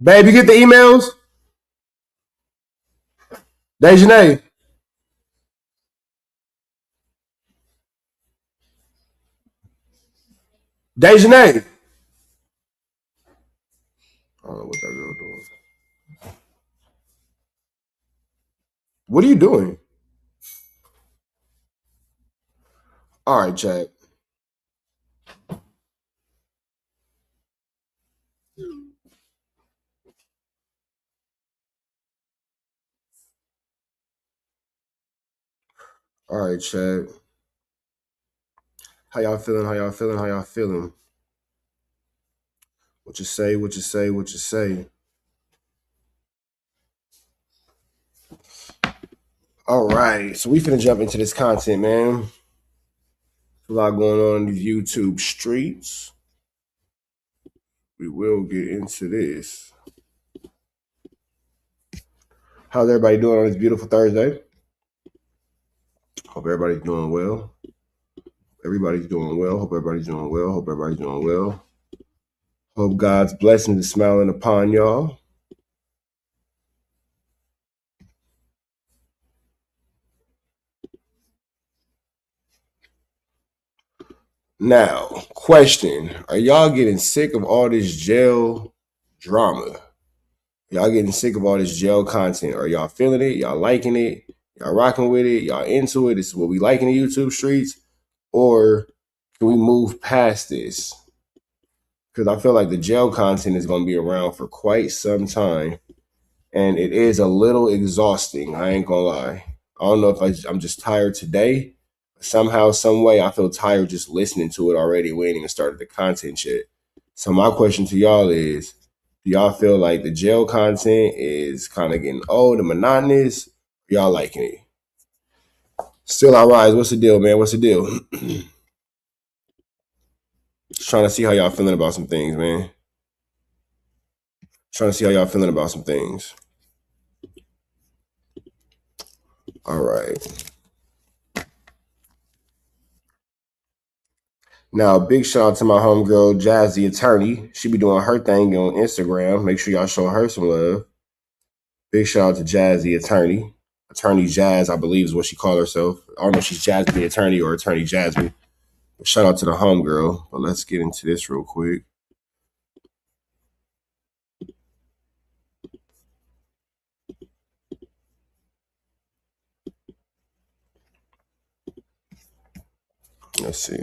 Babe, you get the emails? Dejanay. Dejanay. I don't know what that girl doing. What are you doing? All right, chat. All right, chat. How y'all feeling? How y'all feeling? How y'all feeling? What you say? What you say? What you say? All right. So we finna jump into this content, man. A lot going on in these YouTube streets. We will get into this. How's everybody doing on this beautiful Thursday? Hope everybody's doing well. Everybody's doing well. Hope everybody's doing well. Hope everybody's doing well. Hope God's blessings is smiling upon y'all. Now, question. Are y'all getting sick of all this jail drama? Y'all getting sick of all this jail content? Are y'all feeling it? Y'all liking it? Y'all rocking with it? Y'all into it? This is what we like in the YouTube streets? Or can we move past this? Because I feel like the jail content is going to be around for quite some time. And it is a little exhausting. I ain't going to lie. I don't know if I'm just tired today. Somehow, some way, I feel tired just listening to it already. We ain't even started the content yet. So my question to y'all is, do y'all feel like the jail content is kind of getting old and monotonous? Y'all liking it? Still I rise. What's the deal, man? What's the deal? Just trying to see how y'all feeling about some things, man. Trying to see how y'all feeling about some things. All right. Now, big shout out to my homegirl, Jazz the attorney. She be doing her thing on Instagram. Make sure y'all show her some love. Big shout out to Jazz the attorney. Attorney Jazz, I believe, is what she called herself. I don't know if she's Jasmine the attorney or Attorney Jasmine. But shout out to the homegirl. But let's get into this real quick. Let's see.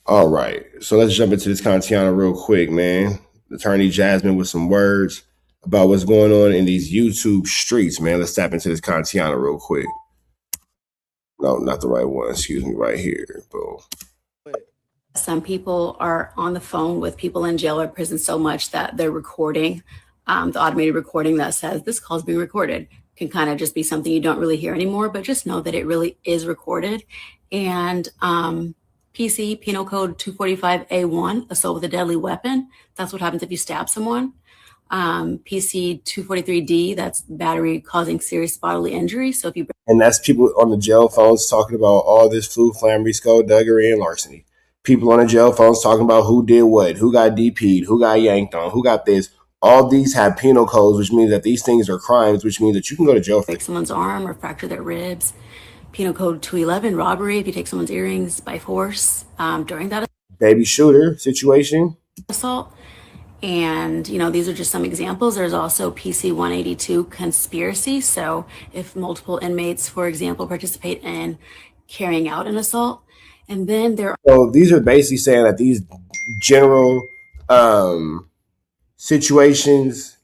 All right. So let's jump into this Kantiana real quick, man. Attorney Jasmine with some words about what's going on in these YouTube streets, man. Let's tap into this Kantiana real quick. No, not the right one. Excuse me, right here. Boom. Some people are on the phone with people in jail or prison so much that they're recording. The automated recording that says this call is being recorded can kind of just be something you don't really hear anymore, but just know that it really is recorded. And PC, Penal Code 245A1, assault with a deadly weapon. That's what happens if you stab someone. PC 243D, that's battery causing serious bodily injury. So if you and that's people on the jail phones talking about all this flu, flambery, skullduggery, and larceny. People on the jail phones talking about who did what, who got DP'd, who got yanked on, who got this. All these have penal codes, which means that these things are crimes, which means that you can go to jail for break someone's arm or fracture their ribs. Penal Code 211, robbery, if you take someone's earrings by force during that baby shooter situation. assault. And, you know, these are just some examples. There's also PC 182 conspiracy. So if multiple inmates, for example, participate in carrying out an assault. And then there are. So these are basically saying that these general situations,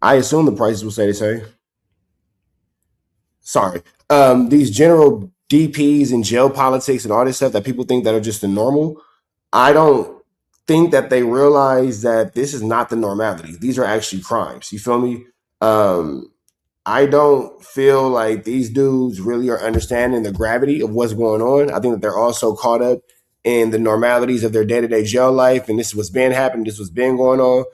I assume the prices will stay the same. Sorry. These general DPs and jail politics and all this stuff that people think that are just the normal, I don't think that they realize that this is not the normality. These are actually crimes. You feel me? I don't feel like these dudes really are understanding the gravity of what's going on. I think that they're also caught up in the normalities of their day-to-day jail life, and this is what's been happening, this is what's been going on.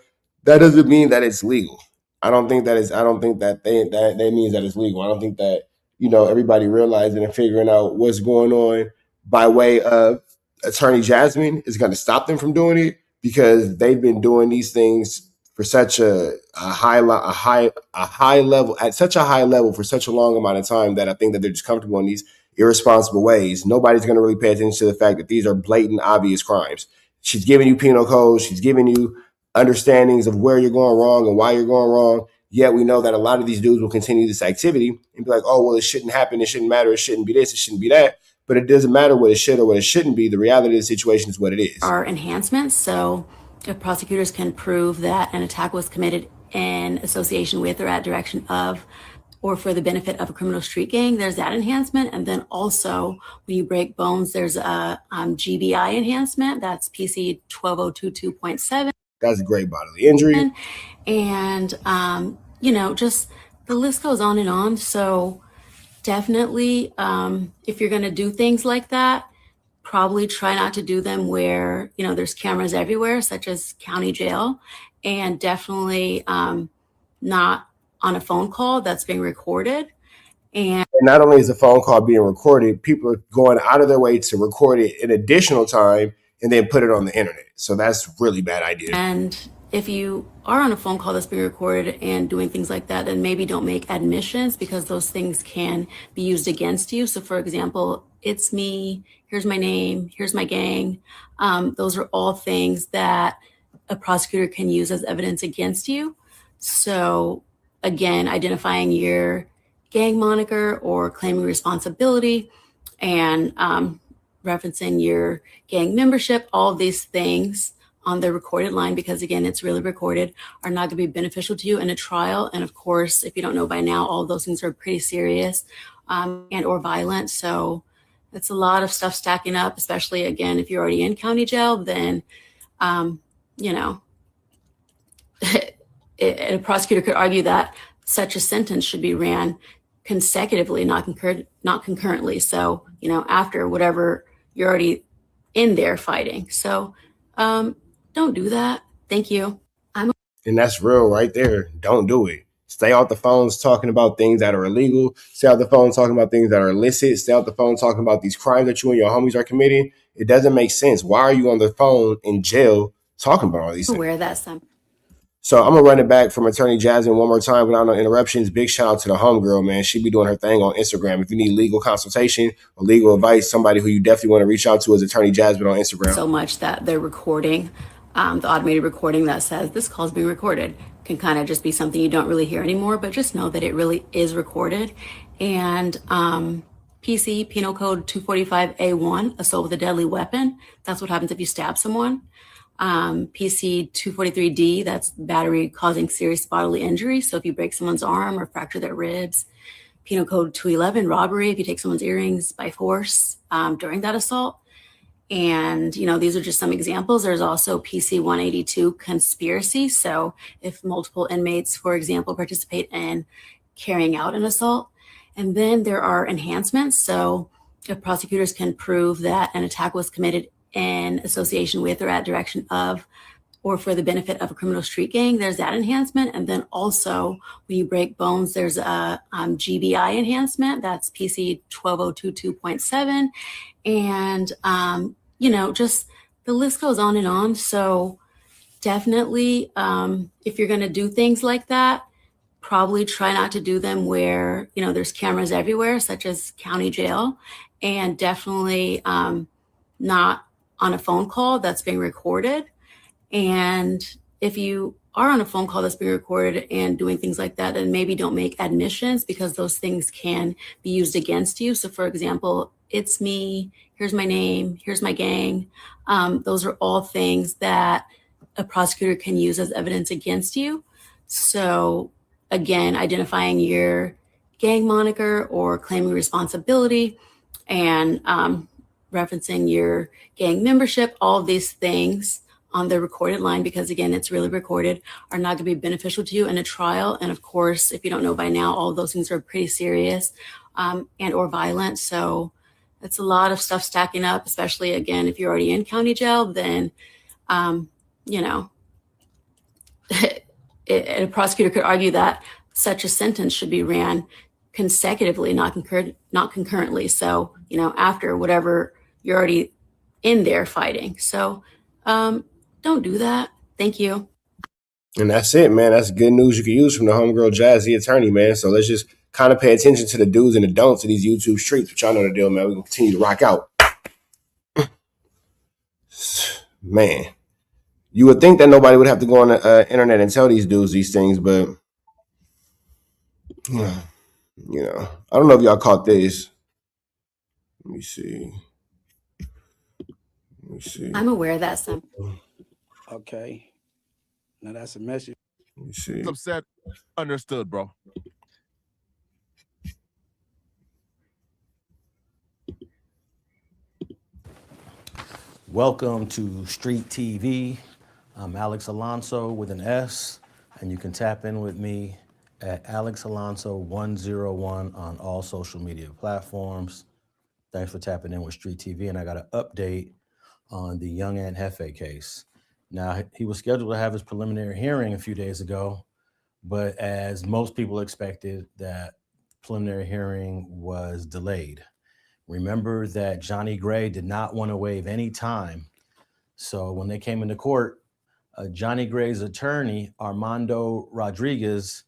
That doesn't mean that it's legal. I don't think that is. I don't think that that means that it's legal. I don't think that everybody realizing and figuring out what's going on by way of Attorney Jasmine is going to stop them from doing it because they've been doing these things for such a high level at such a high level for such a long amount of time that I think that they're just comfortable in these irresponsible ways. Nobody's going to really pay attention to the fact that these are blatant, obvious crimes. She's giving you penal codes. She's giving you understandings of where you're going wrong and why you're going wrong. Yet we know that a lot of these dudes will continue this activity and be like, oh, well, it shouldn't happen. It shouldn't matter. It shouldn't be this. It shouldn't be that. But it doesn't matter what it should or what it shouldn't be. The reality of the situation is what it is. Are enhancements. So if prosecutors can prove that an attack was committed in association with or at direction of or for the benefit of a criminal street gang, there's that enhancement. And then also when you break bones, there's a GBI enhancement. That's PC 12022.7. That's a great bodily injury. And, just the list goes on and on. So definitely, if you're going to do things like that, probably try not to do them where, there's cameras everywhere, such as county jail, and definitely not on a phone call that's being recorded. And not only is the phone call being recorded, people are going out of their way to record it an additional time and then put it on the internet. So that's a really bad idea. And if you are on a phone call that's being recorded and doing things like that, then maybe don't make admissions because those things can be used against you. So for example, it's me, here's my name, here's my gang. Those are all things that a prosecutor can use as evidence against you. So again, identifying your gang moniker or claiming responsibility and referencing your gang membership, all of these things on the recorded line, because again, it's really recorded, are not going to be beneficial to you in a trial. And of course, if you don't know by now, all of those things are pretty serious and or violent. So it's a lot of stuff stacking up, especially again, if you're already in county jail, then, a prosecutor could argue that such a sentence should be ran consecutively, not concurrently. So, after whatever you're already in there fighting. So, don't do that. Thank you. And that's real right there. Don't do it. Stay off the phones talking about things that are illegal. Stay off the phone talking about things that are illicit. Stay off the phone talking about these crimes that you and your homies are committing. It doesn't make sense. Why are you on the phone in jail talking about all these things? Aware that some. So I'm gonna run it back from Attorney Jasmine one more time without no interruptions. Big shout out to the homegirl, man. She be doing her thing on Instagram. If you need legal consultation or legal advice, somebody who you definitely want to reach out to is Attorney Jasmine on Instagram. So much that they're recording, the automated recording that says this call is being recorded can kind of just be something you don't really hear anymore, but just know that it really is recorded. And PC Penal Code 245A1, assault with a deadly weapon. That's what happens if you stab someone. PC 243D, that's battery causing serious bodily injury. So if you break someone's arm or fracture their ribs. Penal Code 211, robbery, if you take someone's earrings by force during that assault. And, these are just some examples. There's also PC 182, conspiracy. So if multiple inmates, for example, participate in carrying out an assault. And then there are enhancements. So if prosecutors can prove that an attack was committed in association with or at direction of or for the benefit of a criminal street gang, there's that enhancement. And then also when you break bones, there's a GBI enhancement. That's PC 12022.7. And, just the list goes on and on. So definitely, if you're going to do things like that, probably try not to do them where, there's cameras everywhere, such as county jail, and definitely not on a phone call that's being recorded. And if you are on a phone call that's being recorded and doing things like that, then maybe don't make admissions because those things can be used against you. So for example, it's me, here's my name, here's my gang. Those are all things that a prosecutor can use as evidence against you. So again, identifying your gang moniker or claiming responsibility and referencing your gang membership, all of these things on the recorded line, because again, it's really recorded, are not going to be beneficial to you in a trial. And of course, if you don't know by now, all of those things are pretty serious and or violent. So it's a lot of stuff stacking up, especially again, if you're already in county jail, then, a prosecutor could argue that such a sentence should be ran consecutively, not concurrently. So, after whatever you're already in there fighting. So don't do that. Thank you. And that's it, man. That's good news you can use from the homegirl Jazzy attorney, man. So let's just kind of pay attention to the do's and the don'ts of these YouTube streets, which y'all know the deal, man. We can continue to rock out. Man, you would think that nobody would have to go on the internet and tell these dudes these things, but you know, I don't know if y'all caught this. Let me see. Let me see. I'm aware that some. Okay. Now that's a message. Let me see. Upset. Understood, bro. Welcome to Street TV. I'm Alex Alonso with an S, and you can tap in with me at Alex Alonso 101 on all social media platforms. Thanks for tapping in with Street TV, and I got an update on the Young and Hefe case. Now, he was scheduled to have his preliminary hearing a few days ago, but as most people expected, that preliminary hearing was delayed. Remember that Johnny Gray did not want to waive any time. So when they came into court, Johnny Gray's attorney, Armando Rodriguez,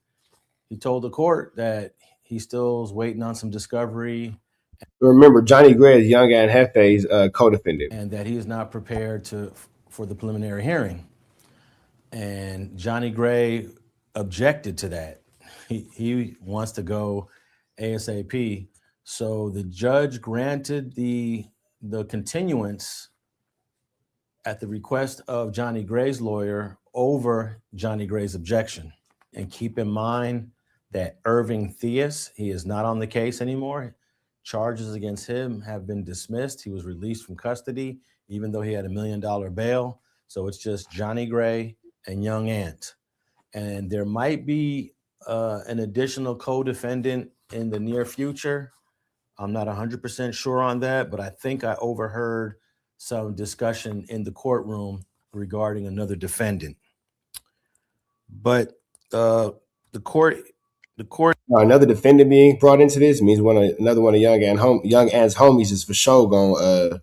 he told the court that he still is waiting on some discovery. Remember, Johnny Gray is Young and Hefe's co-defendant. And that he is not prepared for the preliminary hearing. And Johnny Gray objected to that. He wants to go ASAP. So the judge granted the continuance at the request of Johnny Gray's lawyer over Johnny Gray's objection. And keep in mind that Irving Theus, he is not on the case anymore. Charges against him have been dismissed. He was released from custody, even though he had $1 million bail. So it's just Johnny Gray and Young Ant. And there might be an additional co-defendant in the near future. I'm not 100% sure on that, but I think I overheard some discussion in the courtroom regarding another defendant. But the court. Another defendant being brought into this means another one of Young Ant's homies is for sure gonna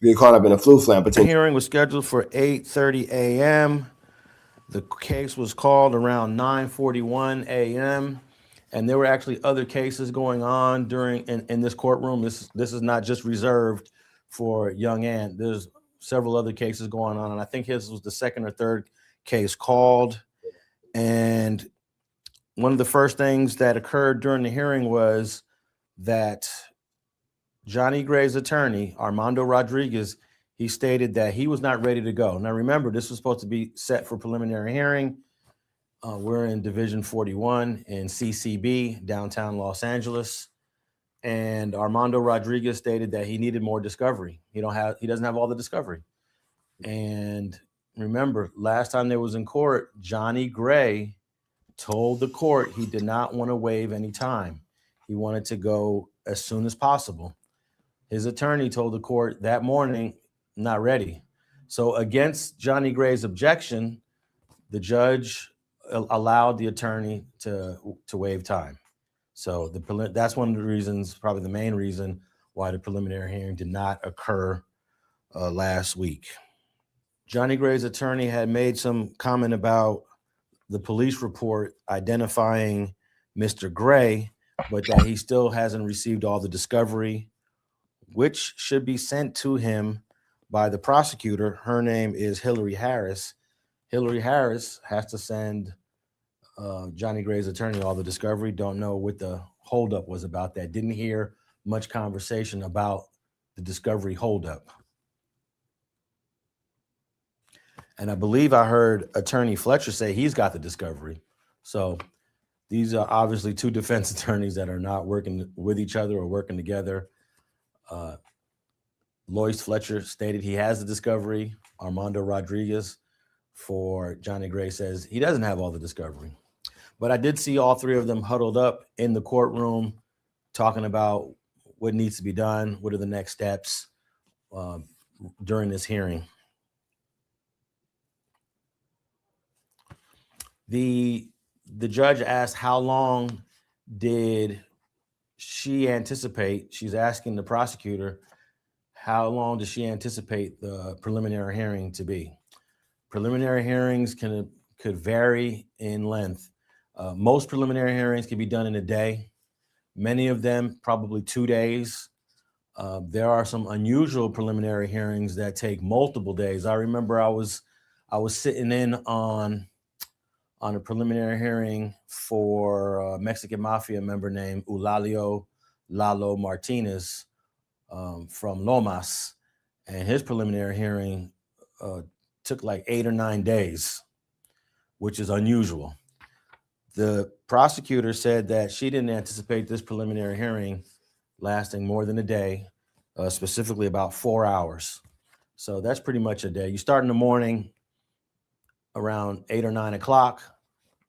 get caught up in a flu flam. The hearing was scheduled for 8:30 a.m. The case was called around 9:41 a.m. And there were actually other cases going on in this courtroom. This is not just reserved for Young Ant. There's several other cases going on, and I think his was the second or third case called. And one of the first things that occurred during the hearing was that Johnny Gray's attorney, Armando Rodriguez, he stated that he was not ready to go. Now, remember, this was supposed to be set for preliminary hearing. We're in Division 41 in CCB, downtown Los Angeles. And Armando Rodriguez stated that he needed more discovery. He doesn't have all the discovery. And remember, last time they was in court, Johnny Gray told the court he did not want to waive any time. He wanted to go as soon as possible. His attorney told the court that morning, not ready. So against Johnny Gray's objection, the judge allowed the attorney to waive time. So that's one of the reasons, probably the main reason, why the preliminary hearing did not occur last week. Johnny Gray's attorney had made some comment about the police report identifying Mr. Gray, but that he still hasn't received all the discovery, which should be sent to him by the prosecutor. Her name is Hillary Harris. Hillary Harris has to send Johnny Gray's attorney all the discovery. Don't know what the holdup was about that. Didn't hear much conversation about the discovery holdup. And I believe I heard Attorney Fletcher say he's got the discovery. So these are obviously two defense attorneys that are not working with each other or working together. Lois Fletcher stated he has the discovery. Armando Rodriguez for Johnny Gray says he doesn't have all the discovery. But I did see all three of them huddled up in the courtroom talking about what needs to be done, what are the next steps during this hearing. The judge asked how long did she anticipate, she's asking the prosecutor, How long does she anticipate the preliminary hearing to be? Preliminary hearings could vary in length. Most preliminary hearings can be done in a day. Many of them probably 2 days. There are some unusual preliminary hearings that take multiple days. I remember I was sitting in on a preliminary hearing for a Mexican mafia member named Eulalio Lalo Martinez from Lomas, and his preliminary hearing took like 8 or 9 days, which is unusual. The prosecutor said that she didn't anticipate this preliminary hearing lasting more than a day, specifically about 4 hours. So that's pretty much a day. You start in the morning around 8 or 9 o'clock,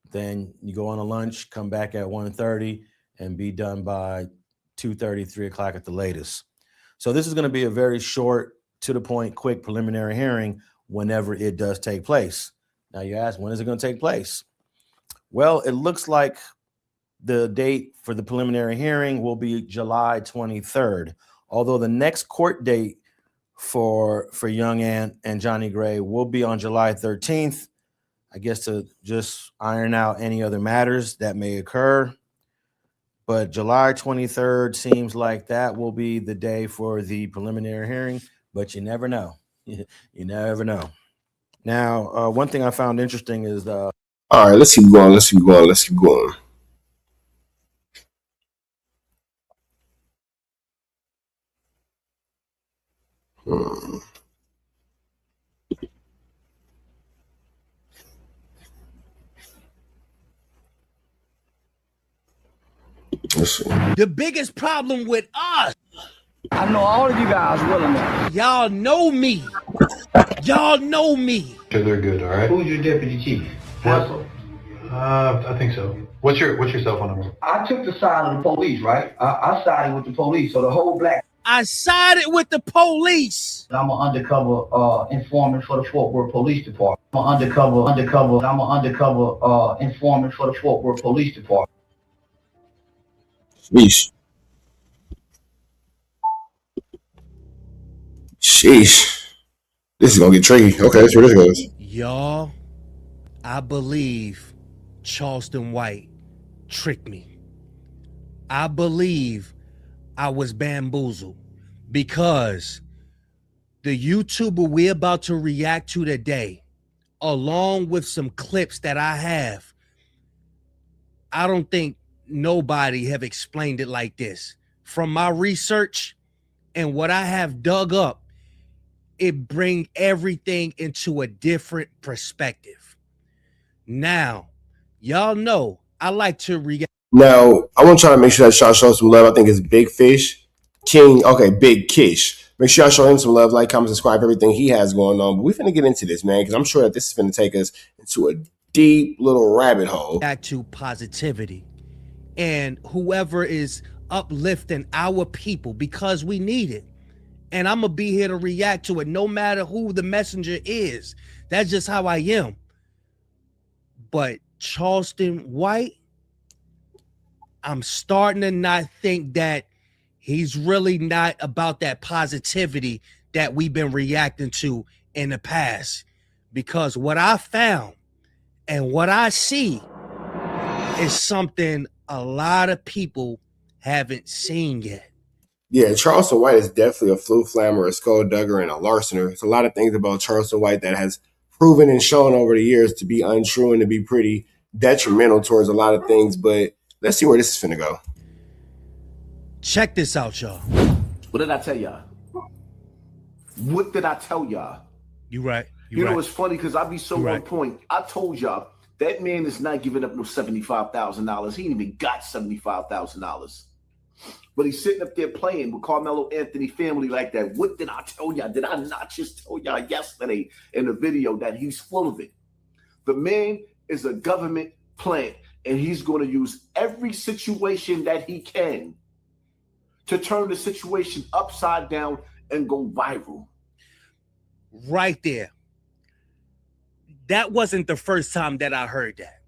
then you go on a lunch, come back at 1:30, and be done by 2:30, 3 o'clock at the latest. So this is going to be a very short, to the point, quick preliminary hearing whenever it does take place. Now you ask, when is it going to take place? Well, it looks like the date for the preliminary hearing will be July 23rd, although the next court date for Young Ant and Johnny Gray will be on July 13th, I guess, to just iron out any other matters that may occur. But July 23rd seems like that will be the day for the preliminary hearing, but you never know. You never know. Now, one thing I found interesting is All right, let's keep going. Let's keep going. Let's keep going. Let's see. The biggest problem with us, I know all of you guys well enough. y'all know me. Y'all know me. Sure, they're good. All right. Who's your deputy chief? Hansel. I think so. What's your cell phone number? I took the side of the police, right? I sided with the police, so the whole black. I sided with the police. I'm an undercover informant for the Fort Worth Police Department. I'm an undercover informant for the Fort Worth Police Department. Sheesh. Sheesh. This is gonna get tricky. Okay, let's see where this goes. Y'all, I believe Charleston White tricked me. I believe I was bamboozled because the YouTuber we're about to react to today, along with some clips that I have, I don't think nobody have explained it like this. From my research and what I have dug up, it bring everything into a different perspective. Now, y'all know I like to react. Now, I want to try to make sure that y'all show some love. I think it's Big Fish. King, okay, Big Kish. Make sure y'all show him some love, like, comment, subscribe, everything he has going on. But we're finna get into this, man, because I'm sure that this is finna take us into a deep little rabbit hole. Back to positivity and whoever is uplifting our people, because we need it. And I'm going to be here to react to it no matter who the messenger is. That's just how I am. But Charleston White, I'm starting to not think that he's really not about that positivity that we've been reacting to in the past. Because what I found and what I see is something a lot of people haven't seen yet. Yeah, Charleston White is definitely a flu flammer, a skulldugger, and a larcener. There's a lot of things about Charleston White that has proven and shown over the years to be untrue and to be pretty detrimental towards a lot of things. But let's see where this is finna go. Check this out, y'all. What did I tell y'all? What did I tell y'all? You right. You know, it's funny because I be so on point. I told y'all that man is not giving up no $75,000. He ain't even got $75,000. But he's sitting up there playing with Carmelo Anthony family like that. What did I tell y'all? Did I not just tell y'all yesterday in the video that he's full of it? The man is a government plant, and he's going to use every situation that he can to turn the situation upside down and go viral. Right there. That wasn't the first time that I heard that.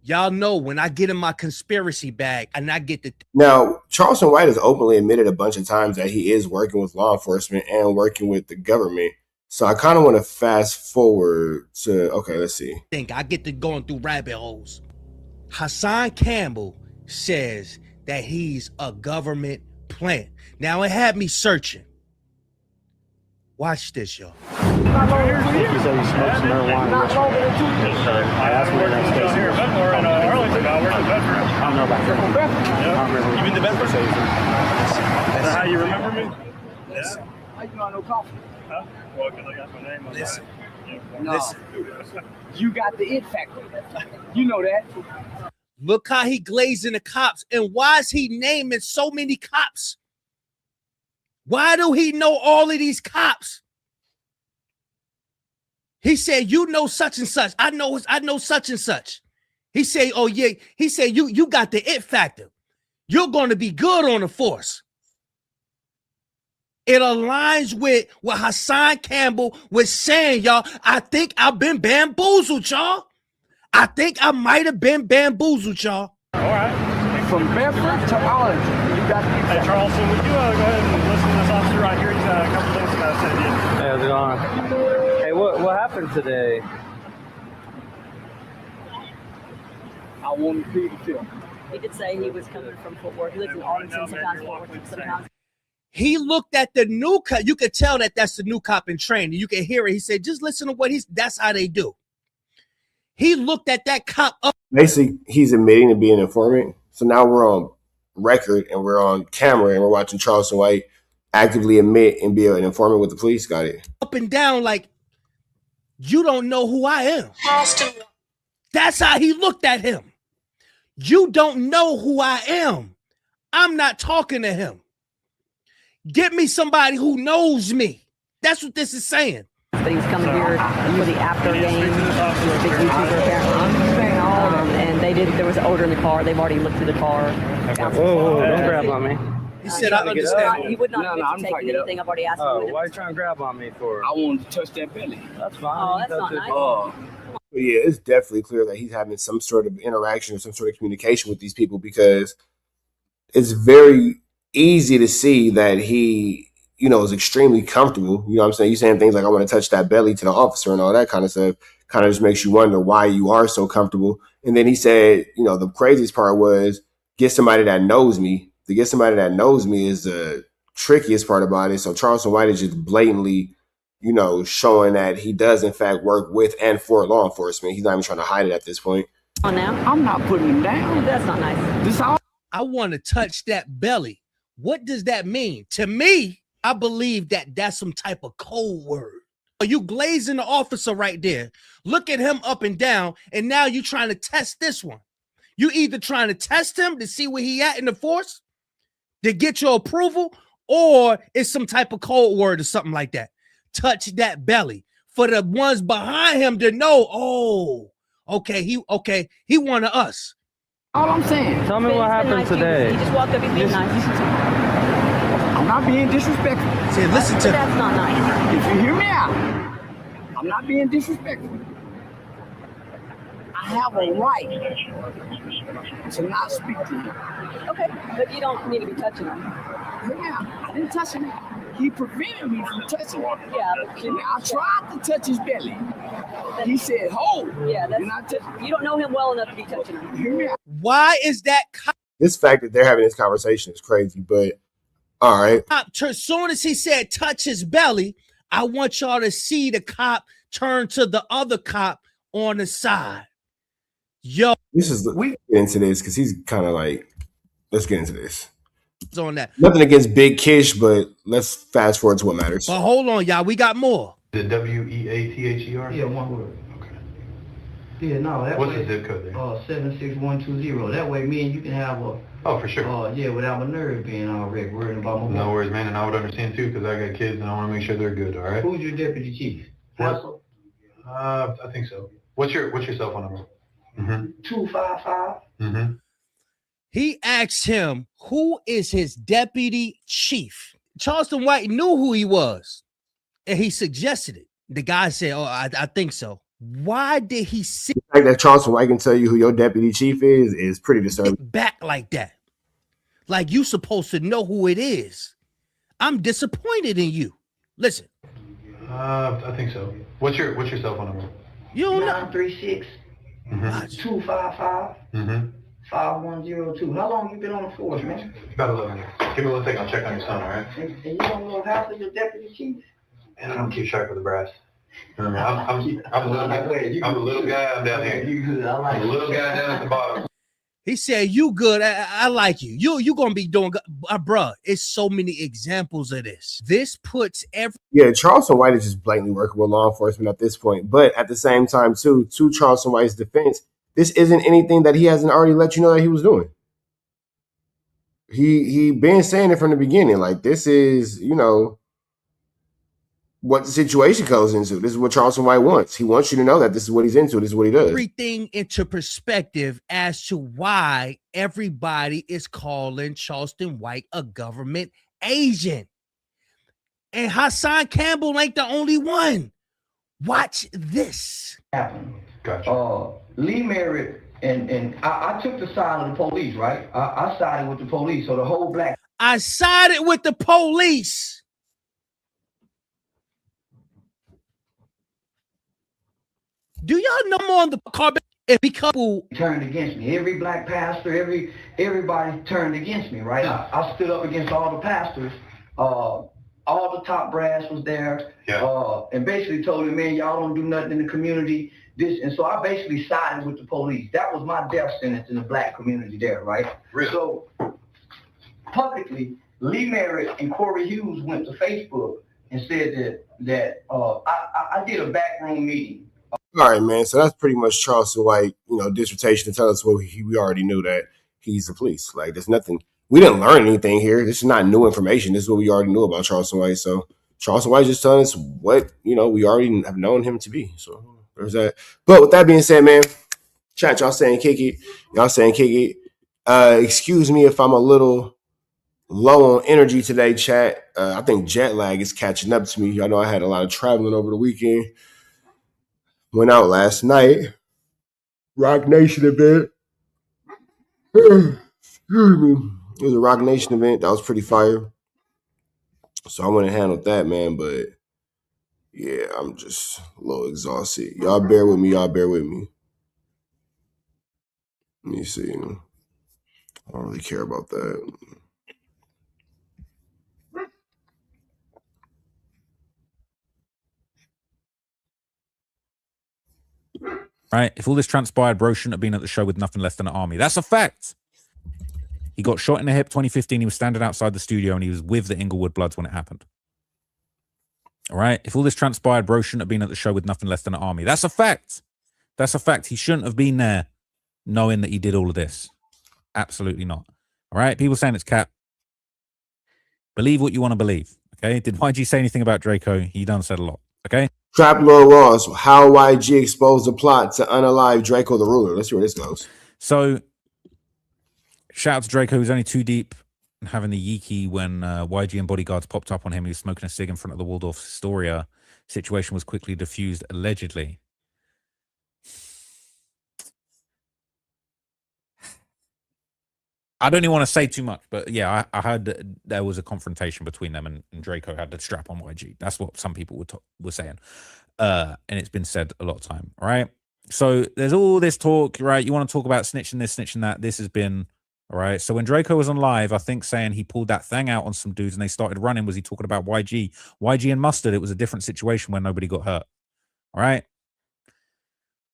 Y'all know when I get in my conspiracy bag and I get the Now, Charleston White has openly admitted a bunch of times that he is working with law enforcement and working with the government. So I kind of want to fast forward to, okay, let's see. think I get to going through rabbit holes. Hassan Campbell says that he's a government plant. Now it had me searching. Watch this, y'all. You said you smoked some marijuana. I asked him where that space is. We're in Arlington now. We're in the Bedford. I don't know about that. You been to Bedford? That's how you remember me? Yeah. How you know I know coffee? Huh? Well, because I got my name on Listen. No. You got the it factor. You know that. Look how he glazing the cops. And why is he naming so many cops? Why do he know all of these cops? He said, you know such and such. I know such and such. He said, oh yeah. He said, you got the it factor. You're going to be good on the force. It aligns with what Hassan Campbell was saying, y'all. I think I've been bamboozled, y'all. I think I might have been bamboozled, y'all. All right. From Bedford to Arlington, you got the it Hey, factor. Charleston, would you go ahead and listen to this officer right here? He's got a couple things about to say to you. Hey, how's it going? Hey, what happened today? I want to see the film. He did say he was coming from Fort Worth. He lives in Arlington, sometimes Fort Worth, sometimes. He looked at the new cop. You could tell that that's the new cop in training. You can hear it. He said, just listen to what that's how they do. He looked at that cop up. Basically, he's admitting to being an informant. So now we're on record and we're on camera and we're watching Charleston White actively admit and be an informant with the police. Got it. Up and down like, you don't know who I am. That's how he looked at him. You don't know who I am. I'm not talking to him. Get me somebody who knows me. That's what this is saying. But he's coming here for the after game. He's a big YouTuber apparently. And there was an odor in the car. They've already looked through the car. Whoa, don't grab on me. He said, I understand. He would not admit to taking anything. I've already asked him. Oh, why are you trying to grab on me for? I want to touch that belly. That's fine. Oh, that's not nice. But yeah, it's definitely clear that he's having some sort of interaction or some sort of communication with these people because it's very easy to see that he, is extremely comfortable. You know what I'm saying? You saying things like, I want to touch that belly to the officer and all that kind of stuff kind of just makes you wonder why you are so comfortable. And then he said, the craziest part was get somebody that knows me. To get somebody that knows me is the trickiest part about it. So Charleston White is just blatantly, showing that he does in fact work with and for law enforcement. He's not even trying to hide it at this point. On now? I'm not putting him down. That's not nice. This all. I want to touch that belly. What does that mean? To me, I believe that that's some type of code word. You glazing the officer right there. Look at him up and down, and now you trying to test this one. You either trying to test him to see where he at in the force to get your approval, or it's some type of code word or something like that. Touch that belly for the ones behind him to know, oh, okay, he one of us. All I'm saying. Tell me what happened today. He just walked up. He's being nice. I'm not being disrespectful. Say, listen to That's not nice. If you hear me out, I'm not being disrespectful. I have a right to not speak to him. Okay, but you don't need to be touching him. Yeah, I didn't touch him. He prevented me from touching him. Yeah, but I tried to touch his belly. He said, "Hold." Yeah, and I you don't know him well enough to be touching him. Hear me out. why is that cop? This fact that they're having this conversation is crazy, but all right. As soon as he said touch his belly, I want y'all to see the cop turn to the other cop on the side. Yo, Let's get into this because he's kind of like, let's get into this. on that. Nothing against Big Kish, but let's fast forward to what matters. But hold on, y'all. We got more. The WEATHER? Yeah, one word. Okay. Yeah, no, that What's way. the zip code there? 76120. That way, me and you can have a. Oh, for sure. Yeah, without my nerves being all wrecked, worrying about my. No worries, man, and I would understand too, because I got kids and I want to make sure they're good. All right. Who's your deputy chief? What? I think so. What's your cell phone number? 255. Mm-hmm. He asked him, who is his deputy chief? Charleston White knew who he was, and he suggested it. The guy said, oh, I think so. Why did he sit The fact that Charleston White can tell you who your deputy chief is pretty disturbing. back like that? Like you supposed to know who it is. I'm disappointed in you. Listen. I think so. What's your cell phone number? You don't know. 936 255 5102. How long you been on the force, man? About 11 years. Give me 1 second. I'll check on your son, all right? And you don't know half of your deputy chief? And I don't keep track of the brass. I'm a little guy. I'm down here. I'm a little guy down at the bottom. He said, you good. I like you. You going to be doing good. Bruh, it's so many examples of this. This puts Yeah, Charleston White is just blatantly working with law enforcement at this point. But at the same time, too, to Charleston White's defense, this isn't anything that he hasn't already let you know that he was doing. He been saying it from the beginning. Like, this is, you know, what the situation goes into. This is what Charleston White wants. He wants you to know that this is what he's into. This is what he does. everything into perspective as to why everybody is calling Charleston White a government agent. And Hassan Campbell ain't the only one. Watch this. Happened. Gotcha. Lee Merritt, and I took the side of the police, right? I sided with the police, so the whole black. I sided with the police. Do y'all know more on the carbon? Because people turned against me. Every black pastor, everybody turned against me, right? I stood up against all the pastors. All the top brass was there. Yeah. And basically told them, man, y'all don't do nothing in the community. And so I basically sided with the police. That was my death sentence in the black community there, right? Really? So publicly, Lee Merritt and Corey Hughes went to Facebook and said that I did a backroom meeting. All right, man. So that's pretty much Charleston White, you know, dissertation to tell us what we already knew, that he's the police. Like, there's nothing. We didn't learn anything here. This is not new information. This is what we already knew about Charleston White. So Charleston White just telling us what, you know, we already have known him to be. So there's that. But with that being said, man, chat, y'all saying kick it. Y'all saying kick it. Excuse me if I'm a little low on energy today, chat. I think jet lag is catching up to me. Y'all know I had a lot of traveling over the weekend. Went out last night. Rock Nation event. Excuse me. It was a Rock Nation event. That was pretty fire. So I went and handled that, man. But yeah, I'm just a little exhausted. Y'all bear with me. Y'all bear with me. Let me see. I don't really care about that. Right? If all this transpired, bro shouldn't have been at the show with nothing less than an army. That's a fact. He got shot in the hip 2015. He was standing outside the studio and he was with the Inglewood Bloods when it happened. All right? If all this transpired, bro shouldn't have been at the show with nothing less than an army. That's a fact. That's a fact. He shouldn't have been there knowing that he did all of this. Absolutely not. All right? People saying it's cap. Believe what you want to believe. Okay? Did YG say anything about Draco? He done said a lot. Okay? Trap Lord Ross, how YG exposed the plot to unalive Draco the Ruler. Let's see where this goes. So, shout out to Draco, who's only too deep and having the yeeky when YG and bodyguards popped up on him. He was smoking a cig in front of the Waldorf Astoria. Situation was quickly diffused, allegedly. I don't even want to say too much, but yeah, I heard that there was a confrontation between them and Draco had the strap on YG. That's what some people were saying. And it's been said a lot of time, right? So there's all this talk, right? You want to talk about snitching this, snitching that. This has been, all right? So when Draco was on live, I think saying he pulled that thing out on some dudes and they started running, was he talking about YG? YG and Mustard, it was a different situation where nobody got hurt, all right?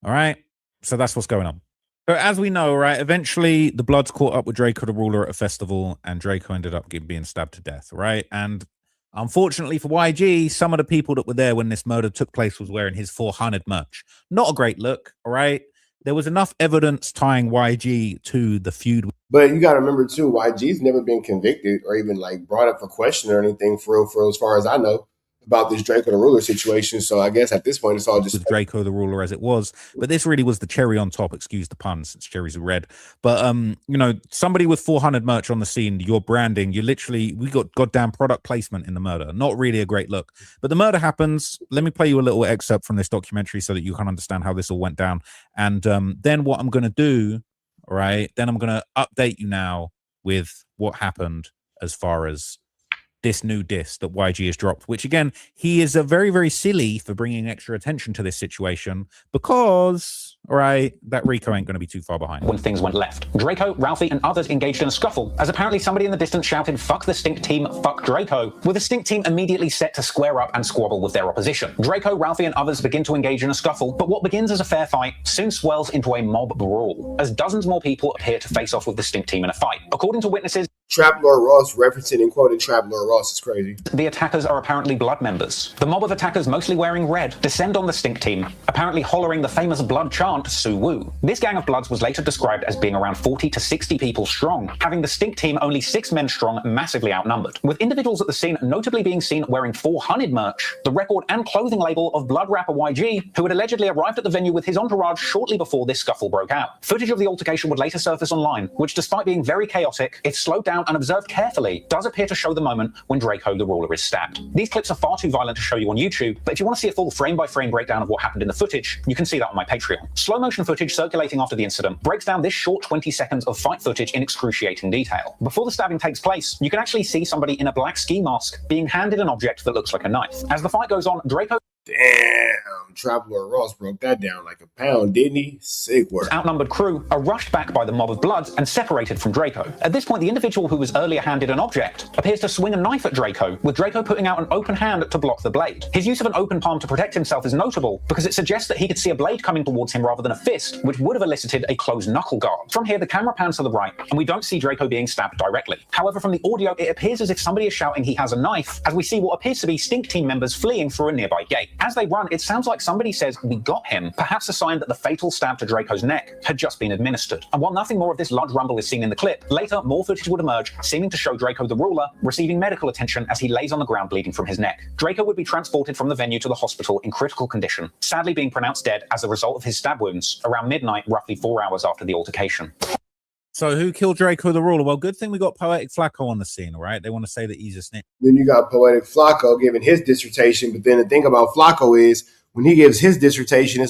All right? So that's what's going on. So as we know, right, eventually the Bloods caught up with Draco the Ruler at a festival and Draco ended up being stabbed to death, right? And unfortunately for YG, some of the people that were there when this murder took place was wearing his 400 merch. Not a great look, all right? There was enough evidence tying YG to the feud. But you got to remember, too, YG's never been convicted or even, like, brought up for question or anything for real, as far as I know. about this Draco the Ruler situation. So I guess at this point, it's all just with Draco the Ruler as it was. But this really was the cherry on top, excuse the pun, since cherries are red. But, you know, somebody with 400 merch on the scene, your branding, we got goddamn product placement in the murder. Not really a great look. But the murder happens. Let me play you a little excerpt from this documentary so that you can understand how this all went down. And then what I'm going to do, all right, then I'm going to update you now with what happened as far as this new diss that YG has dropped, which again, he is very, very silly for bringing extra attention to this situation because, all right, that Rico ain't going to be too far behind. When things went left, Draco, Ralphie, and others engaged in a scuffle, as apparently somebody in the distance shouted, "Fuck the Stink Team, fuck Draco," with the Stink Team immediately set to square up and squabble with their opposition. Draco, Ralphie, and others begin to engage in a scuffle, but what begins as a fair fight soon swells into a mob brawl, as dozens more people appear to face off with the Stink Team in a fight. According to witnesses, Trap Lord Ross referencing and quoting Trap Lord Ross is crazy. The attackers are apparently blood members. The mob of attackers, mostly wearing red, descend on the Stink Team, apparently hollering the famous blood chant, "Su Woo." This gang of bloods was later described as being around 40 to 60 people strong, having the Stink Team only 6 men strong, massively outnumbered. With individuals at the scene notably being seen wearing 400 merch, the record and clothing label of blood rapper YG, who had allegedly arrived at the venue with his entourage shortly before this scuffle broke out. Footage of the altercation would later surface online, which despite being very chaotic, if slowed down and observed carefully, does appear to show the moment when Draco the Ruler is stabbed. These clips are far too violent to show you on YouTube, but if you want to see a full frame-by-frame breakdown of what happened in the footage, you can see that on my Patreon. Slow-motion footage circulating after the incident breaks down this short 20 seconds of fight footage in excruciating detail. Before the stabbing takes place, you can actually see somebody in a black ski mask being handed an object that looks like a knife. As the fight goes on, Draco... Damn, Trap Lord Ross broke that down like a pound, didn't he? Sick work. Outnumbered crew are rushed back by the mob of bloods and separated from Draco. At this point, the individual who was earlier handed an object appears to swing a knife at Draco, with Draco putting out an open hand to block the blade. His use of an open palm to protect himself is notable because it suggests that he could see a blade coming towards him rather than a fist, which would have elicited a closed knuckle guard. From here, the camera pans to the right, and we don't see Draco being stabbed directly. However, from the audio, it appears as if somebody is shouting he has a knife, as we see what appears to be Stink Team members fleeing through a nearby gate. As they run, it sounds like somebody says, "We got him," perhaps a sign that the fatal stab to Draco's neck had just been administered. And while nothing more of this large rumble is seen in the clip, later more footage would emerge, seeming to show Draco the Ruler receiving medical attention as he lays on the ground bleeding from his neck. Draco would be transported from the venue to the hospital in critical condition, sadly being pronounced dead as a result of his stab wounds around midnight, roughly 4 hours after the altercation. So who killed Draco the Ruler? Well, good thing we got Poetic Flacco on the scene, all right? They want to say that he's a snitch. Then you got Poetic Flacco giving his dissertation, but then the thing about Flacco is when he gives his dissertation,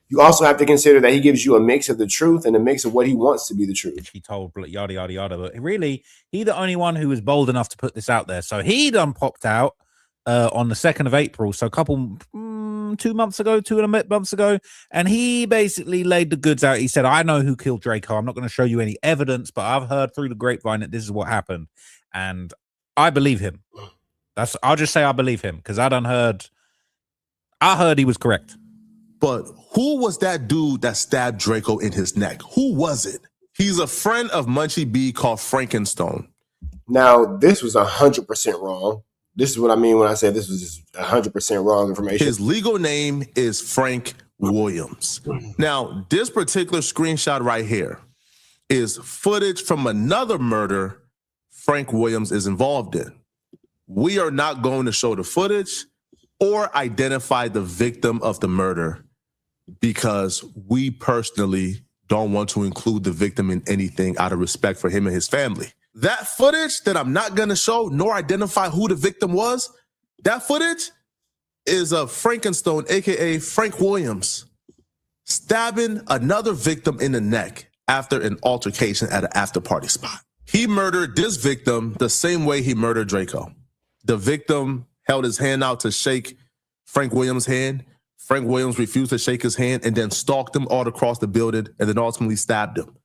you also have to consider that he gives you a mix of the truth and a mix of what he wants to be the truth. He told yada, yada, yada. But really, he the only one who was bold enough to put this out there. So he done popped out on the 2nd of April. So a couple, 2 months ago, 2.5 months ago. And he basically laid the goods out. He said, "I know who killed Draco. I'm not going to show you any evidence, but I've heard through the grapevine that this is what happened." And I believe him. I'll just say I believe him because I heard he was correct. But who was that dude that stabbed Draco in his neck? Who was it? He's a friend of Munchie B called Frankenstone. Now, this was 100% wrong. This is what I mean when I say this was just 100% wrong information. His legal name is Frank Williams. Now, this particular screenshot right here is footage from another murder Frank Williams is involved in. We are not going to show the footage or identify the victim of the murder because we personally don't want to include the victim in anything out of respect for him and his family. That footage that I'm not going to show nor identify who the victim was, that footage is of Frankenstone, aka Frank Williams, stabbing another victim in the neck after an altercation at an after party spot. He murdered this victim the same way he murdered Draco. The victim held his hand out to shake Frank Williams' hand. Frank Williams refused to shake his hand and then stalked him all across the building and then ultimately stabbed him.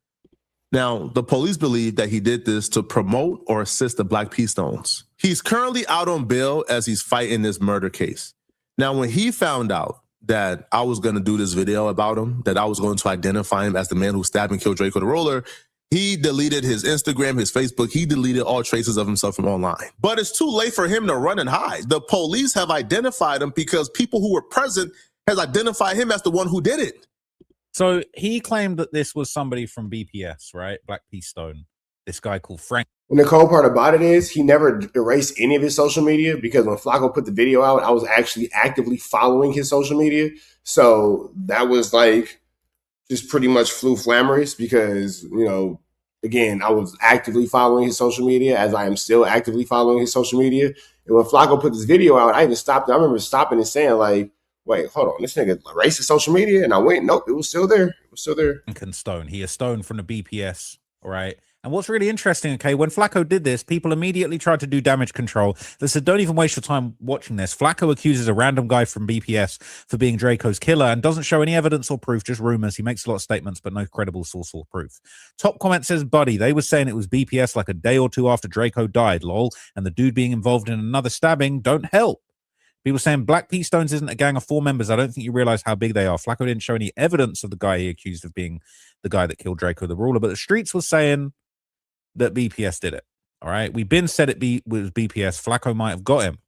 Now, the police believe that he did this to promote or assist the Black Peace Stones. He's currently out on bail as he's fighting this murder case. Now, when he found out that I was going to do this video about him, that I was going to identify him as the man who stabbed and killed Draco the Ruler, he deleted his Instagram, his Facebook. He deleted all traces of himself from online. But it's too late for him to run and hide. The police have identified him because people who were present has identified him as the one who did it. So he claimed that this was somebody from BPS, right? Black Peace Stone. This guy called Frank. And the cold part about it is he never erased any of his social media, because when Flacco put the video out, I was actually actively following his social media. So that was like just pretty much flu flammers, because, again, I was actively following his social media, as I am still actively following his social media. And when Flacco put this video out, I even stopped. I remember stopping and saying, like, wait, hold on, this nigga erased his social media? And I went, nope, it was still there. It was still there. Stone. He is Stone from the BPS, all right? And what's really interesting, okay, when Flacco did this, people immediately tried to do damage control. They said, don't even waste your time watching this. Flacco accuses a random guy from BPS for being Draco's killer and doesn't show any evidence or proof, just rumors. He makes a lot of statements, but no credible source or proof. Top comment says, buddy, they were saying it was BPS like a day or two after Draco died, lol. And the dude being involved in another stabbing don't help. People saying Black P Stones isn't a gang of 4 members. I don't think you realize how big they are. Flacco didn't show any evidence of the guy he accused of being the guy that killed Draco the Ruler, but the streets were saying that BPS did it. All right. We've been said it was BPS. Flacco might have got him.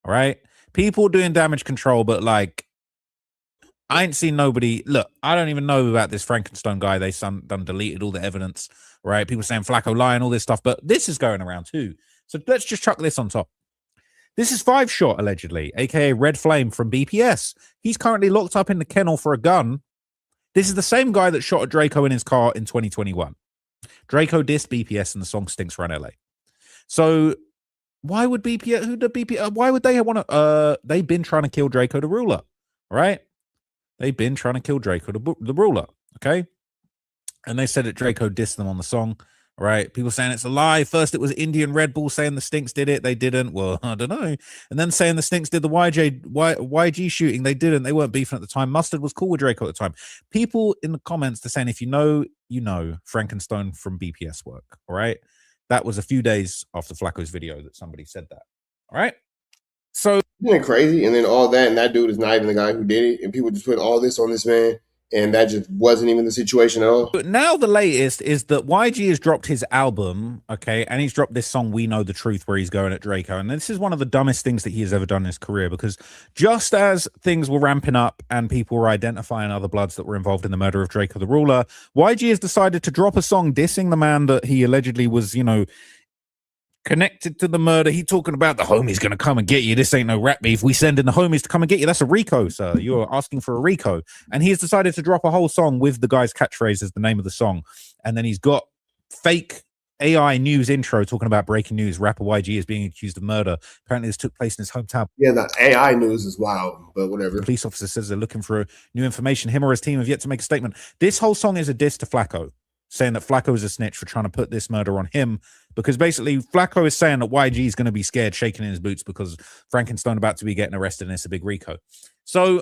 All right. People doing damage control, but like, I ain't seen nobody. Look, I don't even know about this Frankenstein guy. They done deleted all the evidence. Right. People saying Flacco lying, all this stuff, but this is going around too. So let's just chuck this on top. This is 5 Shot, allegedly, aka Red Flame from BPS. He's currently locked up in the kennel for a gun. This is the same guy that shot at Draco in his car in 2021. Draco dissed BPS and the song Stinks Around LA. So why would BPS, why would they want to, they've been trying to kill Draco the Ruler, right? They've been trying to kill Draco the Ruler, okay? And they said that Draco dissed them on the song. All right, people saying it's a lie. First, it was Indian Red Bull saying the Stinks did it. They didn't. Well, I don't know. And then saying the Stinks did the YG shooting. They didn't. They weren't beefing at the time. Mustard was cool with Draco at the time. People in the comments, they're saying, if you know, you know, Frankenstein from BPS work. All right. That was a few days after Flacco's video that somebody said that. All right. So, isn't it crazy? And then all that, and that dude is not even the guy who did it. And people just put all this on this man. And that just wasn't even the situation at all. But now the latest is that YG has dropped his album, okay, and he's dropped this song, We Know the Truth, where he's going at Draco. And this is one of the dumbest things that he has ever done in his career, because just as things were ramping up and people were identifying other Bloods that were involved in the murder of Draco the Ruler, YG has decided to drop a song dissing the man that he allegedly was, you know, connected to the murder. He talking about the homies gonna come and get you. This ain't no rap beef. We sending the homies to come and get you. That's a Rico, sir. You're asking for a Rico. And he has decided to drop a whole song with the guy's catchphrase as the name of the song. And then he's got fake AI news intro talking about breaking news. Rapper YG is being accused of murder. Apparently this took place in his hometown. Yeah, the AI news is wild, but whatever. The police officer says they're looking for new information. Him or his team have yet to make a statement. This whole song is a diss to Flacco, saying that Flacco is a snitch for trying to put this murder on him, because basically Flacco is saying that YG is going to be scared, shaking in his boots because Frankenstein about to be getting arrested and it's a big Rico. So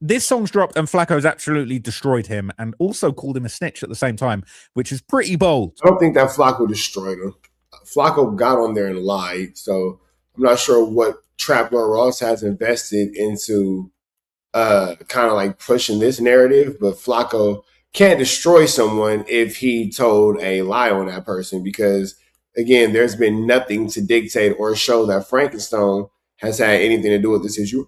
this song's dropped and Flacco's absolutely destroyed him and also called him a snitch at the same time, which is pretty bold. I don't think that Flacco destroyed him. Flacco got on there and lied. So I'm not sure what Trap Lord Ross has invested into kind of like pushing this narrative, but Flacco can't destroy someone if he told a lie on that person, because again, there's been nothing to dictate or show that Frankenstein has had anything to do with this issue,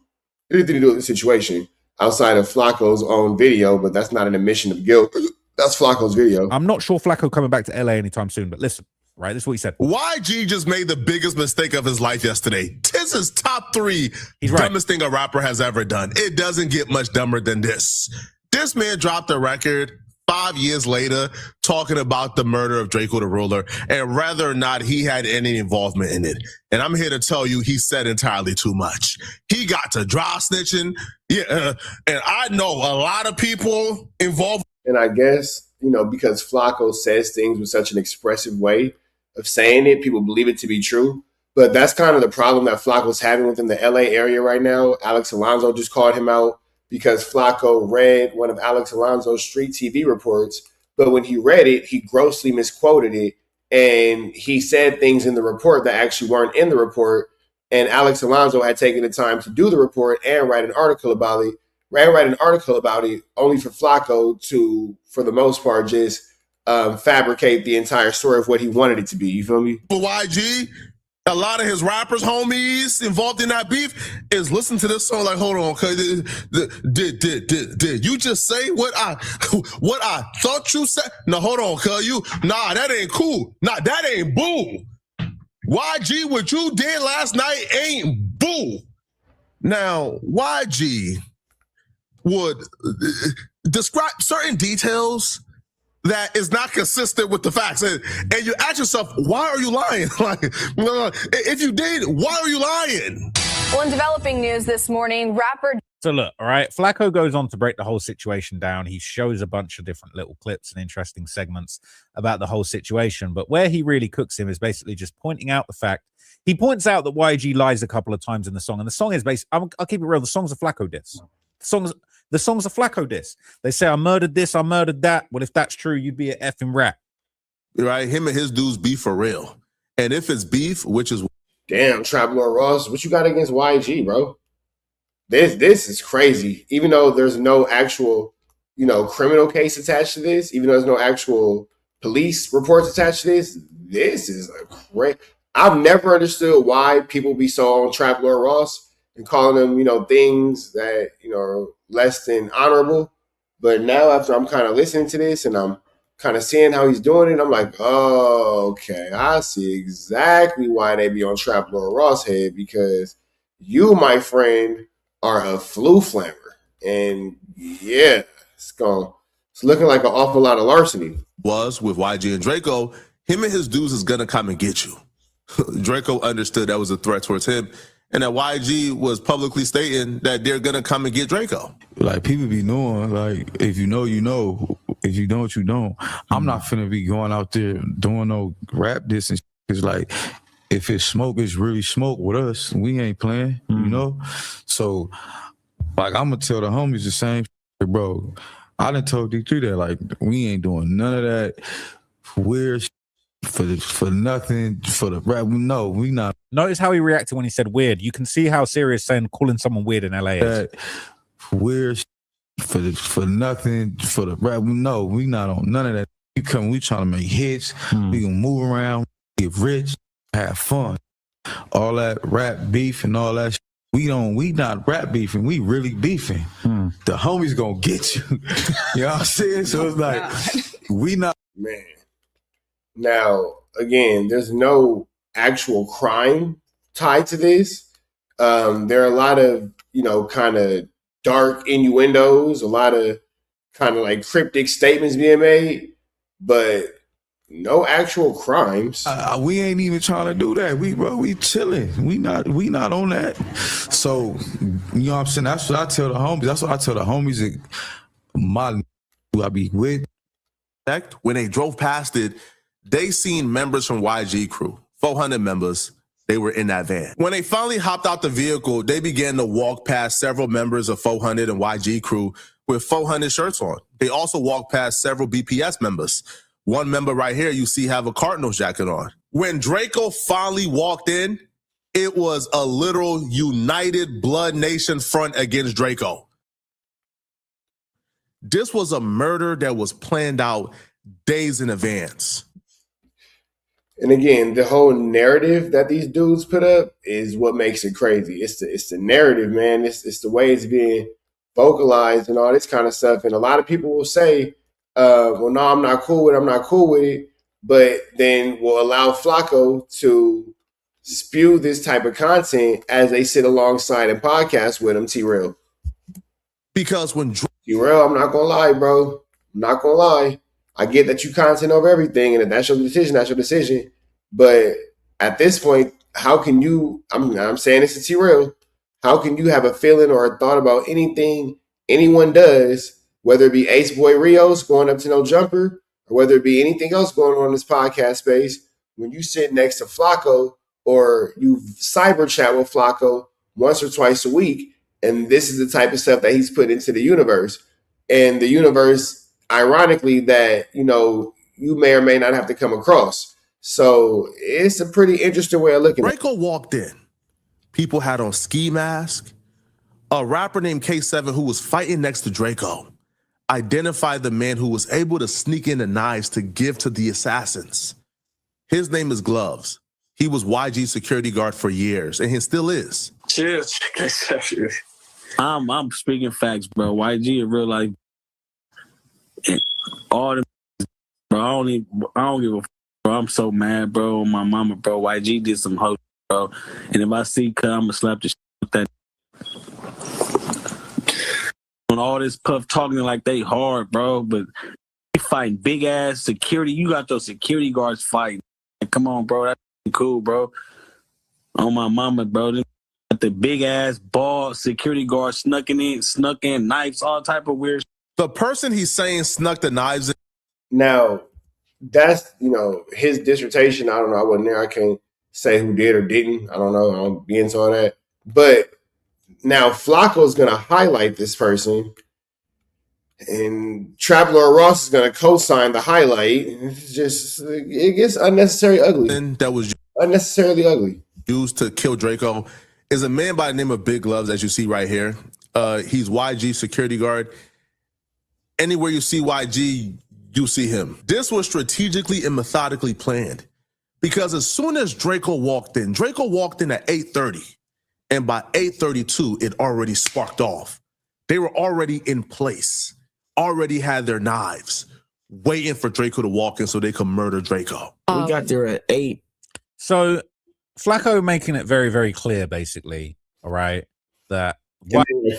anything to do with the situation outside of Flacco's own video, but that's not an admission of guilt. That's Flacco's video. I'm not sure Flacco coming back to LA anytime soon, but listen, right? This is what he said. YG just made the biggest mistake of his life yesterday. This is top 3 dumbest thing a rapper has ever done. It doesn't get much dumber than this. This man dropped a record 5 years later talking about the murder of Draco the Ruler and whether or not he had any involvement in it. And I'm here to tell you, he said entirely too much. He got to dry snitching. Yeah, and I know a lot of people involved. And I guess, you know, because Flacco says things with such an expressive way of saying it, people believe it to be true. But that's kind of the problem that Flacco's having within the LA area right now. Alex Alonso just called him out because Flacco read one of Alex Alonso's street TV reports, but when he read it, he grossly misquoted it, and he said things in the report that actually weren't in the report, and Alex Alonso had taken the time to do the report and write an article about it, only for Flacco to, for the most part, just fabricate the entire story of what he wanted it to be. You feel me? For YG, a lot of his rappers, homies involved in that beef is listen to this song like, hold on, cause did you just say what I thought you said? No, hold on, cuz that ain't cool. Nah, that ain't boo. YG, what you did last night ain't bull. Now, YG would describe certain details that is not consistent with the facts. And you ask yourself, why are you lying? Like, if you did, why are you lying? Well, in developing news this morning, rapper... So look, all right, Flacco goes on to break the whole situation down. He shows a bunch of different little clips and interesting segments about the whole situation. But where he really cooks him is basically just pointing out the fact. He points out that YG lies a couple of times in the song. And the song is basically, I'll keep it real, the song's a Flacco diss. The song's a Flacco diss. They say, I murdered this, I murdered that. Well, if that's true, you'd be an effing rat. Right? Him and his dudes beef for real. And if it's beef, which is... Damn, Trap Lord Ross, what you got against YG, bro? This is crazy. Even though there's no actual, criminal case attached to this, even though there's no actual police reports attached to this is a great... I've never understood why people be so on Trap Lord Ross and calling them, things that, are less than honorable. But now after I'm kind of listening to this and I'm kind of seeing how he's doing it, I'm like, oh, okay, I see exactly why they be on Trap Lord Ross' head, because you, my friend, are a flu flammer. And yeah, it's looking like an awful lot of larceny. Was with YG and Draco, him and his dudes is gonna come and get you. Draco understood that was a threat towards him, and that YG was publicly stating that they're gonna come and get Draco. Like, people be knowing, like, if you know, you know. If you don't, you don't. I'm not finna be going out there doing no rap diss and shit. Cause like, if it's smoke, it's really smoke with us. We ain't playing, you know? So, like, I'm gonna tell the homies the same shit, bro. I done told D3 that, like, we ain't doing none of that weird shit for nothing, for the rap. No, we not. Notice how he reacted when he said weird. You can see how serious saying calling someone weird in LA is. That weird shit for nothing, for the rap. No, we not on none of that. We trying to make hits. We gonna move around, get rich, have fun. All that rap beef and all that shit. We not rap beefing, we really beefing. The homies gonna get you. You know what I'm saying? So it's like, we not. Man. Now, again, there's no actual crime tied to this. There are a lot of, kind of dark innuendos, a lot of kind of like cryptic statements being made, but no actual crimes. We ain't even trying to do that. We chilling. We not on that. So, you know what I'm saying? That's what I tell the homies. That's what I tell the homies that who I be with. When they drove past it, they seen members from YG crew, 400 members. They were in that van. When they finally hopped out the vehicle, they began to walk past several members of 400 and YG crew with 400 shirts on. They also walked past several BPS members. One member right here you see have a Cardinals jacket on. When Draco finally walked in, it was a literal united Blood Nation front against Draco. This was a murder that was planned out days in advance. And again, the whole narrative that these dudes put up is what makes it crazy. It's the narrative, man. It's the way it's being vocalized and all this kind of stuff. And a lot of people will say, well, no, I'm not cool with it. But then will allow Flacco to spew this type of content as they sit alongside and podcast with him, T-Real. Because when T-Real, I'm not going to lie, bro. I'm not going to lie. I get that you content over everything, and if that's your decision, that's your decision. But at this point, how can you, I'm saying this to T-Real, how can you have a feeling or a thought about anything anyone does, whether it be Ace Boy Rios going up to No Jumper, or whether it be anything else going on in this podcast space, when you sit next to Flacco or you cyber chat with Flacco once or twice a week, and this is the type of stuff that he's put into the universe. And the universe, ironically, that, you may or may not have to come across. So it's a pretty interesting way of looking at it. Draco walked in. People had on ski masks. A rapper named K7 who was fighting next to Draco identified the man who was able to sneak in the knives to give to the assassins. His name is Gloves. He was YG's security guard for years, and he still is. Cheers. I'm speaking facts, bro. YG in real life. All the bro, I don't give a fuck. bro. I'm so mad, bro. My mama, bro. YG did some hoe, bro. And if I see Cuz, I'ma slap the shit with that. On all this puff talking like they hard, bro, but they fighting big ass security. You got those security guards fighting. Like, come on, bro. That's cool, bro. On my mama, bro. They got the big ass ball security guard snuck in knives, all type of weird. The person he's saying snuck the knives in. Now, that's, his dissertation. I don't know. I wasn't there. I can't say who did or didn't. I don't know. I don't be into all that. But now Flacco's going to highlight this person, and Traveler Ross is going to co-sign the highlight. It gets unnecessarily ugly. And that was unnecessarily ugly. Used to kill Draco is a man by the name of Big Gloves, as you see right here. He's YG security guard. Anywhere you see YG, you see him. This was strategically and methodically planned, because as soon as Draco walked in at 8:30, and by 8:32, it already sparked off. They were already in place, already had their knives, waiting for Draco to walk in so they could murder Draco. We got there at 8. So Flacco making it very, very clear, basically, all right, that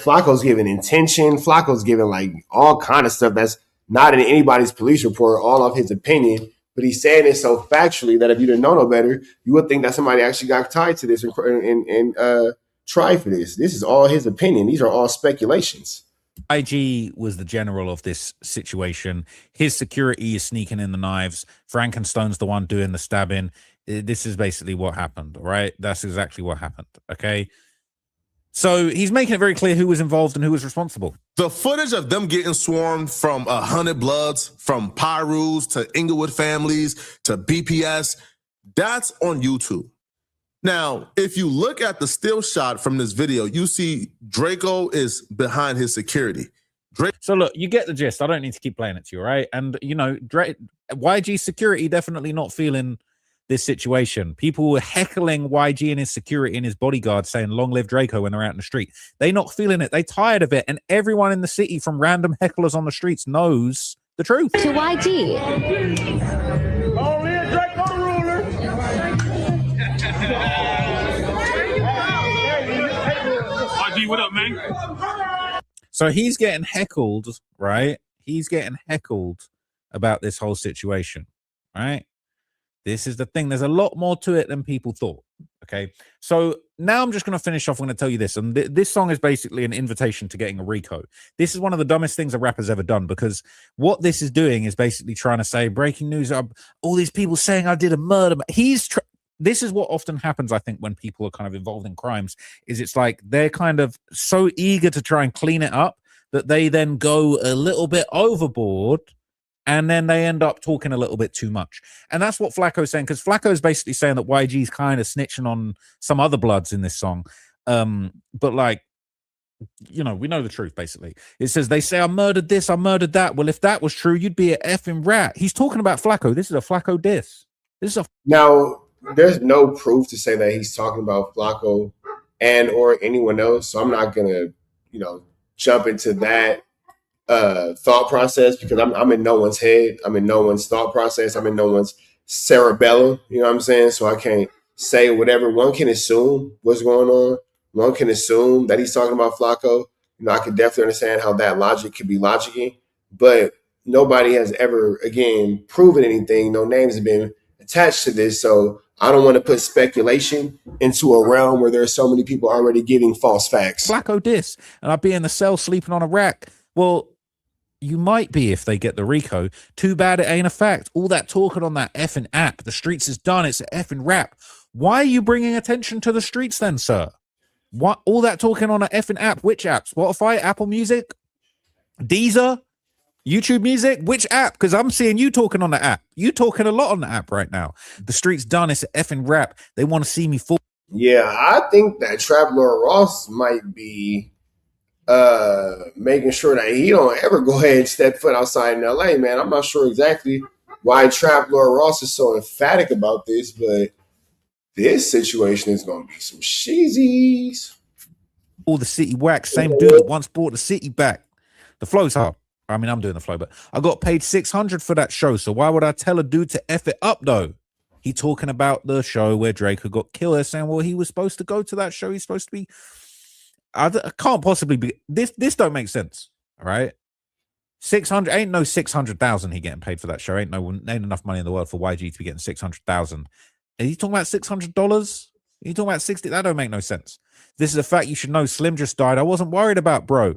Flacco's giving intention. Flacco's giving like all kind of stuff that's not in anybody's police report, all of his opinion. But he's saying it so factually that if you didn't know no better, you would think that somebody actually got tied to this and tried for this. This is all his opinion. These are all speculations. IG was the general of this situation. His security is sneaking in the knives. Frankenstein's the one doing the stabbing. This is basically what happened, right? That's exactly what happened, okay? So he's making it very clear who was involved and who was responsible. The footage of them getting swarmed from 100 Bloods, from Pyrus to Inglewood families to BPS, that's on YouTube. Now, if you look at the still shot from this video, you see Draco is behind his security. So look, you get the gist. I don't need to keep playing it to you, right? And, YG security definitely not feeling this situation. People were heckling YG and his security and his bodyguard saying long live Draco when they're out in the street. They not feeling it. They tired of it. And everyone in the city, from random hecklers on the streets, knows the truth. To YG. Long live Draco the ruler. YG, what up, man? So he's getting heckled, right? He's getting heckled about this whole situation, right? This is the thing. There's a lot more to it than people thought. Okay. So now I'm just going to finish off. I'm going to tell you this. And this song is basically an invitation to getting a RICO. This is one of the dumbest things a rapper's ever done, because what this is doing is basically trying to say, breaking news, all these people saying I did a murder. This is what often happens, I think, when people are kind of involved in crimes, is it's like they're kind of so eager to try and clean it up that they then go a little bit overboard. And then they end up talking a little bit too much. And that's what Flacco's saying, because Flacco's basically saying that YG's kind of snitching on some other Bloods in this song. But like, we know the truth, basically. It says, they say I murdered this, I murdered that. Well, if that was true, you'd be an effing rat. He's talking about Flacco. This is a Flacco diss. Now, there's no proof to say that he's talking about Flacco and or anyone else. So I'm not going to, jump into that thought process, because I'm in no one's head. I'm in no one's thought process. I'm in no one's cerebellum. You know what I'm saying? So I can't say whatever. One can assume what's going on. One can assume that he's talking about Flacco. I could definitely understand how that logic could be logicking, but nobody has ever, again, proven anything. No names have been attached to this. So I don't want to put speculation into a realm where there are so many people already giving false facts. Flacco diss, and I'd be in the cell sleeping on a rack. Well, you might be if they get the RICO. Too bad it ain't a fact. All that talking on that effing app. The streets is done. It's an effing rap. Why are you bringing attention to the streets then, sir? What? All that talking on an effing app? Which app? Spotify? Apple Music? Deezer? YouTube Music? Which app? Because I'm seeing you talking on the app. You talking a lot on the app right now. The streets done. It's an effing rap. They want to see me fall. Yeah, I think that Traveler Ross might be making sure that he don't ever go ahead and step foot outside in LA, man. I'm not sure exactly why Traveler Ross is so emphatic about this, but this situation is going to be some sheezies. All the city wax, same dude that once brought the city back. The flow's hard. I mean, I'm doing the flow, but I got paid $600 for that show, so why would I tell a dude to F it up, though? He talking about the show where Draco got killed. They're saying, well, he was supposed to go to that show. He's supposed to be. I can't possibly be. This don't make sense. All right. 600 ain't no 600,000 he getting paid for that show. Ain't enough money in the world for YG to be getting 600,000. Are you talking about $600? Are you talking about 60? That don't make no sense. This is a fact you should know. Slim just died. I wasn't worried about, bro.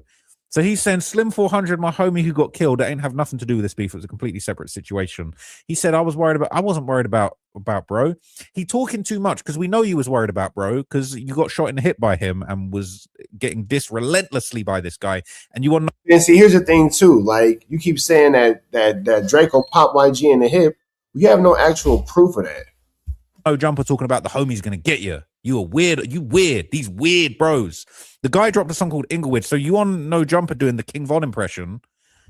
So he's saying Slim 400, my homie who got killed, that ain't have nothing to do with this beef. It was a completely separate situation. He said I wasn't worried about bro. He talking too much because we know you was worried about bro because you got shot in the hip by him and was getting dissed relentlessly by this guy. And you want to. And see, here's the thing too. Like you keep saying that Draco popped YG in the hip. We have no actual proof of that. No Jumper talking about the homie's gonna get you. You are weird. You weird. These weird bros. The guy dropped a song called Inglewood. So you on No Jumper doing the King Von impression,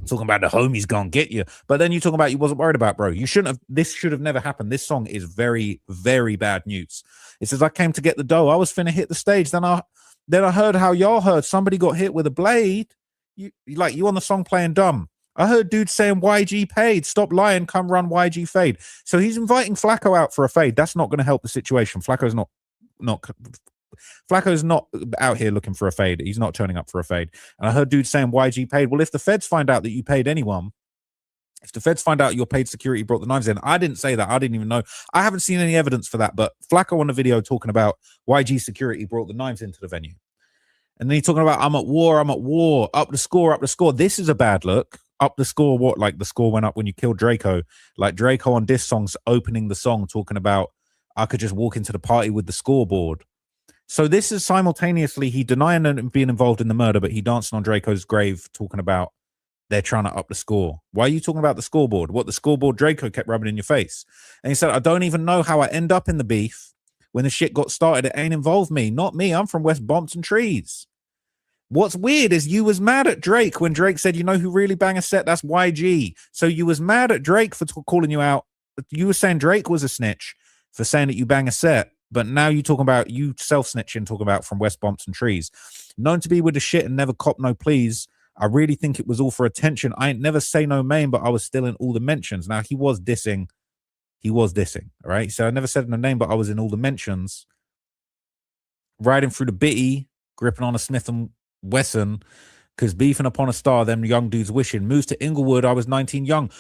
talking about the homie's gonna get you. But then you talking about you wasn't worried about, bro. You shouldn't have. This should have never happened. This song is very, very bad news. It says I came to get the dough. I was finna hit the stage. Then I heard how y'all heard somebody got hit with a blade. You on the song playing dumb. I heard dudes saying YG paid. Stop lying. Come run YG fade. So he's inviting Flacco out for a fade. That's not going to help the situation. Flacco's not out here looking for a fade. He's not turning up for a fade. And I heard dudes saying YG paid. Well, if the feds find out that you paid anyone, if the feds find out your paid security brought the knives in, I didn't say that. I didn't even know. I haven't seen any evidence for that. But Flacco on the video talking about YG security brought the knives into the venue. And then he's talking about I'm at war. Up the score. This is a bad look. Up the score, what? Like the score went up when you killed Draco. Like Draco on diss songs opening the song talking about I could just walk into the party with the scoreboard. So this is simultaneously he denying being involved in the murder, but he dancing on Draco's grave talking about they're trying to up the score. Why are you talking about the scoreboard? What, the scoreboard Draco kept rubbing in your face? And he said, I don't even know how I end up in the beef. When the shit got started, it ain't involved me. Not me. I'm from West Bompton Trees. What's weird is you was mad at Drake when Drake said, you know who really bang a set? That's YG. So you was mad at Drake for calling you out. You were saying Drake was a snitch for saying that you bang a set. But now you talking about you self-snitching, talking about from West Bompton Trees. Known to be with the shit and never cop no pleas. I really think it was all for attention. I ain't never say no name, but I was still in all the mentions. Now he was dissing. All right? So I never said no name, but I was in all the mentions. Riding through the bitty, gripping on a Smith & Wesson, because beefing upon a star, them young dudes wishing. Moves to Inglewood, I was 19 young.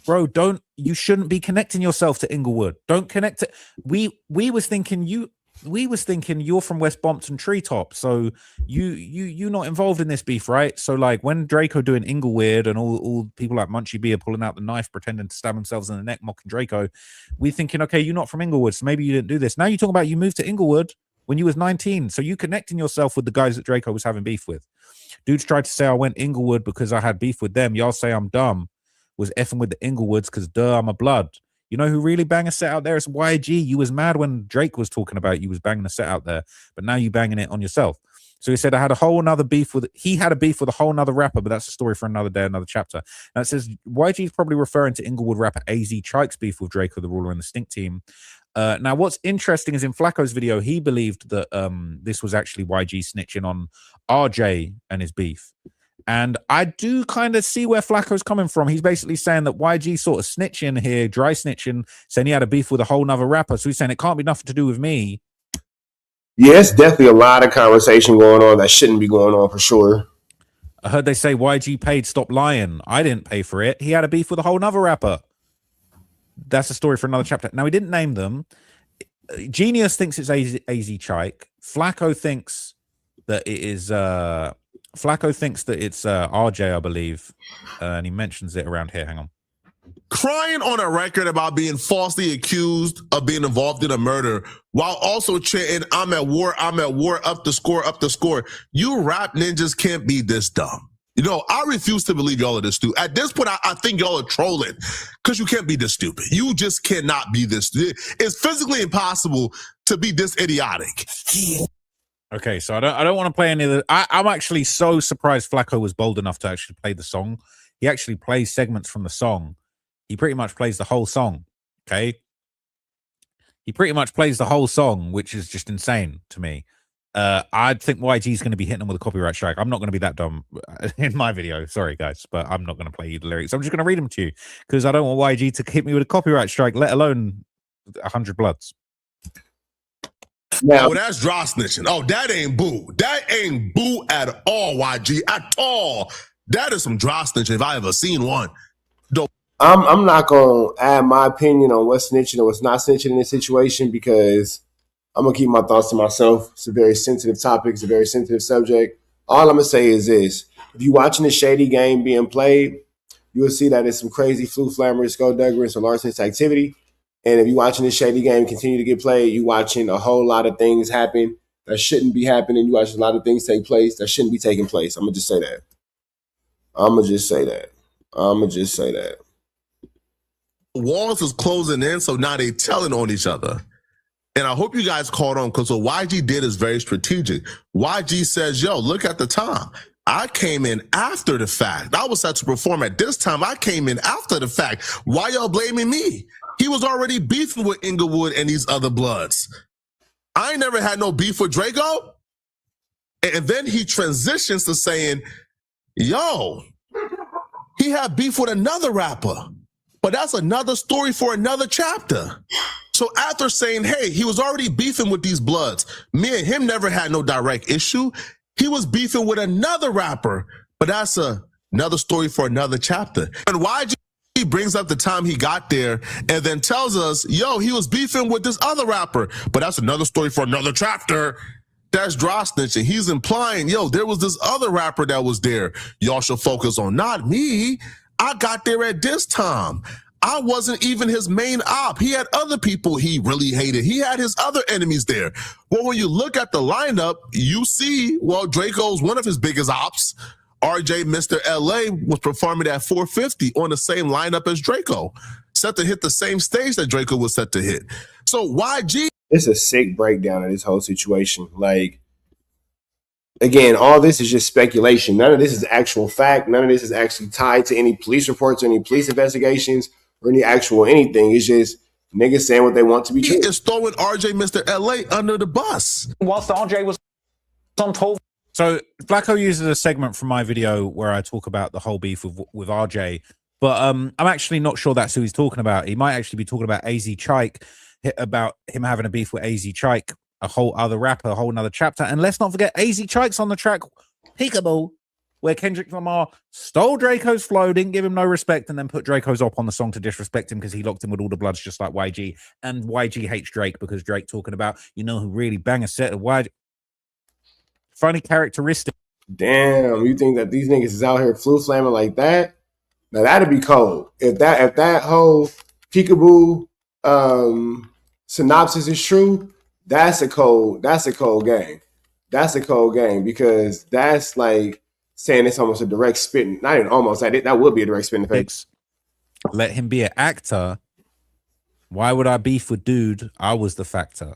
Bro, you shouldn't be connecting yourself to Inglewood. Don't connect it. We was thinking you're from West Bompton Treetop, so you not involved in this beef, right? So like when Draco doing Inglewood and all people like Munchie B are pulling out the knife, pretending to stab themselves in the neck, mocking Draco, we thinking, okay, you're not from Inglewood, so maybe you didn't do this. Now you're talking about you moved to Inglewood when you was 19, so you connecting yourself with the guys that Draco was having beef with. Dudes tried to say I went Inglewood because I had beef with them. Y'all say I'm dumb. Was effing with the Inglewoods because I'm a blood. You know who really bang a set out there? It's YG. You was mad when Drake was talking about you was banging a set out there, but now you banging it on yourself. So he said I had a whole nother beef with. He had a beef with a whole nother rapper, but that's a story for another day, another chapter. Now it says YG is probably referring to Inglewood rapper AZ Chike's beef with Draco, the ruler, and the Stink Team. Now what's interesting is in Flacco's video, he believed that this was actually YG snitching on RJ and his beef. And I do kind of see where Flacco's coming from. He's basically saying that YG sort of snitching here, dry snitching, saying he had a beef with a whole nother rapper. So he's saying it can't be nothing to do with me. Yeah, it's definitely a lot of conversation going on that shouldn't be going on for sure. I heard they say YG paid, stop lying. I didn't pay for it. He had a beef with a whole nother rapper. That's a story for another chapter. Now, he didn't name them. Genius thinks it's AZ Chike. Flacco thinks that it is... Flacco thinks that it's RJ, I believe, and he mentions it around here. Hang on. Crying on a record about being falsely accused of being involved in a murder while also chanting, I'm at war, up the score. You rap ninjas can't be this dumb. You know, I refuse to believe y'all are this stupid. At this point, I think y'all are trolling because you can't be this stupid. You just cannot be this. It's physically impossible to be this idiotic. Okay, so I don't want to play any of the... I'm actually so surprised Flacco was bold enough to actually play the song. He actually plays segments from the song. He pretty much plays the whole song, okay? He pretty much plays the whole song, which is just insane to me. I think YG is going to be hitting them with a copyright strike. I'm not going to be that dumb in my video. Sorry, guys, but I'm not going to play you the lyrics. I'm just going to read them to you because I don't want YG to hit me with a copyright strike, let alone 100 Bloods. Now, that's draw snitching. Oh, that ain't boo. That ain't boo at all, YG, at all. That is some draw snitching if I ever seen one. I'm not gonna add my opinion on what's snitching and what's not snitching in this situation because I'm gonna keep my thoughts to myself. It's a very sensitive topic. It's a very sensitive subject. All I'm gonna say is this: if you're watching the shady game being played, you will see that it's some crazy flu flammers, skullduggerous, or larcenious activity. And if you're watching this shady game continue to get played, you're watching a whole lot of things happen that shouldn't be happening. You watch a lot of things take place that shouldn't be taking place. I'm gonna just say that. Walls is closing in, so now they telling on each other. And I hope you guys caught on because what YG did is very strategic. YG says, yo, look at the time. I came in after the fact. I was set to perform at this time. I came in after the fact. Why y'all blaming me? He was already beefing with Inglewood and these other Bloods. I ain't never had no beef with Draco. And then he transitions to saying, yo, he had beef with another rapper. But that's another story for another chapter. So after saying, hey, he was already beefing with these Bloods. Me and him never had no direct issue. He was beefing with another rapper. But that's another story for another chapter. And YG brings up the time he got there and then tells us, yo, he was beefing with this other rapper. But that's another story for another chapter. That's draw snitching. He's implying, yo, there was this other rapper that was there. Y'all should focus on not me. I got there at this time. I wasn't even his main op. He had other people he really hated. He had his other enemies there. Well, when you look at the lineup, you see, well, Draco's one of his biggest ops. RJ Mr. LA was performing at 450 on the same lineup as Draco, set to hit the same stage that Draco was set to hit. So YG. It's a sick breakdown of this whole situation. Like, again, all this is just speculation. None of this is actual fact. None of this is actually tied to any police reports or any police investigations or any actual anything. It's just niggas saying what they want to be true. He is throwing RJ Mr. LA under the bus. Whilst RJ was on tour. So Blacko uses a segment from my video where I talk about the whole beef with RJ, but I'm actually not sure that's who he's talking about. He might actually be talking about AZ Chike, about him having a beef with AZ Chike, a whole other rapper, a whole another chapter. And let's not forget AZ Chike's on the track Peekaboo, where Kendrick Lamar stole Draco's flow, didn't give him no respect, and then put Draco's op on the song to disrespect him because he locked him with all the Bloods just like YG. And YG hates Drake because Drake talking about, you know who really bang a set of YG. Funny characteristic. Damn, you think that these niggas is out here flu flamming like that? Now that'd be cold. If that whole Peekaboo synopsis is true, that's a cold game. That's a cold game because that's like saying it's almost a direct spit. Not even almost. That would be a direct spit in the face. Let him be an actor. Why would I beef with dude? I was the factor.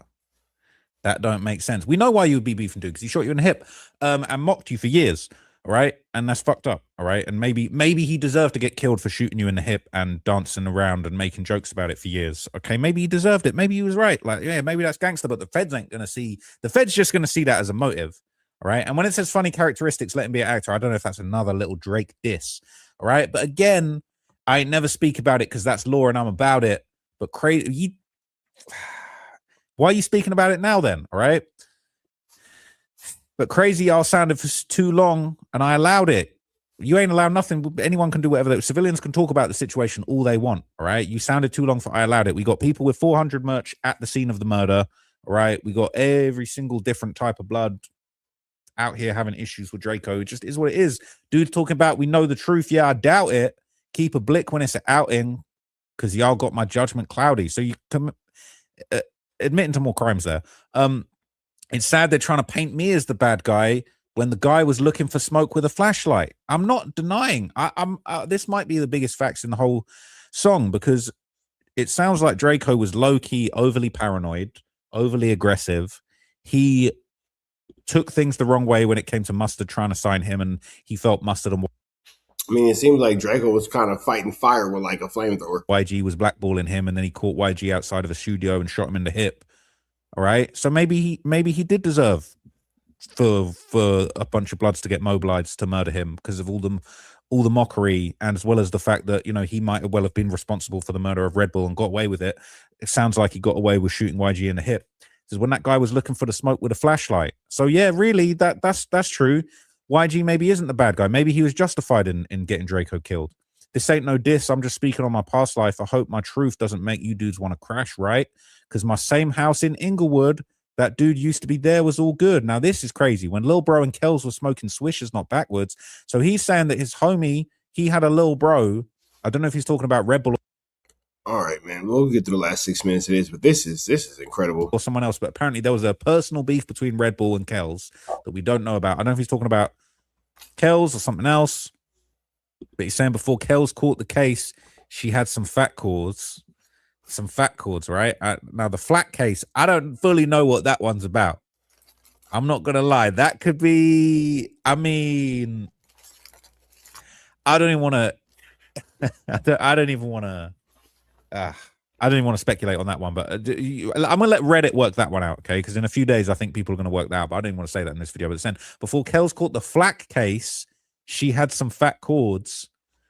That don't make sense. We know why you would be beefing dude because he shot you in the hip and mocked you for years. All right. And that's fucked up. All right. And maybe he deserved to get killed for shooting you in the hip and dancing around and making jokes about it for years. Okay. Maybe he deserved it. Maybe he was right. Like, yeah, maybe that's gangster, but the feds ain't going to see. The feds just going to see that as a motive. All right. And when it says funny characteristics, let him be an actor. I don't know if that's another little Drake diss. All right. But again, I never speak about it because that's law and I'm about it. But crazy. Why are you speaking about it now then? All right. But crazy y'all sounded for too long and I allowed it. You ain't allowed nothing. Anyone can do whatever. Civilians can talk about the situation all they want. All right. You sounded too long for I allowed it. We got people with 400 merch at the scene of the murder. All right. We got every single different type of blood out here having issues with Draco. It just is what it is. Dude's talking about we know the truth. Yeah, I doubt it. Keep a blick when it's an outing because y'all got my judgment cloudy. So you come admitting to more crimes there. It's sad they're trying to paint me as the bad guy when the guy was looking for smoke with a flashlight. I'm not denying. This might be the biggest facts in the whole song because it sounds like Draco was low-key, overly paranoid, overly aggressive. He took things the wrong way when it came to Mustard trying to sign him, and he felt Mustard and I mean, it seems like Draco was kind of fighting fire with like a flamethrower. YG was blackballing him, and then he caught YG outside of the studio and shot him in the hip. All right, so maybe he did deserve for a bunch of Bloods to get mobilized to murder him because of all the mockery, and as well as the fact that, you know, he might well have been responsible for the murder of Red Bull and got away with it. It sounds like he got away with shooting YG in the hip. This is when that guy was looking for the smoke with a flashlight. So yeah, really, that's true. YG maybe isn't the bad guy. Maybe he was justified in getting Draco killed. This ain't no diss. I'm just speaking on my past life. I hope my truth doesn't make you dudes want to crash, right? Because my same house in Inglewood, that dude used to be there, was all good. Now, this is crazy. When Lil Bro and Kells were smoking swishers, not backwards. So he's saying that his homie, he had a Lil Bro. I don't know if he's talking about Red Bull. All right, man. We'll get to the last 6 minutes of this, but this is incredible. Or someone else, but apparently there was a personal beef between Red Bull and Kells that we don't know about. I don't know if he's talking about Kells or something else, but he's saying before Kells caught the case, she had some fat cords. Right? Now, the flat case, I don't fully know what that one's about. I'm not going to lie. That could be, I mean, I don't even want to, I don't even want to speculate on that one, but I'm going to let Reddit work that one out, okay? Because in a few days, I think people are going to work that out, but I didn't want to say that in this video. But it's saying, before Kells caught the flack case, she had some fat cords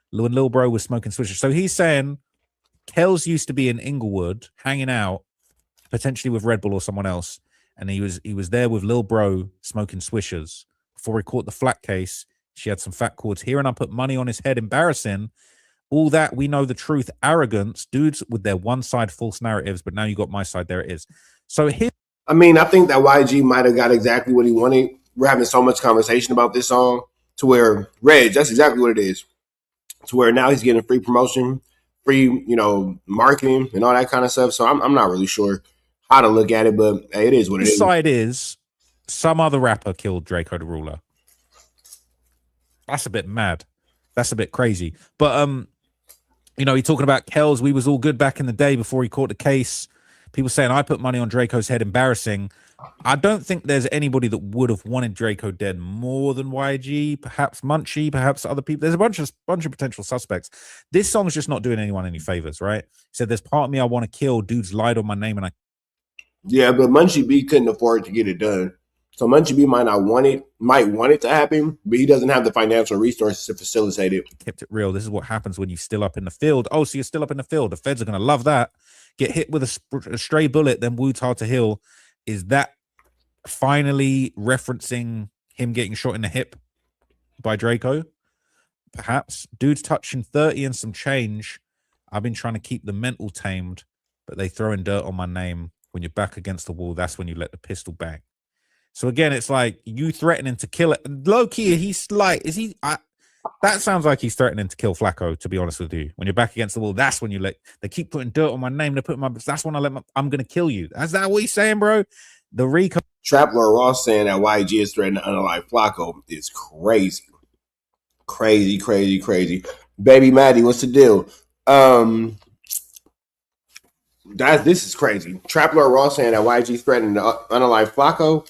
when Lil Bro was smoking swishers. So he's saying Kells used to be in Inglewood hanging out, potentially with Red Bull or someone else, and he was there with Lil Bro smoking swishers. Before he caught the flat case, she had some fat cords here, and I put money on his head. Embarrassing. All that, we know the truth. Arrogance. Dudes with their one-side false narratives, but now you got my side. There it is. So here, I mean, I think that YG might have got exactly what he wanted. We're having so much conversation about this song to where Reg, that's exactly what it is. To where now he's getting free promotion, free, you know, marketing and all that kind of stuff. So I'm not really sure how to look at it, but hey, it is what it is. Side is some other rapper killed Draco the Ruler. That's a bit mad. That's a bit crazy. But you know, he talking about Kells. We was all good back in the day before he caught the case. People saying I put money on Draco's head. Embarrassing. I don't think there's anybody that would have wanted Draco dead more than YG. Perhaps Munchie. Perhaps other people. There's a bunch of potential suspects. This song's just not doing anyone any favors, right? He said, "There's part of me I want to kill. Dudes lied on my name, and I." Yeah, but Munchie B couldn't afford to get it done. So Munchie B might want it to happen, but he doesn't have the financial resources to facilitate it. Kept it real. This is what happens when you're still up in the field. Oh, so you're still up in the field. The feds are going to love that. Get hit with a stray bullet, then wounds hard to heal. Is that finally referencing him getting shot in the hip by Draco? Perhaps. Dude's touching 30 and some change. I've been trying to keep the mental tamed, but they throwing dirt on my name. When you're back against the wall, that's when you let the pistol bang. So again, it's like you threatening to kill it. Low key, he's like, is he? That sounds like he's threatening to kill Flacco. To be honest with you, when you're back against the wall, that's when you let. They keep putting dirt on my name. They put my. That's when I'm gonna kill you. Is that what he's saying, bro? The Rico Trap Lord Ross saying that YG is threatening to unalive Flacco is crazy, crazy. Baby Maddie, what's the deal? This is crazy. Trap Lord Ross saying that YG is threatening to unalive Flacco.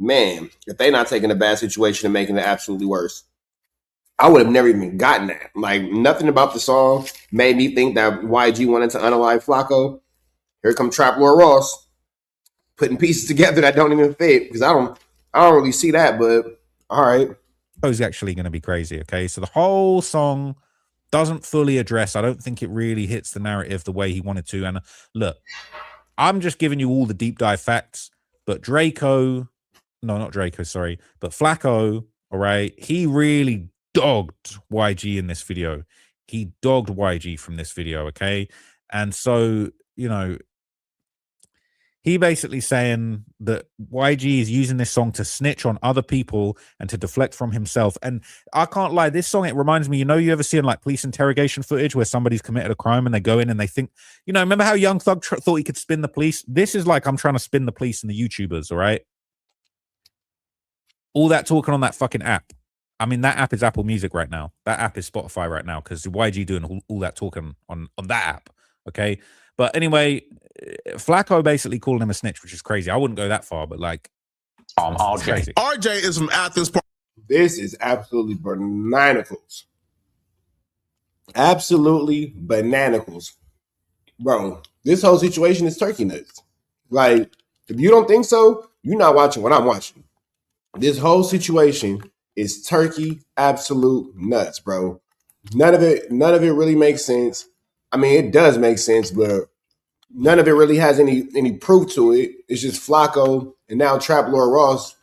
Man, if they not taking a bad situation and making it absolutely worse, I would have never even gotten that. Like, nothing about the song made me think that YG wanted to unalive Flacco. Here come Trap Lord Ross putting pieces together that don't even fit, because I don't really see that, but all right. It's actually going to be crazy, okay? So the whole song doesn't fully address, I don't think it really hits the narrative the way he wanted to. And look, I'm just giving you all the deep dive facts, but not Draco, sorry, but Flacco, all right, he really dogged YG in this video. He dogged YG from this video, okay? And so, you know, he basically saying that YG is using this song to snitch on other people and to deflect from himself. And I can't lie, this song, it reminds me, you know, you ever see in like police interrogation footage where somebody's committed a crime and they go in and they think, you know, remember how Young Thug thought he could spin the police? This is like I'm trying to spin the police and the YouTubers, all right? All that talking on that fucking app. I mean, that app is Apple Music right now. That app is Spotify right now because YG doing all that talking on that app, okay? But anyway, Flacco basically calling him a snitch, which is crazy. I wouldn't go that far, but like, RJ. RJ is from Athens. This is absolutely bananicals. Absolutely bananicals. Bro, this whole situation is turkey nuts. Like, if you don't think so, you're not watching what I'm watching. This whole situation is turkey absolute nuts, bro. None of it really makes sense. I mean, it does make sense, but none of it really has any proof to it. It's just Flacco and now Trap Lord Ross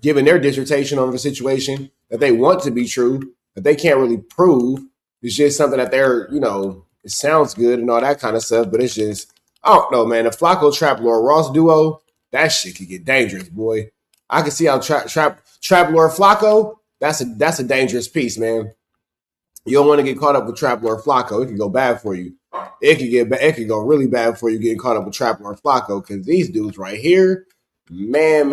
giving their dissertation on the situation that they want to be true, but they can't really prove. It's just something that they're, it sounds good and all that kind of stuff, but it's just, I don't know, man. The Flacco Trap Lord Ross duo, that shit could get dangerous, boy. I can see how Trap Lord Flacco, that's a dangerous piece, man. You don't want to get caught up with Trap Lord Flacco. It could go bad for you. It could go really bad for you getting caught up with Trap Lord Flacco because these dudes right here, man.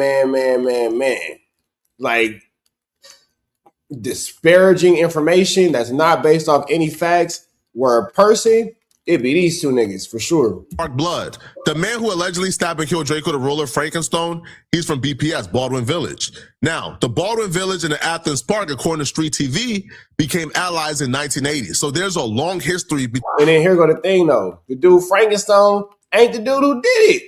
Like disparaging information that's not based off any facts were a person, it'd be these two niggas for sure. Mark Blood, the man who allegedly stabbed and killed Draco the Ruler Frankenstone, he's from BPS, Baldwin Village. Now, the Baldwin Village and the Athens Park, according to Street TV, became allies in 1980. So there's a long history. And then here go the thing though. The dude Frankenstone ain't the dude who did it.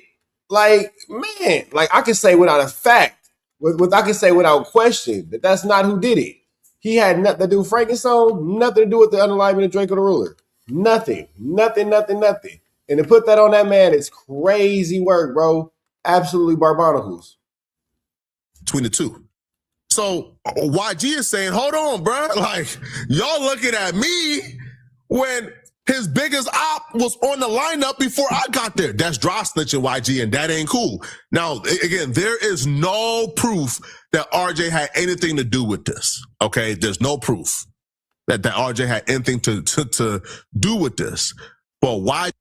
Like, man, like I can say without a fact, I can say without question that that's not who did it. He had nothing to do with Frankenstone, nothing to do with the unaliving of Draco the Ruler. Nothing. And to put that on that man is crazy work, bro. Absolutely barbaricals. Between the two. So YG is saying, hold on, bro. Like, y'all looking at me when his biggest op was on the lineup before I got there. That's dry snitching, YG, and that ain't cool. Now, again, there is no proof that RJ had anything to do with this. Okay, there's no proof that RJ had anything to do with this. But why?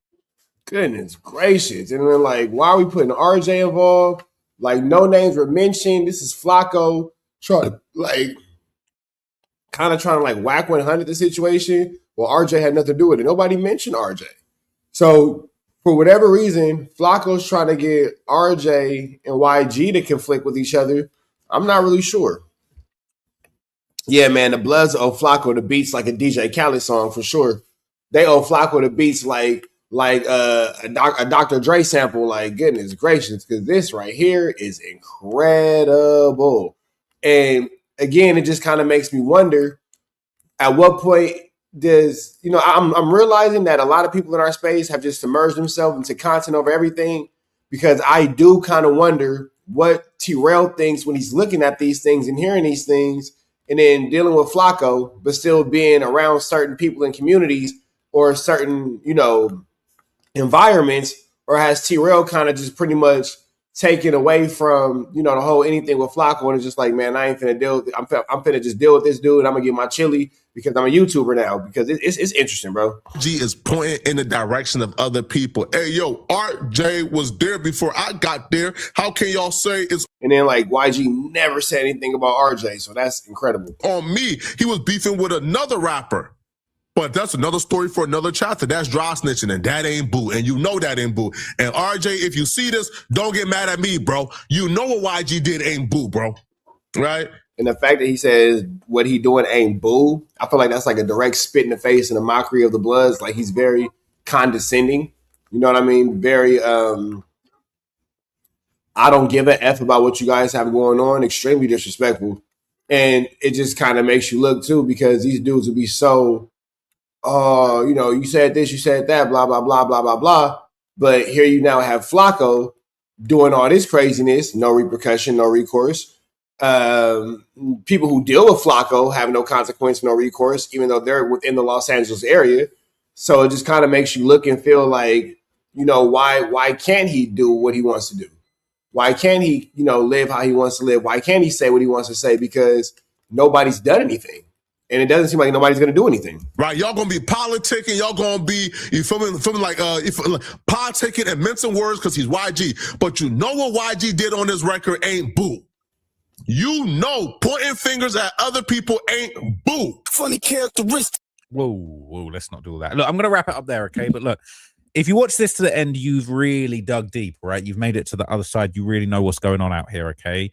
Goodness gracious! And then like, why are we putting RJ involved? Like, no names were mentioned. This is Flacco trying to whack 100 the situation. Well, RJ had nothing to do with it. Nobody mentioned RJ. So for whatever reason, Flacco's trying to get RJ and YG to conflict with each other. I'm not really sure. Yeah, man, the Bloods owe Flacco the beats like a DJ Khaled song for sure. They owe Flacco the beats like a Dr. Dre sample. Like, goodness gracious, because this right here is incredible. And again, it just kind of makes me wonder at what point does, I'm realizing that a lot of people in our space have just submerged themselves into content over everything, because I do kind of wonder what T-Rail thinks when he's looking at these things and hearing these things and then dealing with Flacco, but still being around certain people in communities or certain, environments, or has T-Rail kind of just pretty much taken away from, the whole anything with Flacco, and it's just like, man, I ain't finna deal with it. I'm finna just deal with this dude, and I'm gonna get my chili because I'm a YouTuber now, because it's interesting, bro. G is pointing in the direction of other people. Hey, yo, RJ was there before I got there. How can y'all say it's... And then like YG never said anything about RJ, so that's incredible. On me, he was beefing with another rapper. But that's another story for another chapter. That's dry snitching, and that ain't boo. And you know that ain't boo. And RJ, if you see this, don't get mad at me, bro. You know what YG did ain't boo, bro. Right? And the fact that he says what he doing ain't boo, I feel like that's like a direct spit in the face and a mockery of the Bloods. Like, he's very condescending. You know what I mean? Very, I don't give a F about what you guys have going on. Extremely disrespectful. And it just kind of makes you look too, because these dudes will be so... you said this, you said that, blah, blah, blah, blah, blah, blah. But here you now have Flacco doing all this craziness, no repercussion, no recourse. People who deal with Flacco have no consequence, no recourse, even though they're within the Los Angeles area. So it just kind of makes you look and feel like, why can't he do what he wants to do? Why can't he, live how he wants to live? Why can't he say what he wants to say? Because nobody's done anything. And it doesn't seem like nobody's going to do anything. Right. Y'all going to be politicking. Y'all going to be, you feel me like politicking and mincing words because he's YG. But you know what YG did on this record ain't boo. Pointing fingers at other people ain't boo. Funny characteristic. Whoa, let's not do all that. Look, I'm going to wrap it up there, okay? But look, if you watch this to the end, you've really dug deep, right? You've made it to the other side. You really know what's going on out here, okay?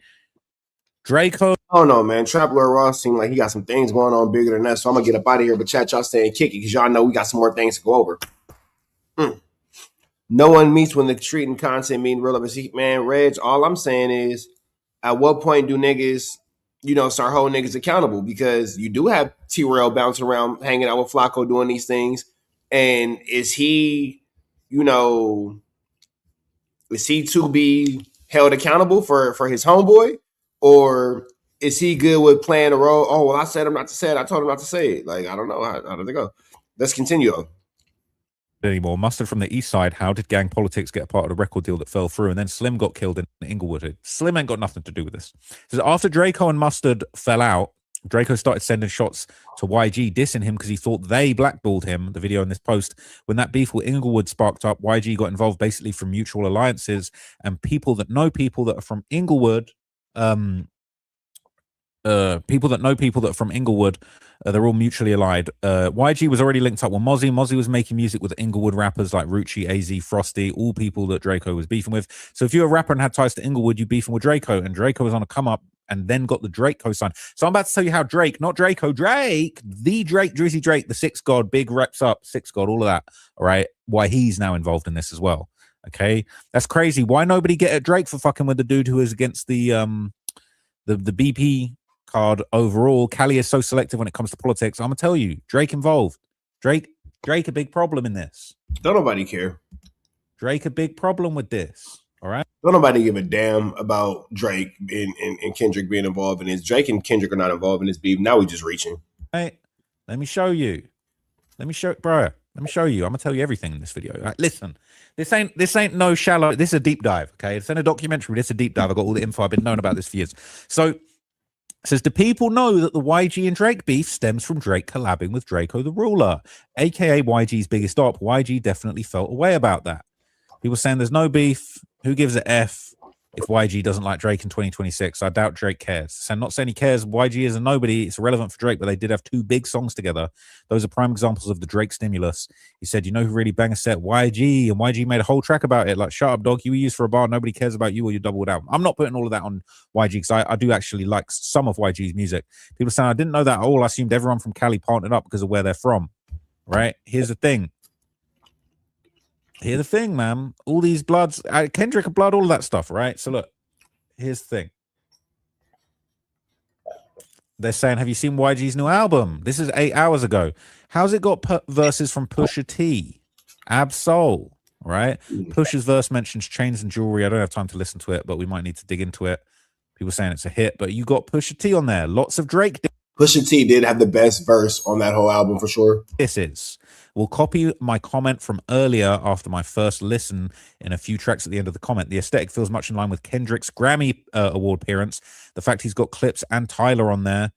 Draco. Oh no, man. Trap Lord Ross seemed like he got some things going on bigger than that. So I'm gonna get up out of here. But chat, y'all staying kicky because y'all know we got some more things to go over. No one meets when the street and content mean real up. Man, Reg, all I'm saying is at what point do niggas, start holding niggas accountable? Because you do have T-Rail bouncing around, hanging out with Flacco, doing these things. And is he to be held accountable for his homeboy? Or is he good with playing the role? Oh, well, I said him not to say it. I told him not to say it. Like, I don't know. How does it go? Let's continue. Anymore. Mustard from the east side. How did gang politics get a part of the record deal that fell through? And then Slim got killed in Inglewood. Slim ain't got nothing to do with this. So after Draco and Mustard fell out, Draco started sending shots to YG, dissing him because he thought they blackballed him. The video in this post, when that beef with Inglewood sparked up, YG got involved basically from mutual alliances and people that know people that are from Inglewood. People that know people that are from Inglewood, they're all mutually allied. YG was already linked up with Mozzie. Mozzie was making music with Inglewood rappers like Rucci, AZ, Frosty, all people that Draco was beefing with. So if you're a rapper and had ties to Inglewood, you beefing with Draco, and Draco was on a come up and then got the Drake co-sign. So I'm about to tell you how Drake, not Draco, Drake, the Drake, Drizzy Drake, the Six God, big reps up, Six God, all of that, all right, why he's now involved in this as well. Okay, that's crazy. Why nobody get at Drake for fucking with the dude who is against the BP card overall? Cali is so selective when it comes to politics. I'm gonna tell you, Drake involved. Drake a big problem in this. Don't nobody care. Drake a big problem with this. All right. Don't nobody give a damn about Drake and Kendrick being involved in this. Drake and Kendrick are not involved in this beef. Now we just reaching. Hey, let me show you. Let me show you. I'm gonna tell you everything in this video. All right, listen, this ain't no shallow. This is a deep dive. Okay, it's in a documentary. This is a deep dive. I got all the info. I've been knowing about this for years. So. It says, do people know that the YG and Drake beef stems from Drake collabing with Draco the Ruler, aka YG's biggest op? YG definitely felt a way about that. People saying there's no beef. Who gives a F if YG doesn't like Drake in 2026? I doubt Drake cares. So I'm not saying he cares. YG is a nobody. It's irrelevant for Drake, but they did have two big songs together. Those are prime examples of the Drake stimulus. He said, you know who really bang a set? YG. And YG made a whole track about it. Like, shut up, dog. You were used for a bar. Nobody cares about you or your doubled album. I'm not putting all of that on YG because I do actually like some of YG's music. People saying, I didn't know that at all. I assumed everyone from Cali partnered up because of where they're from. Right? Here's the thing. Here's the thing, man. All these bloods, Kendrick blood, all of that stuff, right? So look, here's the thing. They're saying, have you seen YG's new album? This is 8 hours ago. How's it got verses from Pusha T? Absol, right? Pusha's verse mentions chains and jewelry. I don't have time to listen to it, but we might need to dig into it. People saying it's a hit, but you got Pusha T on there. Lots of Drake. Pusha T did have the best verse on that whole album for sure. This is. We'll copy my comment from earlier after my first listen in a few tracks at the end of the comment. The aesthetic feels much in line with Kendrick's Grammy Award appearance. The fact he's got Clips and Tyler on there.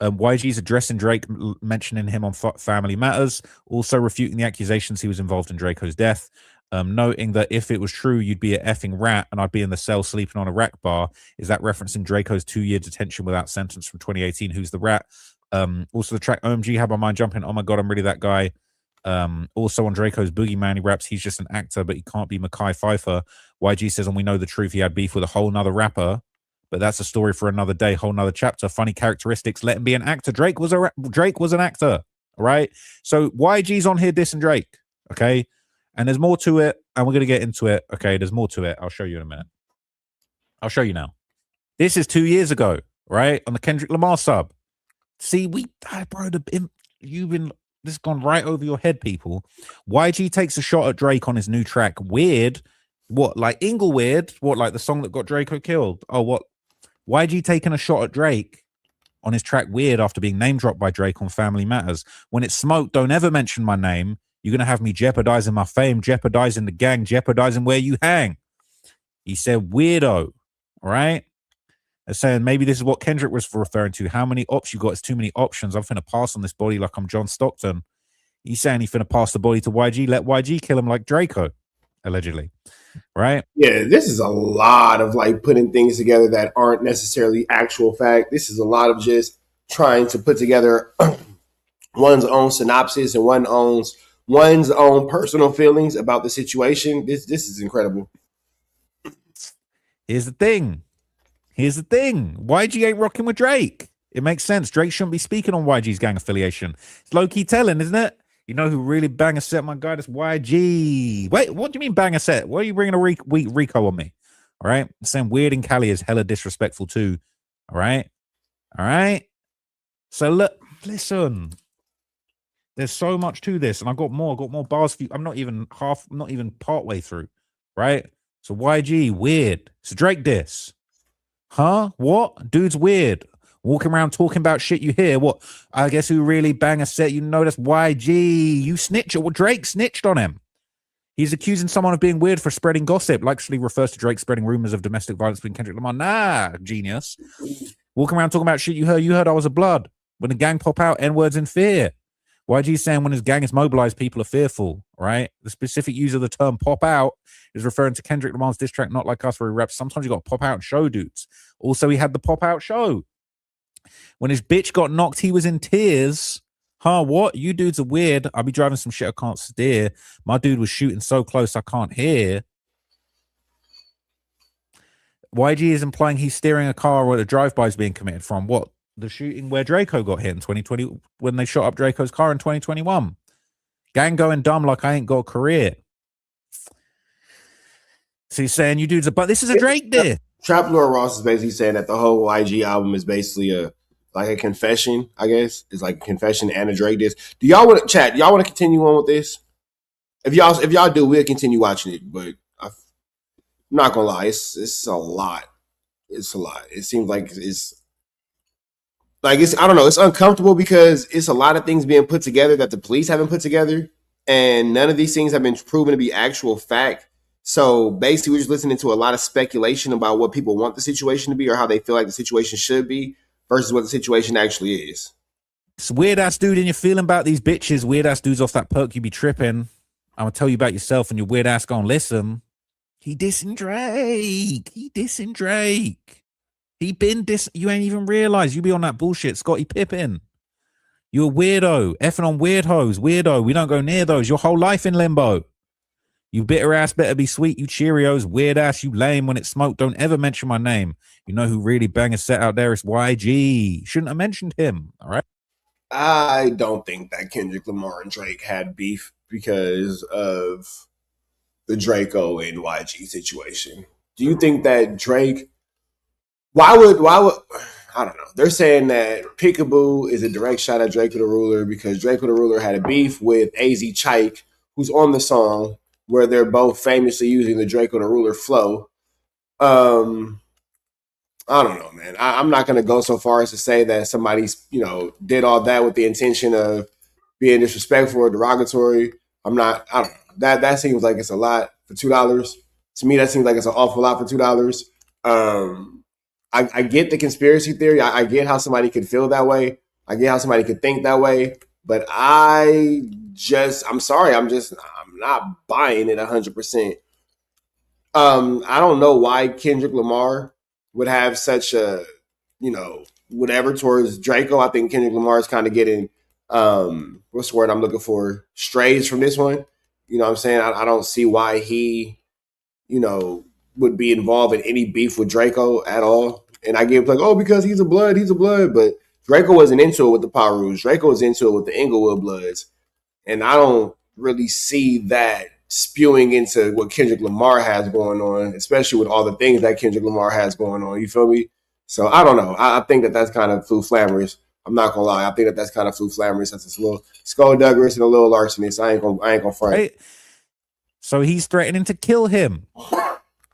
YG's addressing Drake, mentioning him on Family Matters, also refuting the accusations he was involved in Draco's death. Noting that if it was true, you'd be an effing rat and I'd be in the cell sleeping on a rack bar. Is that referencing Draco's 2-year detention without sentence from 2018? Who's the rat? Also the track OMG had my mind jumping. Oh my God, I'm really that guy. Also on Draco's Boogeyman, he raps, he's just an actor, but he can't be Mekhi Phifer. YG says, and we know the truth, he had beef with a whole nother rapper, but that's a story for another day, whole nother chapter. Funny characteristics, let him be an actor. Drake was an actor, all right? So YG's on here dissing Drake, okay? And there's more to it, and we're going to get into it. Okay, there's more to it. I'll show you in a minute. I'll show you now. This is 2 years ago, right? On the Kendrick Lamar sub. See, bro, this has gone right over your head, people. YG takes a shot at Drake on his new track, Weird. What, like Inglewood? What, like the song that got Draco killed? Oh, what? YG taking a shot at Drake on his track Weird after being name dropped by Drake on Family Matters. When it's smoke, don't ever mention my name. You're going to have me jeopardizing my fame, jeopardizing the gang, jeopardizing where you hang. He said, weirdo, right? They're saying maybe this is what Kendrick was referring to. How many ops you got? It's too many options. I'm finna pass on this body like I'm John Stockton. He's saying he's finna pass the body to YG. Let YG kill him like Draco, allegedly, right? Yeah, this is a lot of like putting things together that aren't necessarily actual fact. This is a lot of just trying to put together one's own synopsis and one's own personal feelings about the situation. This is incredible. Here's the thing. YG ain't rocking with Drake. It makes sense. Drake shouldn't be speaking on YG's gang affiliation. It's low-key telling, isn't it? You know who really bang a set, my guy? That's YG. Wait, what do you mean bang a set? Why are you bringing a Rico on me? All right. Saying weird in Cali is hella disrespectful too. All right. All right. So look, listen. There's so much to this, and I got more bars for you. I'm not even part way through. Right. So YG, weird. It's a Drake diss. Huh? What? Dude's weird. Walking around talking about shit you hear. What? I guess who really bang a set? You know that's YG. You snitch. Well, Drake snitched on him. He's accusing someone of being weird for spreading gossip. Likely refers to Drake spreading rumors of domestic violence between Kendrick Lamar. Nah, genius. Walking around talking about shit you heard. You heard I was a blood. When the gang pop out, N-words in fear. YG saying when his gang is mobilized, people are fearful, right? The specific use of the term pop out is referring to Kendrick Lamar's diss track, Not Like Us, where he raps, sometimes you got to pop out and show dudes. Also, he had the pop out show. When his bitch got knocked, he was in tears. Huh, what? You dudes are weird. I'll be driving some shit I can't steer. My dude was shooting so close I can't hear. YG is implying he's steering a car where the drive-by is being committed from. What? The shooting where Draco got hit in 2020 when they shot up Draco's car in 2021. Gang going dumb like I ain't got a career. So he's saying you dudes are, but this is a Drake diss. Trap Lord Ross is basically saying that the whole YG album is basically a confession, I guess. It's like a confession and a Drake diss. Do y'all want to chat? Y'all want to continue on with this? If y'all do, we'll continue watching it. But I'm not gonna lie, it's a lot. It's a lot. It seems like it's I don't know. It's uncomfortable because it's a lot of things being put together that the police haven't put together, and none of these things have been proven to be actual fact. So basically, we're just listening to a lot of speculation about what people want the situation to be or how they feel like the situation should be versus what the situation actually is. It's weird ass dude, and you're feeling about these bitches. Weird ass dudes off that perk, you be tripping. I'm gonna tell you about yourself, and your weird ass gonna listen. He dissing Drake. He been dissing. You ain't even realize you be on that bullshit, Scottie Pippen. You a weirdo, effing on weird hoes, weirdo. We don't go near those. Your whole life in limbo. You bitter ass better be sweet, you Cheerios, weird ass, you lame. When it's smoke, don't ever mention my name. You know who really bang a set out there is YG. Shouldn't have mentioned him, all right? I don't think that Kendrick Lamar and Drake had beef because of the Draco and YG situation. Do you think that Drake, why would I don't know. They're saying that Peekaboo is a direct shot at Draco the Ruler because Draco the Ruler had a beef with AZ Chike, who's on the song, where they're both famously using the Draco the Ruler flow. I don't know, man. I'm not going to go so far as to say that somebody's, did all that with the intention of being disrespectful or derogatory. I don't know. That seems like it's a lot for $2. To me, that seems like it's an awful lot for $2. I get the conspiracy theory. I get how somebody could feel that way. I get how somebody could think that way. But I'm sorry. I'm not buying it 100%. I don't know why Kendrick Lamar would have such a, whatever towards Draco. I think Kendrick Lamar is kind of getting, what's the word I'm looking for? Strays from this one. You know what I'm saying? I don't see why he, would be involved in any beef with Draco at all. And I give because he's a blood. But Draco wasn't into it with the Pirus. Draco was into it with the Inglewood Bloods. And I don't really see that spewing into what Kendrick Lamar has going on, especially with all the things that Kendrick Lamar has going on. You feel me? So I don't know. I think that's kind of flamboyant. I'm not gonna lie. I think that's kind of flamboyant. It's a little skullduggerous and a little larcenous. I ain't gonna front. Right. So he's threatening to kill him.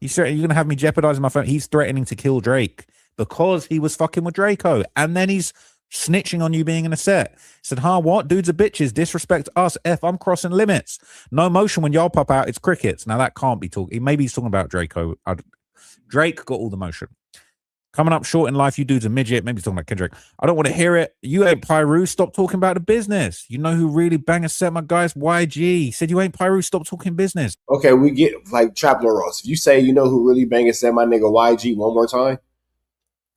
You're gonna have me jeopardizing my phone. He's threatening to kill Drake because he was fucking with Draco, and then he's snitching on you being in a set. Said, what? Dudes are bitches. Disrespect us. I'm crossing limits. No motion when y'all pop out. It's crickets. Now that can't be talking. Maybe he's talking about Draco. Drake got all the motion. Coming up short in life, you dudes a midget. Maybe he's talking about Kendrick. I don't want to hear it. You ain't Pyru. Stop talking about the business. You know who really bang a set, my guys? YG. Said you ain't Pyru. Stop talking business. Okay, we get Trap Lord Ross. If you say you know who really bang a set, my nigga YG, one more time.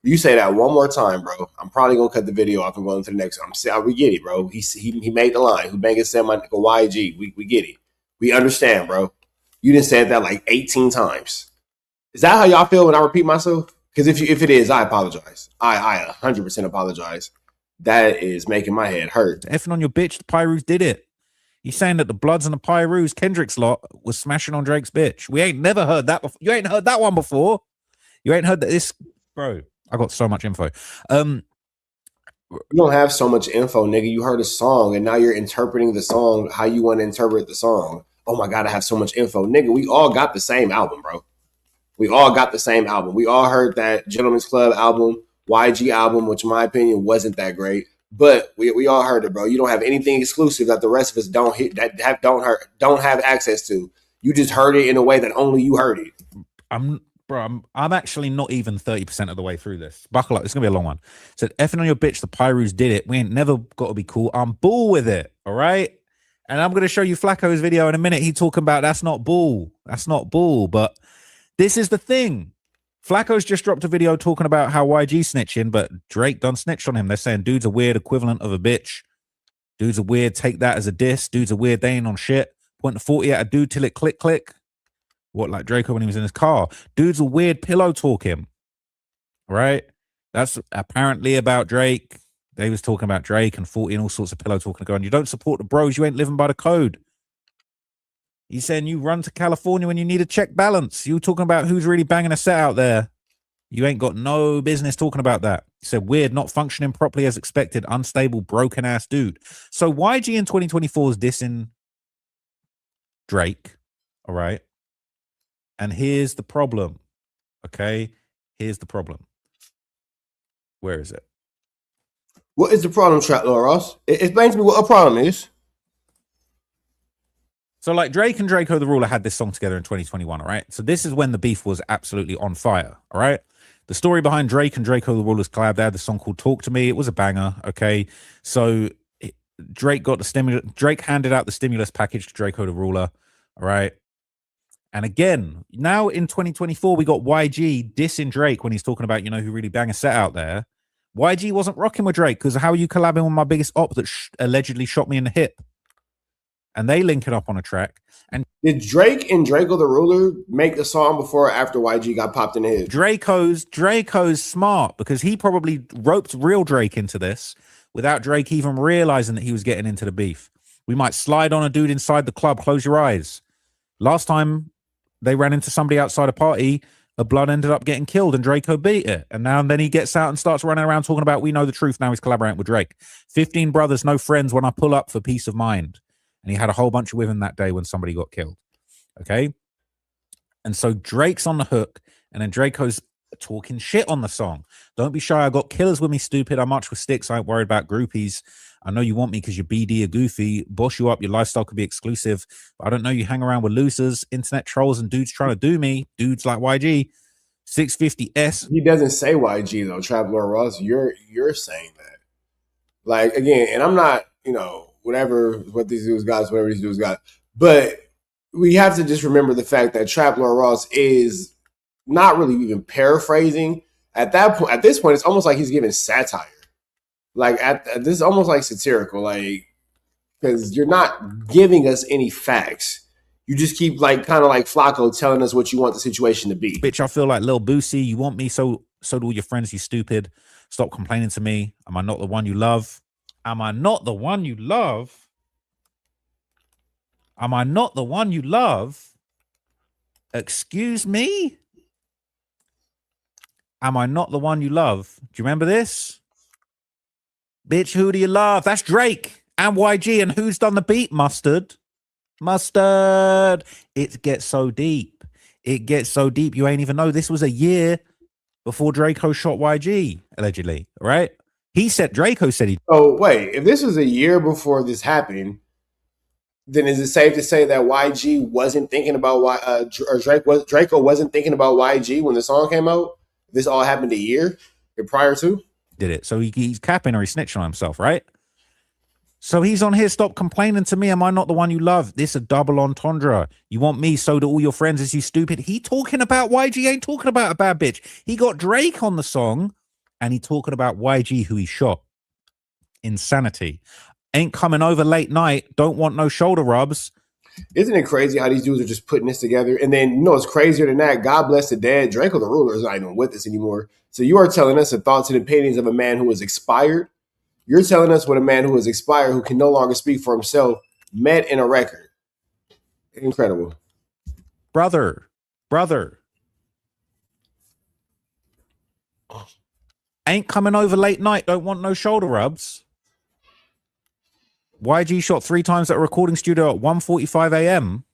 You say that one more time, bro. I'm probably gonna cut the video off and go into the next one. We get it, bro. He made the line. Who bang a set, my nigga YG. We get it. We understand, bro. You done said that like 18 times. Is that how y'all feel when I repeat myself? Because if it is, I apologize. I 100% apologize. That is making my head hurt. Effing on your bitch, the Pyrus did it. He's saying that the Bloods and the Pyrus, Kendrick's lot, was smashing on Drake's bitch. We ain't never heard that before. You ain't heard that one before. You ain't heard that this, bro. I got so much info. You don't have so much info, nigga. You heard a song and now you're interpreting the song how you want to interpret the song. Oh my God, I have so much info. Nigga, we all got the same album, bro. We all got the same album. We all heard that Gentleman's Club album, YG album, which in my opinion wasn't that great. But we all heard it, bro. You don't have anything exclusive that the rest of us don't have access to. You just heard it in a way that only you heard it. I'm actually not even 30% of the way through this. Buckle up, it's gonna be a long one. Said, effing on your bitch, the Pyrus did it. We ain't never got to be cool. I'm bull with it, all right? And I'm gonna show you Flacco's video in a minute. He talking about that's not bull. That's not bull. But this is the thing. Flacco's just dropped a video talking about how YG snitching, but Drake done snitched on him. They're saying dude's a weird equivalent of a bitch. Dude's a weird, take that as a diss. Dude's a weird, they ain't on shit. Pointing 40 at a dude till it click, click. What, like Draco when he was in his car? Dude's a weird pillow talking, right? That's apparently about Drake. They was talking about Drake and 40 and all sorts of pillow talking going. You don't support the bros, you ain't living by the code. He's saying you run to California when you need a check balance. You talking about who's really banging a set out there. You ain't got no business talking about that. He said weird, not functioning properly as expected, unstable, broken ass dude. So YG in 2024 is dissing Drake, all right? And here's the problem, okay? Here's the problem. Where is it? What is the problem, Trap Lord Ross? Explain to me what a problem is. So like Drake and Draco the Ruler had this song together in 2021, all right? So this is when the beef was absolutely on fire, all right? The story behind Drake and Draco the Ruler's collab, they had the song called Talk to Me. It was a banger, okay? So Drake got the stimulus. Drake handed out the stimulus package to Draco the Ruler, all right? And again, now in 2024, we got YG dissing Drake when he's talking about, you know, who really bang a set out there. YG wasn't rocking with Drake because how are you collabing with my biggest op that allegedly shot me in the hip? And they link it up on a track. And did Drake and Draco the Ruler make the song before or after YG got popped in the head? Draco's smart because he probably roped real Drake into this without Drake even realizing that he was getting into the beef. We might slide on a dude inside the club. Close your eyes. Last time they ran into somebody outside a party, a blood ended up getting killed and Draco beat it. And now and then he gets out and starts running around talking about we know the truth. Now he's collaborating with Drake. 15 brothers, no friends when I pull up for peace of mind. And he had a whole bunch of women that day when somebody got killed. Okay. And so Drake's on the hook and then Draco's talking shit on the song. Don't be shy. I got killers with me, stupid. I march with sticks. I ain't worried about groupies. I know you want me because you're BD or goofy. Boss you up. Your lifestyle could be exclusive. But I don't know you hang around with losers, internet trolls, and dudes trying to do me. Dudes like YG. 650S. He doesn't say YG though, Trap Lord Ross. You're saying that. Like again, and I'm not, you know, what these dudes got, whatever these dudes got. But we have to just remember the fact that Trap Lord Ross is not really even paraphrasing. At this point, it's almost like he's giving satire. Like this is almost like satirical, like because you're not giving us any facts. You just keep like kind of like Flacco telling us what you want the situation to be. Bitch, I feel like Lil Boosie. You want me, so do all your friends, you stupid. Stop complaining to me. Am I not the one you love? Am I not the one you love? Am I not the one you love? Excuse me? Am I not the one you love? Do you remember this? Bitch, who do you love? That's Drake and YG. And who's done the beat? Mustard. Mustard. It gets so deep. It gets so deep. You ain't even know this was a year before Draco shot YG, allegedly, right? Draco said he. Oh, wait. If this was a year before this happened, then is it safe to say that YG wasn't thinking about Draco wasn't thinking about YG when the song came out? This all happened a year prior to? Did it. So he's capping or he's snitching on himself, right? So he's on here, stop complaining to me. Am I not the one you love? This is a double entendre. You want me, so do all your friends. Is you stupid? He talking about YG, ain't talking about a bad bitch. He got Drake on the song and he talking about YG who he shot. Insanity. Ain't coming over late night. Don't want no shoulder rubs. Isn't it crazy how these dudes are just putting this together? And then, you know, it's crazier than that. God bless the dead. Draco the Ruler is not even with us anymore. So you are telling us the thoughts and opinions of a man who is expired. You're telling us what a man who is expired, who can no longer speak for himself, met in a record. Incredible. Brother. Ain't coming over late night, don't want no shoulder rubs. YG shot 3 times at a recording studio at 1:45 a.m.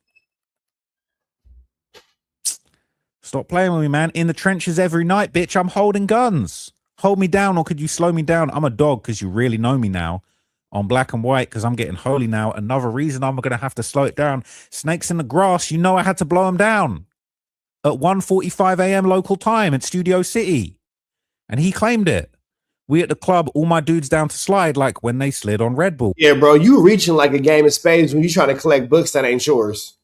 Stop playing with me, man. In the trenches every night, bitch. I'm holding guns. Hold me down, or could you slow me down? I'm a dog because you really know me now. On black and white because I'm getting holy now. Another reason I'm going to have to slow it down. Snakes in the grass, you know I had to blow them down. At 1:45 a.m. local time at Studio City. And he claimed it. We at the club, all my dudes down to slide like when they slid on Red Bull. Yeah, bro, you reaching like a game of spades when you trying to collect books that ain't yours.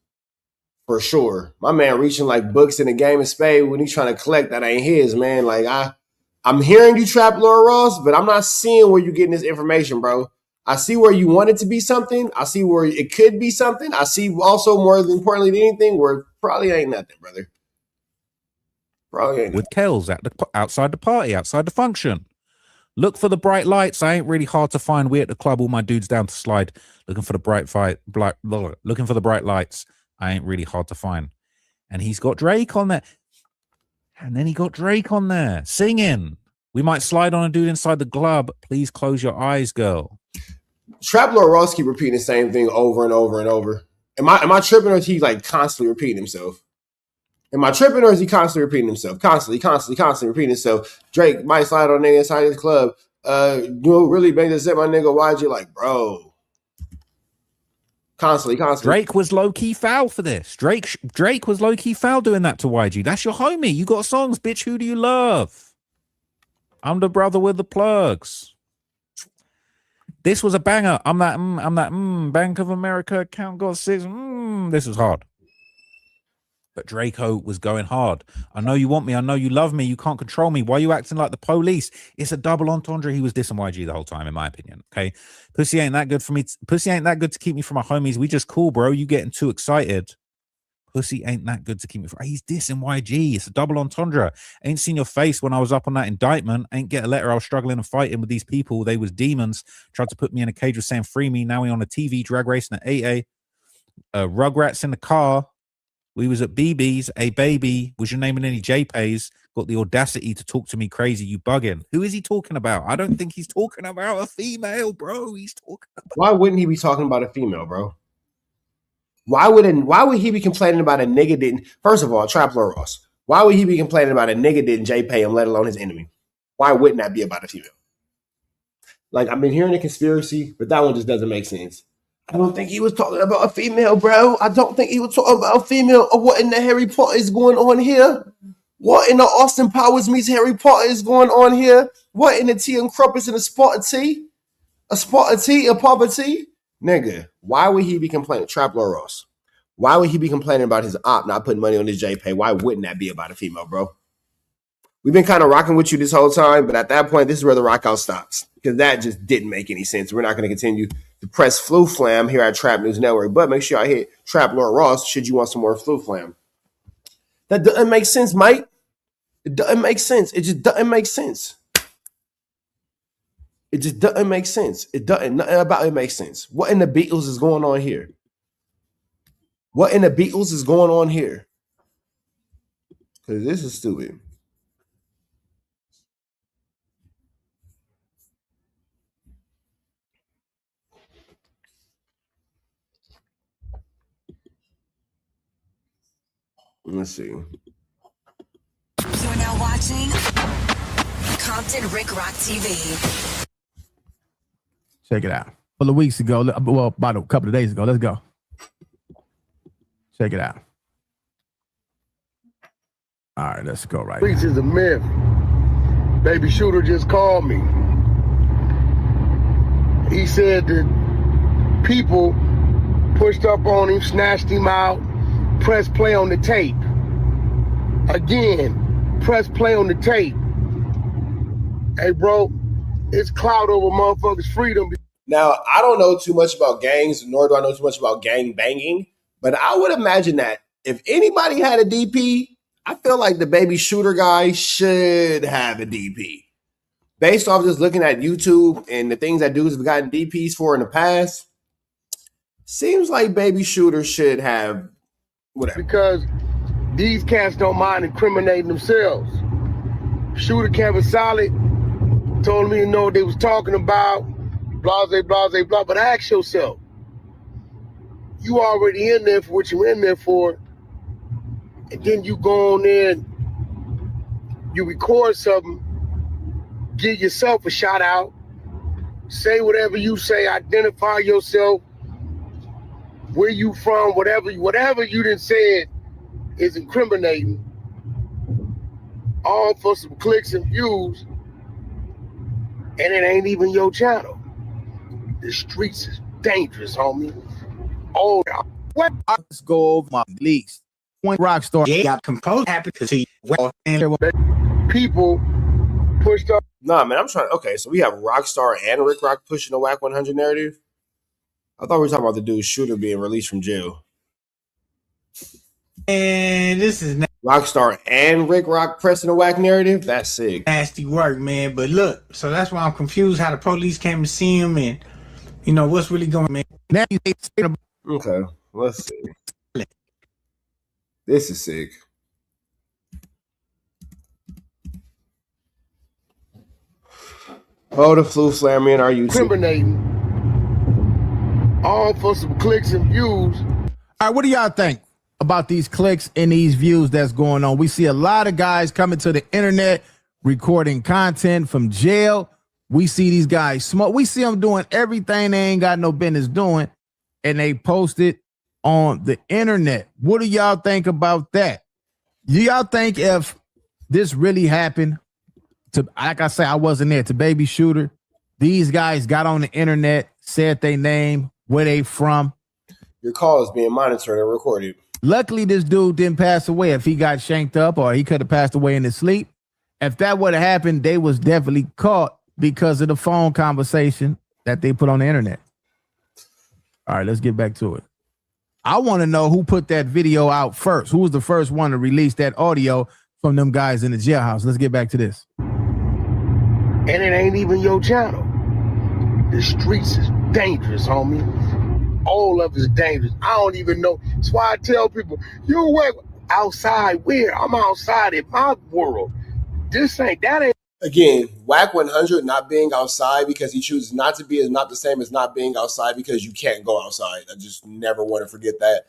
For sure. My man reaching like books in a game of spades when he's trying to collect that ain't his, man. Like, I'm hearing you trap Laura Ross, but I'm not seeing where you're getting this information, bro. I see where you want it to be something. I see where it could be something. I see also, more importantly than anything, where it probably ain't nothing, brother. Probably ain't with Kells outside the party, outside the function. Look for the bright lights. I ain't really hard to find. We at the club, all my dudes down to slide. Looking for the looking for the bright lights. I ain't really hard to find. And he's got Drake on there. And then he got Drake on there singing. We might slide on a dude inside the club. Please close your eyes, girl. Trap Lord Ross keep repeating the same thing over and over and over. Am I tripping, or is he like constantly repeating himself? Am I tripping, or is he constantly repeating himself? Constantly repeating himself. Drake might slide on nigga inside his club. You really make this my nigga YG, like, bro. Constantly. Drake was low-key foul for this. Drake was low-key foul doing that to YG. That's your homie. You got songs, bitch. Who do you love? I'm the brother with the plugs. This was a banger. I'm that Bank of America account got 6. This was hard. But Draco was going hard. I know you want me. I know you love me. You can't control me. Why are you acting like the police? It's a double entendre. He was dissing YG the whole time, in my opinion. Okay. Pussy ain't that good for me. Pussy ain't that good to keep me from my homies. We just cool, bro. You getting too excited. Pussy ain't that good to keep me from. He's dissing YG. It's a double entendre. Ain't seen your face when I was up on that indictment. Ain't get a letter. I was struggling and fighting with these people. They was demons. Tried to put me in a cage with saying free me. Now we on a TV drag racing at 8A. Rugrats in the car. We was at BB's. A baby. Was your name in any JPays? Got the audacity to talk to me crazy. You bugging. Who is he talking about? I don't think he's talking about a female, bro. He's talking about. Why wouldn't he be talking about a female, bro? Why would he be complaining about a nigga didn't? First of all, Trap Lord Ross. Why would he be complaining about a nigga didn't JPay him, let alone his enemy? Why wouldn't that be about a female? Like, I've been hearing a conspiracy, but that one just doesn't make sense. I don't think he was talking about a female, bro. I don't think he was talking about a female. What in the Harry Potter is going on here? What in the Austin Powers meets Harry Potter is going on here? What in the tea and crumpets and a spot of tea? A spot of tea, a pop of tea? Nigga, why would he be complaining? Trap Lord Ross. Why would he be complaining about his op not putting money on his JPay? Why wouldn't that be about a female, bro? We've been kind of rocking with you this whole time, but at that point, this is where the rock out stops, because that just didn't make any sense. We're not going to continue to press Flu Flam here at Trap News Network, but make sure I hit Trap Lord Ross should you want some more Flu Flam. That doesn't make sense, Mike. It doesn't make sense. It just doesn't make sense. It just doesn't make sense. It doesn't. Nothing about it makes sense. What in the Beatles is going on here? What in the Beatles is going on here? Because this is stupid. Let's see. You're now watching Compton Rick Rock TV. Check it out. A couple of weeks ago, well, about a couple of days ago. Let's go. Check it out. All right, let's go right Police is a myth. Baby Shooter just called me. He said that people pushed up on him, snatched him out, pressed play on the tape. Again, press play on the tape. Hey, bro, it's clout over motherfuckers' freedom. Now, I don't know too much about gangs, nor do I know too much about gang banging, but I would imagine that if anybody had a DP, I feel like the Baby Shooter guy should have a DP. Based off just looking at YouTube and the things that dudes have gotten DPs for in the past, Seems like Baby Shooter should have whatever. Because these cats don't mind incriminating themselves. Shooter Kevin Solid told me to know what they was talking about, blase, blase, blah. But ask yourself, you already in there for what you in there for, and then you go on there and you record something, give yourself a shout out, say whatever you say, identify yourself, where you from, whatever you done said is incriminating, all for some clicks and views, and it ain't even your channel. The streets is dangerous, homie. Oh, what? Let's go over my leaks. Point Rockstar. Yeah, got composed happy because he well and people pushed up. Nah, man, I'm trying. Okay, so we have Rockstar and Rick Rock pushing the Whack 100 narrative. I thought we were talking about the dude Shooter being released from jail. And this is Rockstar and Rick Rock pressing the Whack narrative. That's sick. nasty work, man. But look, so that's why I'm confused how the police came to see him, and you know what's really going on, man. Now you Okay, let's see. This is sick. Oh, the flu flamming. Are you incriminating? All for some clicks and views. All right, what do y'all think about these clicks and these views that's going on? We see a lot of guys coming to the internet recording content from jail. We see these guys smoke. We see them doing everything they ain't got no business doing, and they post it on the internet. What do y'all think about that? Do y'all think if this really happened to, like I say, I wasn't there, to Baby Shooter, these guys got on the internet, said their name, where they from? Your call is being monitored and recorded. Luckily, this dude didn't pass away. If he got shanked up or he could have passed away in his sleep, if that would have happened, they was definitely caught because of the phone conversation that they put on the internet. All right, let's get back to it. I want to know who put that video out first. Who was the first one to release that audio from them guys in the jailhouse? Let's get back to this. And it ain't even your channel. The streets is dangerous, homie. All of it's dangerous. I don't even know. That's why I tell people, you work outside where? I'm outside in my world. That ain't. Again, Whack 100 not being outside because he chooses not to be is not the same as not being outside because you can't go outside. I just never want to forget that.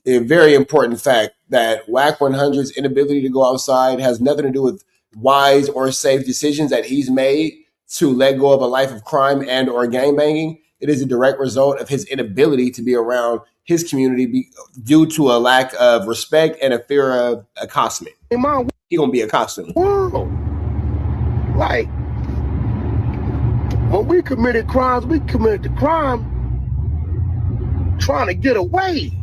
A very important fact that Whack 100's inability to go outside has nothing to do with wise or safe decisions that he's made to let go of a life of crime and or gangbanging. It is a direct result of his inability to be around his community due to a lack of respect and a fear of accostation. He gonna be accosted. Like, when we committed crimes, we committed the crime trying to get away.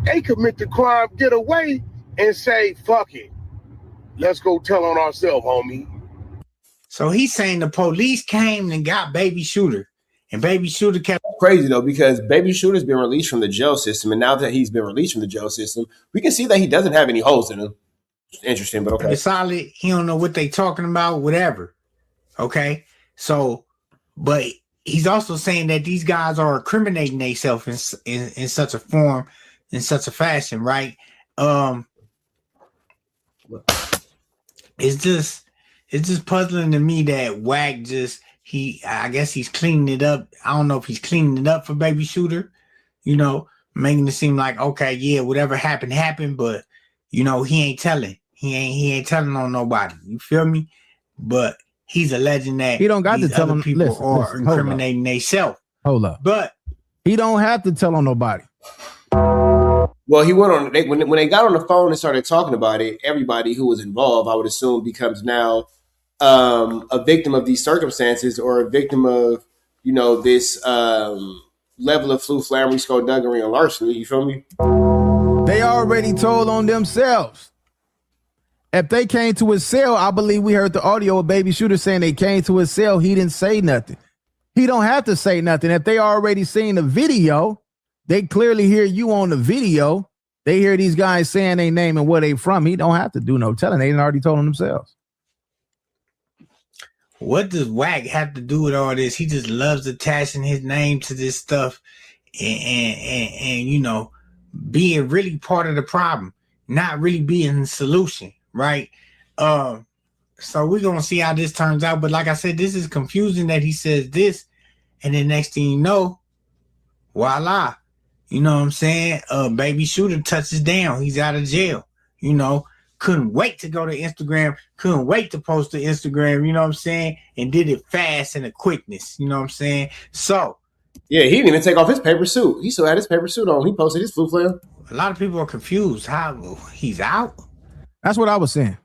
They commit the crime, get away, and say, fuck it. Let's go tell on ourselves, homie. So he's saying the police came and got Baby Shooter, and Baby Shooter kept. Crazy though, because Baby Shooter's been released from the jail system, and now that he's been released from the jail system, we can see that he doesn't have any holes in him. Interesting, but okay. Solid. He don't know what they talking about, whatever. Okay, so, but he's also saying that these guys are incriminating themselves in such a form, in such a fashion, right? It's just puzzling to me that Whack I guess he's cleaning it up. I don't know if he's cleaning it up for Baby Shooter, you know, making it seem like, okay, yeah, whatever happened, but you know, he ain't telling. He ain't telling on nobody. You feel me? But he's alleging that he don't got to tell on people are incriminating themselves. Hold up. But he don't have to tell on nobody. Well, he went on. When they got on the phone and started talking about it, everybody who was involved, I would assume, becomes now a victim of these circumstances or a victim of, you know, this level of flu, flammery, skullduggery, and larceny. You feel me? They already told on themselves. If they came to his cell, I believe we heard the audio of Baby Shooter saying they came to his cell. He didn't say nothing. He don't have to say nothing. If they already seen the video, they clearly hear you on the video. They hear these guys saying their name and where they from. He don't have to do no telling. They already told on themselves. What does Whack have to do with all this? He just loves attaching his name to this stuff and you know, being really part of the problem, not really being the solution, right? So we're gonna see how this turns out. But like I said, this is confusing that he says this, and then next thing you know, voila. You know what I'm saying? Baby shooter touches down. He's out of jail. You know, couldn't wait to go to Instagram, couldn't wait to post to Instagram, you know what I'm saying? And did it fast and a quickness, you know what I'm saying? So yeah, he didn't even take off his paper suit. He still had his paper suit on. He posted his flu flam. A lot of people are confused how he's out. That's what I was saying.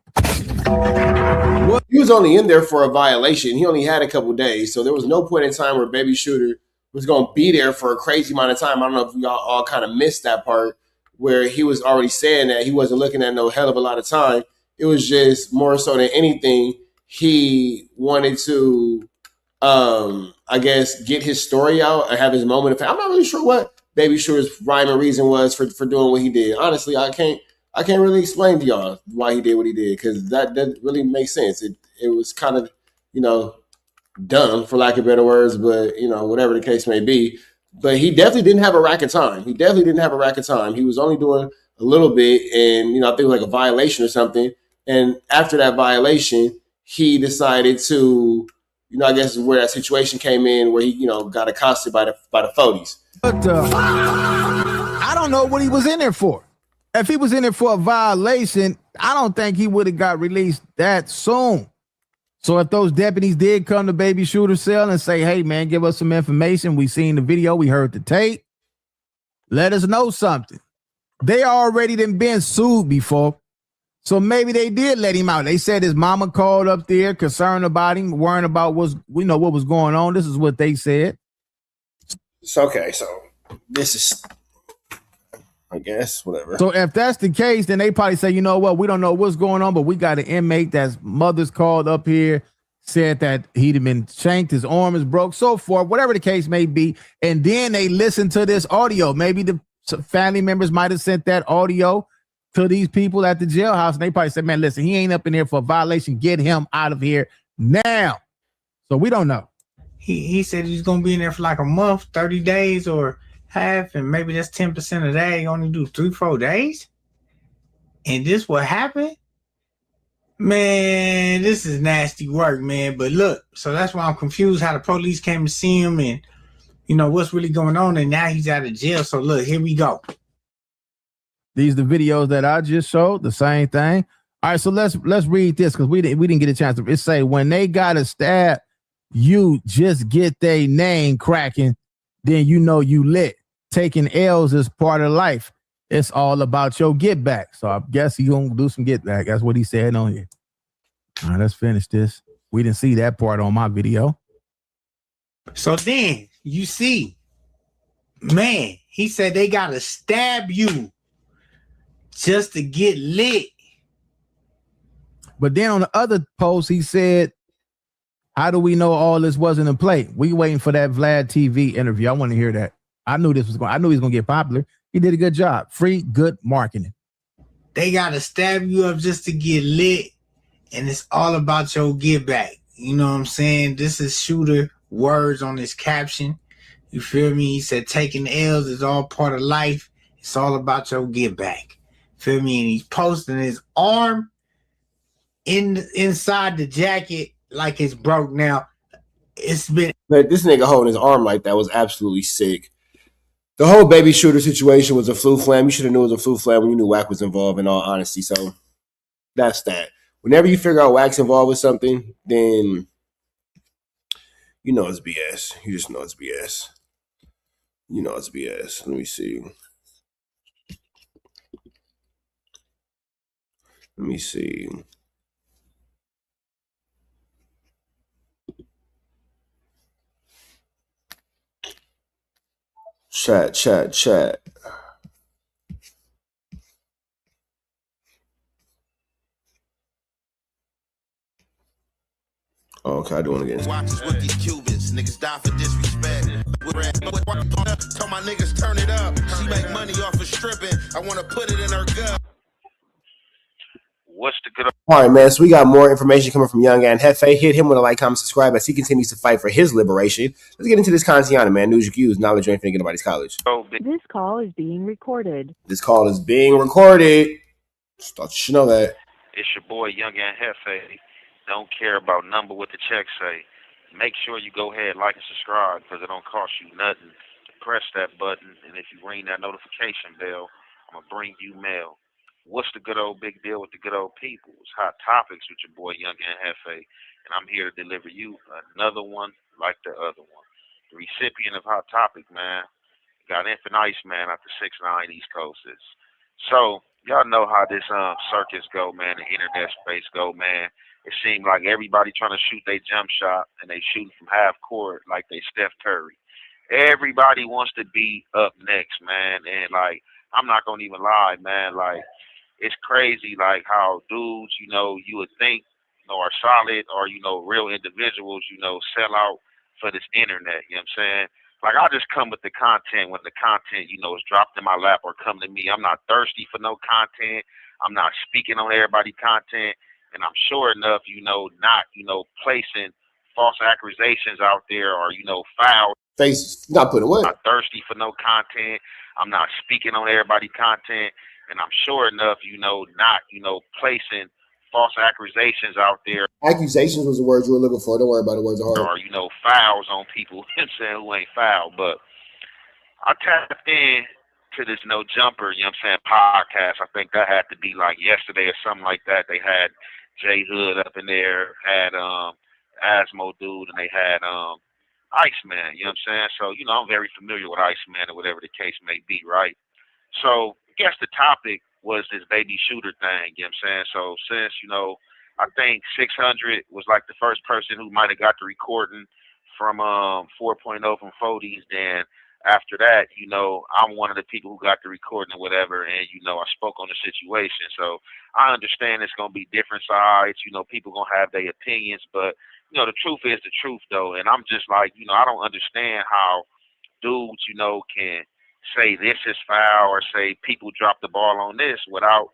He was only in there for a violation. He only had a couple days, so there was no point in time where Baby Shooter was going to be there for a crazy amount of time. I don't know if y'all all kind of missed that part where he was already saying that he wasn't looking at no hell of a lot of time. It was just more so than anything, he wanted to, I guess, get his story out and have his moment of fame. I'm not really sure what Baby Shooter's rhyme and reason was for doing what he did. Honestly, I can't really explain to y'all why he did what he did, because that doesn't really make sense. It was kind of, you know, dumb, for lack of better words, but, you know, whatever the case may be. But he definitely didn't have a rack of time. He was only doing a little bit, and, you know, I think it was like a violation or something. And after that violation, he decided to, you know, I guess where that situation came in where he, you know, got accosted by the 40s. But I don't know what he was in there for. If he was in there for a violation, I don't think he would have got released that soon. So if those deputies did come to Baby Shooter's cell and say, hey, man, give us some information. We seen the video. We heard the tape. Let us know something. They already been sued before. So maybe they did let him out. They said his mama called up there concerned about him, worrying about what was going on. This is what they said. It's okay. So this is, I guess, whatever. So if that's the case, then they probably say, you know what, we don't know what's going on, but we got an inmate that's mother's called up here, said that he'd have been shanked, his arm is broke, so forth, whatever the case may be. And then they listen to this audio. Maybe the family members might have sent that audio to these people at the jailhouse, and they probably said, man, listen, he ain't up in here for a violation. Get him out of here now. So we don't know. He said he's going to be in there for like a month, 30 days or half, and maybe that's 10% of that. He only do 3-4 days. And this what happened? Man, this is nasty work, man. But look, so that's why I'm confused how the police came to see him and, you know, what's really going on. And now he's out of jail. So look, here we go. These are the videos that I just showed, the same thing. All right, so let's read this because we didn't get a chance to. It say, when they got to stab you, just get their name cracking, then you know you lit. Taking L's is part of life. It's all about your get back. So I guess he's gonna do some get back. That's what he said on here. All right, let's finish this. We didn't see that part on my video. So then you see, man, he said they gotta stab you just to get lit. But then on the other post, he said, how do we know all this wasn't in play? We waiting for that Vlad TV interview. I want to hear that. I knew he was gonna get popular. He did a good job. Free, good marketing. They gotta stab you up just to get lit, and it's all about your get back. You know what I'm saying? This is Shooter words on his caption. You feel me? He said taking L's is all part of life. It's all about your get back. Feel me? And he's posting his arm inside the jacket like it's broke now. It's been, but this nigga holding his arm like that was absolutely sick. The whole Baby Shooter situation was a flu flam. You should have knew it was a flu flam when you knew Wack was involved, in all honesty. So that's that. Whenever you figure out Wack's involved with something, then you know it's BS. You just know it's BS. You know it's BS. Let me see. Let me see. Chat. Oh, okay, I do want to get Watches with these Cubans, niggas die for disrespect. Tell my niggas turn it up. She make money off of stripping. I want to put it in her gut. What's the good? All right, man. So we got more information coming from Young and Hefe. Hit him with a like, comment, subscribe as he continues to fight for his liberation. Let's get into this Kantiana, man. News you can use, knowledge you ain't finna get nobody's college. This call is being recorded. This call is being recorded. Just thought you should know that. It's your boy Young and Hefe. Don't care about number what the check say. Make sure you go ahead, like and subscribe, because it don't cost you nothing to press that button. And if you ring that notification bell, I'm gonna bring you mail. What's the good old big deal with the good old people? It's Hot Topics with your boy Young and Hefe, and I'm here to deliver you another one like the other one. The recipient of Hot Topic, man, got Infant Ice Man after 6'9" East Coast is. So y'all know how this circus go, man. The internet space go, man. It seemed like everybody trying to shoot their jump shot, and they shooting from half court like they Steph Curry. Everybody wants to be up next, man, and like I'm not gonna even lie, man. Like it's crazy, like how dudes, you know, you would think, you know, are solid or you know real individuals, you know, sell out for this internet. You know what I'm saying? Like I just come with the content when the content, you know, is dropped in my lap or come to me. I'm not thirsty for no content. I'm not speaking on everybody's content, and I'm sure enough, you know, not, you know, placing false accusations out there or you know foul. Face not putting what? Not thirsty for no content. I'm not speaking on everybody's content, and I'm sure enough, you know, not, you know, placing false accusations out there. Accusations was the word you were looking for. Don't worry about the words are hard. Or, you know, fouls on people, you know what I'm saying, who ain't foul. But I tapped in to this No Jumper, you know what I'm saying, podcast. I think that had to be like yesterday or something like that. They had Jay Hood up in there, had Asmo Dude, and they had Iceman, you know what I'm saying? So, you know, I'm very familiar with Iceman or whatever the case may be, right? So I guess the topic was this baby shooter thing, you know what I'm saying? So since, you know, I think 600 was like the first person who might have got the recording from 4.0 from 40s, then after that, you know, I'm one of the people who got the recording or whatever, and, you know, I spoke on the situation. So I understand it's going to be different sides, you know, people going to have their opinions, but you know, the truth is the truth, though. And I'm just like, you know, I don't understand how dudes, you know, can say this is foul or say people dropped the ball on this without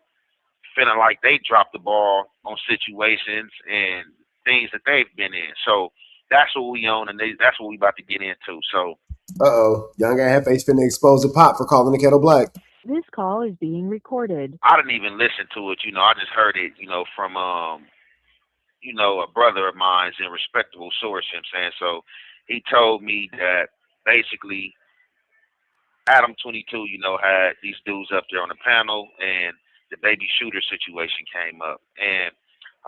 feeling like they dropped the ball on situations and things that they've been in. So that's what we own, and that's what we about to get into. So, Young and Hefe's finna expose the Pop for calling the kettle black. This call is being recorded. I didn't even listen to it. You know, I just heard it, you know, from you know, a brother of mine's in respectable source, you know what I'm saying? So he told me that basically Adam 22, you know, had these dudes up there on the panel and the baby shooter situation came up. And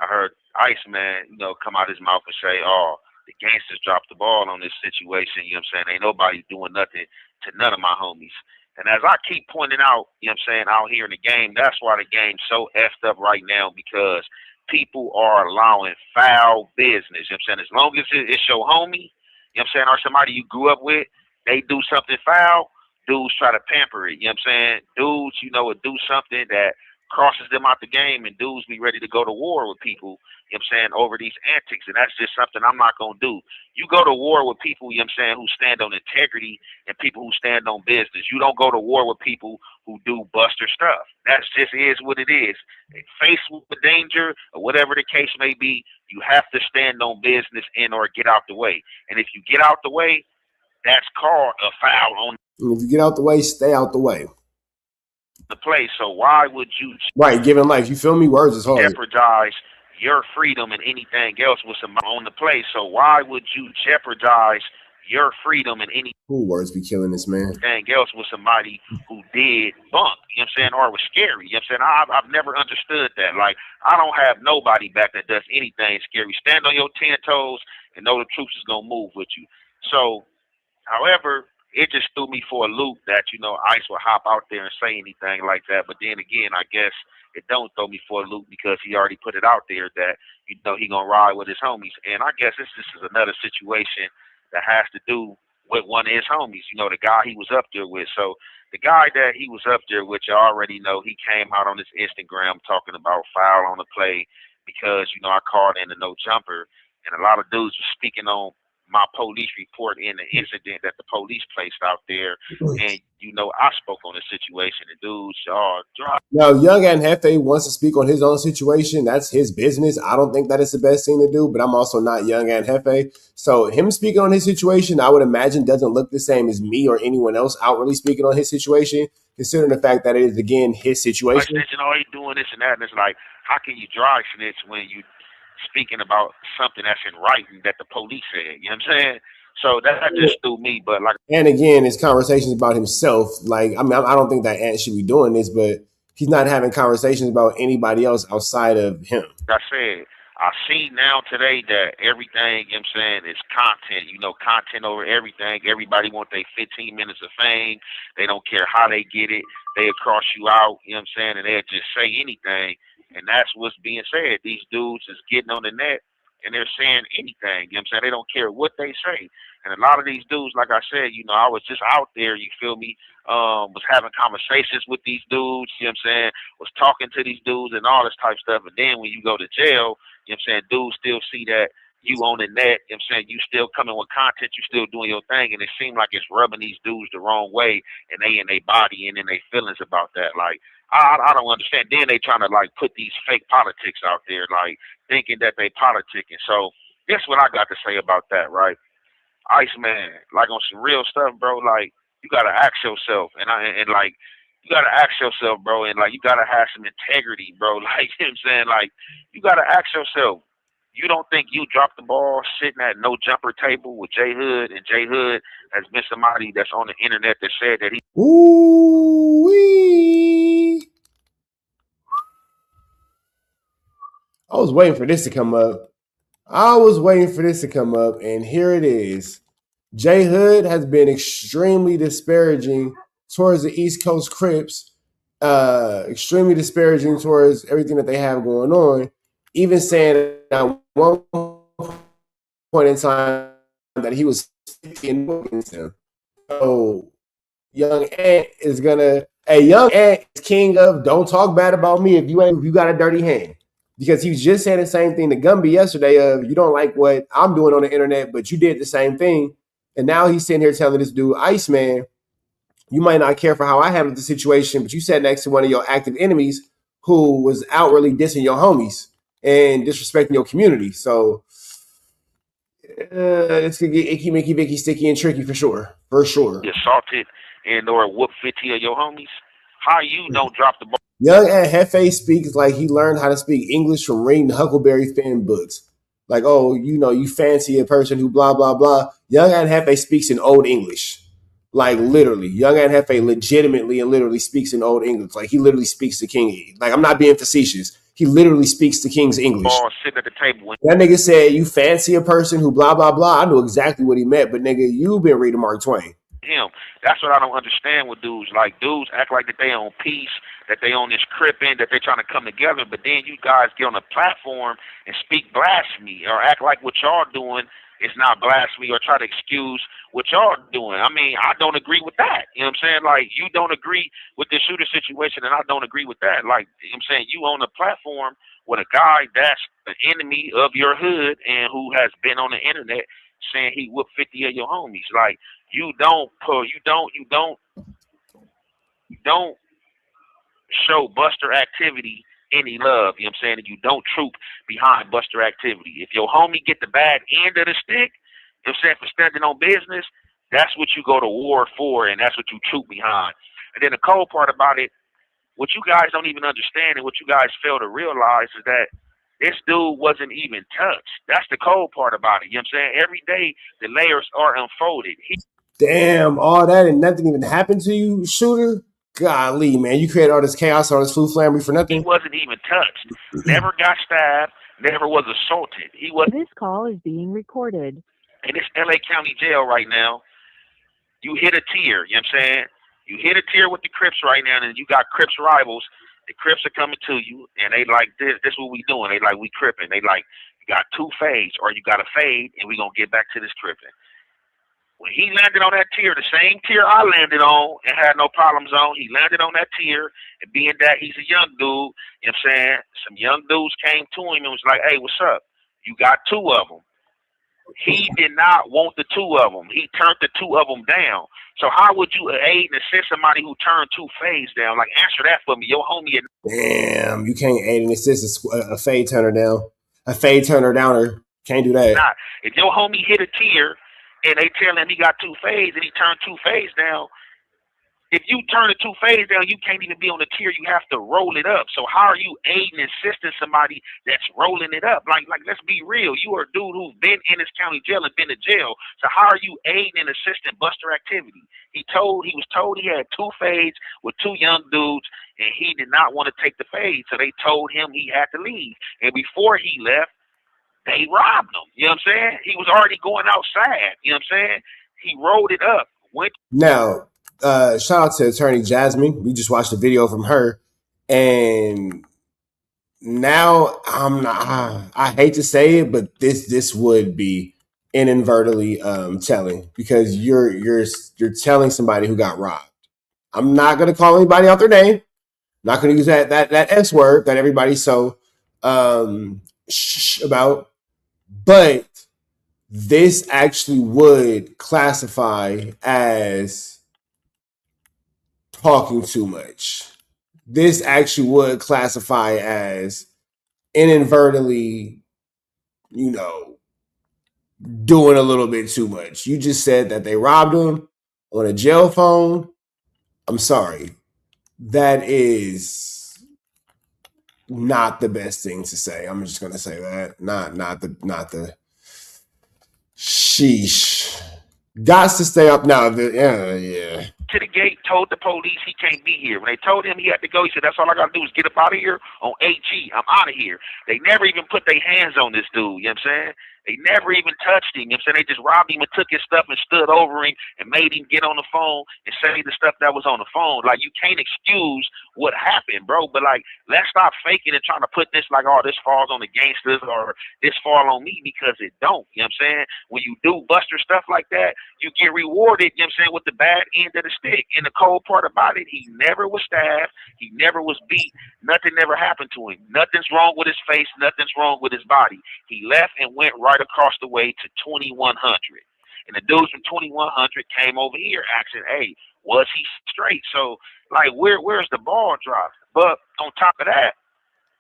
I heard Iceman, you know, come out his mouth and say, oh, the gangsters dropped the ball on this situation, you know what I'm saying? Ain't nobody doing nothing to none of my homies. And as I keep pointing out, you know what I'm saying, out here in the game, that's why the game's so effed up right now, because people are allowing foul business. You know what I'm saying? As long as it's your homie, you know what I'm saying, or somebody you grew up with, they do something foul, dudes try to pamper it. You know what I'm saying? Dudes, you know, would do something that crosses them out the game, and dudes be ready to go to war with people, you know what I'm saying, over these antics. And that's just something I'm not going to do. You go to war with people, you know what I'm saying, who stand on integrity and people who stand on business. You don't go to war with people who do buster stuff. That just is what it is. Faced with the danger or whatever the case may be, you have to stand on business and or get out the way. And if you get out the way, that's called a foul on. And if you get out the way, stay out the way. The play. So why would you giving life? You feel me? Words is hard. Jeopardize your freedom and anything else with somebody on the play. So why would you jeopardize your freedom and anything words be killing this man else with somebody who did bunk, you know what I'm saying, or was scary? You know what I'm saying? I've never understood that. Like, I don't have nobody back that does anything scary. Stand on your 10 toes and know the truth is gonna move with you. So, however, it just threw me for a loop that, you know, Ice would hop out there and say anything like that. But then again, I guess it don't throw me for a loop because he already put it out there that, you know, he gonna ride with his homies. And I guess this is another situation that has to do with one of his homies, you know, the guy he was up there with. So the guy that he was up there with, you already know, he came out on his Instagram talking about foul on the play because, you know, I called in the no jumper, and a lot of dudes were speaking on my police report in the incident that the police placed out there. And you know, I spoke on the situation. And dudes, y'all dry. Now, Young and Hefe wants to speak on his own situation. That's his business. I don't think that is the best thing to do, but I'm also not Young and Hefe. So him speaking on his situation, I would imagine doesn't look the same as me or anyone else outwardly speaking on his situation, considering the fact that it is, again, his Like situation. snitching, oh, he doing this and that. And it's like, how can you dry snitch when you speaking about something that's in writing that the police said? You know what I'm saying? So that just threw me. But like And again, it's conversations about himself. Like, I mean, I don't think that Ant should be doing this, but he's not having conversations about anybody else outside of him. I said, I see now today that everything, you know what I'm saying, is content. You know, content over everything. Everybody want their 15 minutes of fame. They don't care how they get it. They'll cross you out, you know what I'm saying, and they'll just say anything. And that's what's being said. These dudes is getting on the net and they're saying anything. You know what I'm saying? They don't care what they say. And a lot of these dudes, like I said, you know, I was just out there, you feel me, was having conversations with these dudes, you know what I'm saying, was talking to these dudes and all this type of stuff. And then when you go to jail, you know what I'm saying, dudes still see that you on the net, you know what I'm saying, you still coming with content, you still doing your thing, and it seems like it's rubbing these dudes the wrong way, and they in their body and in their feelings about that. Like, I don't understand. Then they trying to, like, put these fake politics out there, like, thinking that they politicking. So that's what I got to say about that, right? Iceman, like on some real stuff, bro. Like you gotta ask yourself, and like you gotta ask yourself, bro, and like you gotta have some integrity, bro. Like you know what I'm saying, like you gotta ask yourself. You don't think you dropped the ball sitting at no jumper table with J Hood, and J Hood has been somebody that's on the internet that said that he. Ooh wee! I was waiting for this to come up. And here it is. J Hood has been extremely disparaging towards the East Coast Crips, extremely disparaging towards everything that they have going on, even saying at one point in time that he was against him. So Young Ant is gonna. Hey, Young Ant is king of don't talk bad about me if you got a dirty hand. Because he was just saying the same thing to Gumby yesterday of you don't like what I'm doing on the internet, but you did the same thing. And now he's sitting here telling this dude, Iceman, you might not care for how I handled the situation, but you sat next to one of your active enemies who was outwardly dissing your homies and disrespecting your community. So it's gonna get icky, micky, vicky, sticky, and tricky for sure. For sure. Assaulted and or whoop 50 of your homies. How you don't drop the ball? Young and Hefe speaks like he learned how to speak English from reading Huckleberry Finn books. Like, oh, you know, you fancy a person who blah, blah, blah. Young and Hefe speaks in Old English. Like, literally. Young and Hefe legitimately and literally speaks in Old English. Like, he literally speaks to King. Like, I'm not being facetious. He literally speaks to King's English. Ball sitting at the table. When that nigga said, you fancy a person who blah, blah, blah. I knew exactly what he meant, but nigga, you been reading Mark Twain. Him. That's what I don't understand with dudes. Like dudes act like that they on peace, that they on this cripping, that they trying to come together, but then you guys get on a platform and speak blasphemy or act like what y'all doing is not blasphemy or try to excuse what y'all doing. I mean, I don't agree with that. You know what I'm saying? Like you don't agree with the shooter situation and I don't agree with that. Like you know what I'm saying, you on a platform with a guy that's an enemy of your hood and who has been on the internet saying he whooped 50 of your homies. Like you don't show Buster activity any love, you know what I'm saying? And you don't troop behind Buster activity. If your homie get the bad end of the stick, you know what I'm saying, for standing on business, that's what you go to war for and that's what you troop behind. And then the cold part about it, what you guys don't even understand and what you guys fail to realize is that this dude wasn't even touched. That's the cold part about it. You know what I'm saying? Every day the layers are unfolded. Damn, all that and nothing even happened to you, shooter? Golly, man, you created all this chaos, all this food flambery for nothing? He wasn't even touched. Never got stabbed. Never was assaulted. He was. This call is being recorded. In this LA County jail right now, you hit a tier, you know what I'm saying? You hit a tier with the Crips right now, and you got Crips rivals. The Crips are coming to you, and they like, this what we doing. They like, we cripping. They like, you got two fades, or you got a fade, and we going to get back to this cripping. When he landed on that tier, the same tier I landed on and had no problems on, he landed on that tier, and being that he's a young dude, you know what I'm saying, some young dudes came to him and was like, hey, what's up? You got two of them. He did not want the two of them. He turned the two of them down. So how would you aid and assist somebody who turned two fades down? Like, answer that for me. Your homie. Damn, you can't aid and assist a fade turner down. A fade turner downer. Can't do that. Not. If your homie hit a tier and they tell him he got two fades and he turned two fades down, if you turn the two fades down, you can't even be on the tier. You have to roll it up. So how are you aiding and assisting somebody that's rolling it up? Like, let's be real. You are a dude who's been in this county jail and been to jail. So how are you aiding and assisting buster activity? He was told he had two fades with two young dudes, and he did not want to take the fade. So they told him he had to leave. And before he left, they robbed him. You know what I'm saying? He was already going outside. You know what I'm saying? He rolled it up. Now, shout out to attorney Jasmine. We just watched a video from her, and now I hate to say it, but this would be inadvertently telling, because you're telling somebody who got robbed. I'm not gonna call anybody out their name. Not gonna use that S word that everybody's so about, but this actually would classify as talking too much. This actually would classify as inadvertently, doing a little bit too much. You just said that they robbed him on a jail phone. I'm sorry. That is not the best thing to say. I'm just gonna say that. Not the sheesh. Got to stay up now. Yeah. To the gate, told the police he can't be here. When they told him he had to go, he said, that's all I got to do is get up out of here on AG. I'm out of here. They never even put their hands on this dude. You know what I'm saying? They never even touched him. You know what I'm saying? They just robbed him and took his stuff and stood over him and made him get on the phone and say the stuff that was on the phone. Like, you can't excuse what happened, bro. But, like, let's stop faking and trying to put this like, oh, this falls on the gangsters or this fall on me, because it don't. You know what I'm saying? When you do buster stuff like that, you get rewarded, you know what I'm saying, with the bad end of the stick. And the cold part about it, he never was stabbed. He never was beat. Nothing never happened to him. Nothing's wrong with his face. Nothing's wrong with his body. He left and went right across the way to 2100. And the dudes from 2100 came over here asking, hey, was he straight? So, like, where's the ball dropped? But on top of that,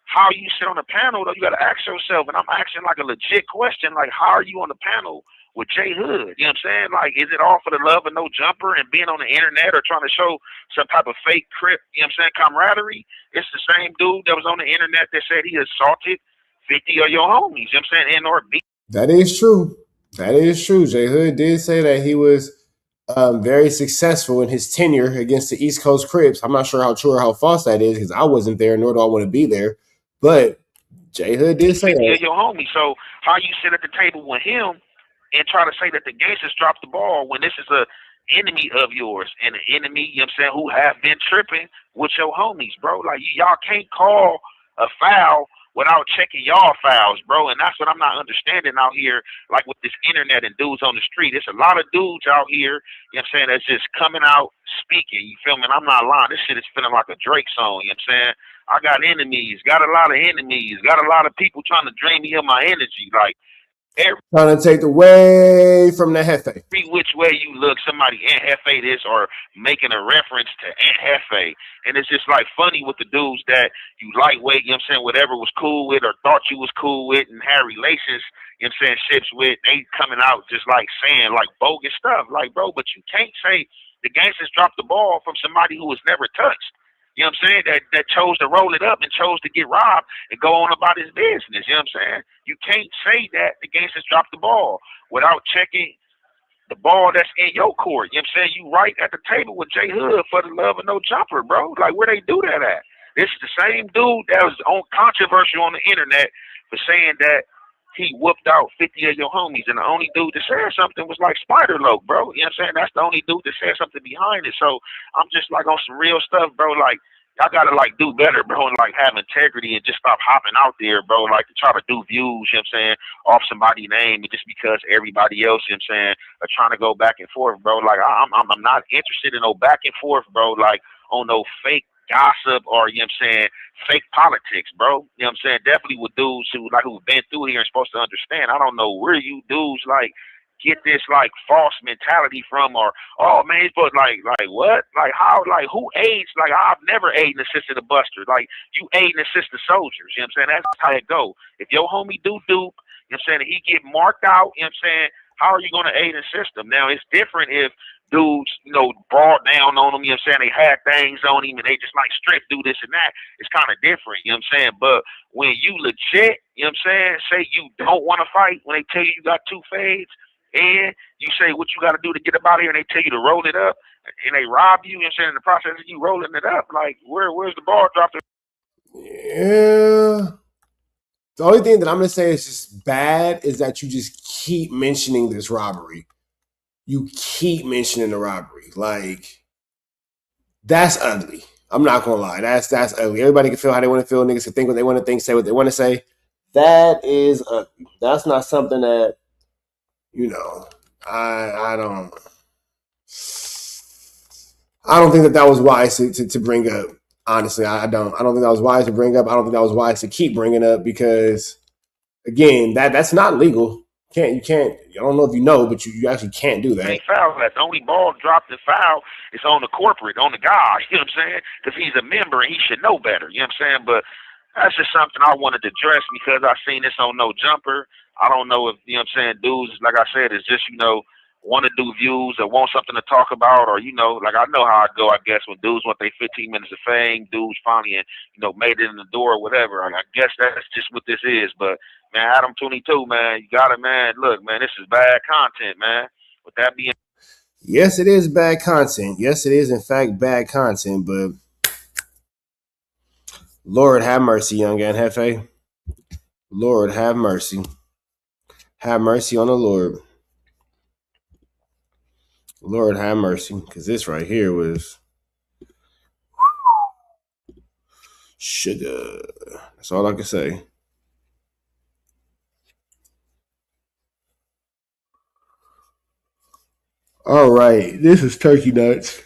how you sit on the panel, though, you got to ask yourself, and I'm asking like a legit question, like, how are you on the panel with Jay Hood? You know what I'm saying? Like, is it all for the love of no jumper and being on the internet or trying to show some type of fake crip, you know what I'm saying, camaraderie? It's the same dude that was on the internet that said he assaulted 50 of your homies, you know what I'm saying, and or beat. That is true. That is true. Jay Hood did say that he was very successful in his tenure against the East Coast Crips. I'm not sure how true or how false that is, because I wasn't there, nor do I want to be there. But Jay Hood did say that. Your homie. So how you sit at the table with him and try to say that the gangsters dropped the ball when this is a enemy of yours and an enemy, you know what I'm saying, who have been tripping with your homies, bro. Like, y'all can't call a foul without checking y'all fouls, bro. And that's what I'm not understanding out here, like with this internet and dudes on the street. It's a lot of dudes out here, you know what I'm saying, that's just coming out speaking, you feel me? And I'm not lying. This shit is feeling like a Drake song, you know what I'm saying? I got enemies, got a lot of enemies, got a lot of people trying to drain me of my energy. Like, trying to take away from the Hefe. Every which way you look, somebody Aunt Hefe this or making a reference to Aunt Hefe. And it's just like funny with the dudes that you lightweight, you know what I'm saying, whatever was cool with or thought you was cool with and had relations, you know what I'm saying, ships with, they coming out just like saying like bogus stuff. Like, bro, but you can't say the gangsters dropped the ball from somebody who was never touched. You know what I'm saying? That chose to roll it up and chose to get robbed and go on about his business. You know what I'm saying? You can't say that the gangsters dropped the ball without checking the ball that's in your court. You know what I'm saying? You right at the table with Jay Hood for the love of no jumper, bro. Like, where they do that at? This is the same dude that was on controversial on the internet for saying that he whooped out 50 of your homies, and the only dude that said something was like Spider Loc, bro. You know what I'm saying? That's the only dude that said something behind it. So I'm just like on some real stuff, bro. Like, y'all gotta like do better, bro, and like have integrity and just stop hopping out there, bro, like to try to do views, you know what I'm saying, off somebody's name, and just because everybody else, you know what I'm saying, are trying to go back and forth, bro. Like, I'm not interested in no back and forth, bro, like on no fake gossip or, you know what I'm saying, fake politics, bro. You know what I'm saying? Definitely with dudes who've been through here and supposed to understand. I don't know where you dudes like get this like false mentality from, or oh man, it's supposed like what? Like how, like who aids? Like I've never aided and assisted a buster. Like you aid and assist the soldiers, you know what I'm saying? That's how it go. If your homie do dupe, you know what I'm saying, and he get marked out, you know what I'm saying, how are you gonna aid and assist him? Now it's different if dudes, you know, brought down on him, you know what I'm saying, they had things on him and they just like strip do this and that. It's kind of different, you know what I'm saying? But when you legit, you know what I'm saying, say you don't want to fight, when they tell you you got 2 fades, and you say what you got to do to get up out of here, and they tell you to roll it up, and they rob you, you know what I'm saying, in the process of you rolling it up, like where's the ball dropped? Yeah. The only thing that I'm gonna say is just bad is that you just keep mentioning this robbery. You keep mentioning the robbery. Like, that's ugly. I'm not gonna lie. That's ugly. Everybody can feel how they want to feel. Niggas can think what they want to think, say what they want to say. That is ugly. That's not something that, you know, I don't think that was wise to bring up. Honestly, I don't think that was wise to bring up. I don't think that was wise to keep bringing up because, again, that's not legal. You can't. I don't know if you know, but you actually can't do that. Ain't foul. That the only ball dropped in foul is on the corporate, on the guy. You know what I'm saying? Because he's a member and he should know better. You know what I'm saying? But that's just something I wanted to address because I seen this on No Jumper. I don't know if, you know what I'm saying, dudes, like I said, is just, you know, want to do views or want something to talk about, or, you know, like I know how I go, I guess, when dudes want their 15 minutes of fame, dudes finally, you know, made it in the door or whatever. I guess that's just what this is. But man, Adam 22, man, you got it, man. Look, man, this is bad content, man. With that being, Yes, it is bad content. Yes, it is in fact bad content. But Lord have mercy, young Jefe. Lord have mercy. Have mercy on the Lord. Lord have mercy, because this right here was sugar. That's all I can say. All right, this is Turkey Nuts.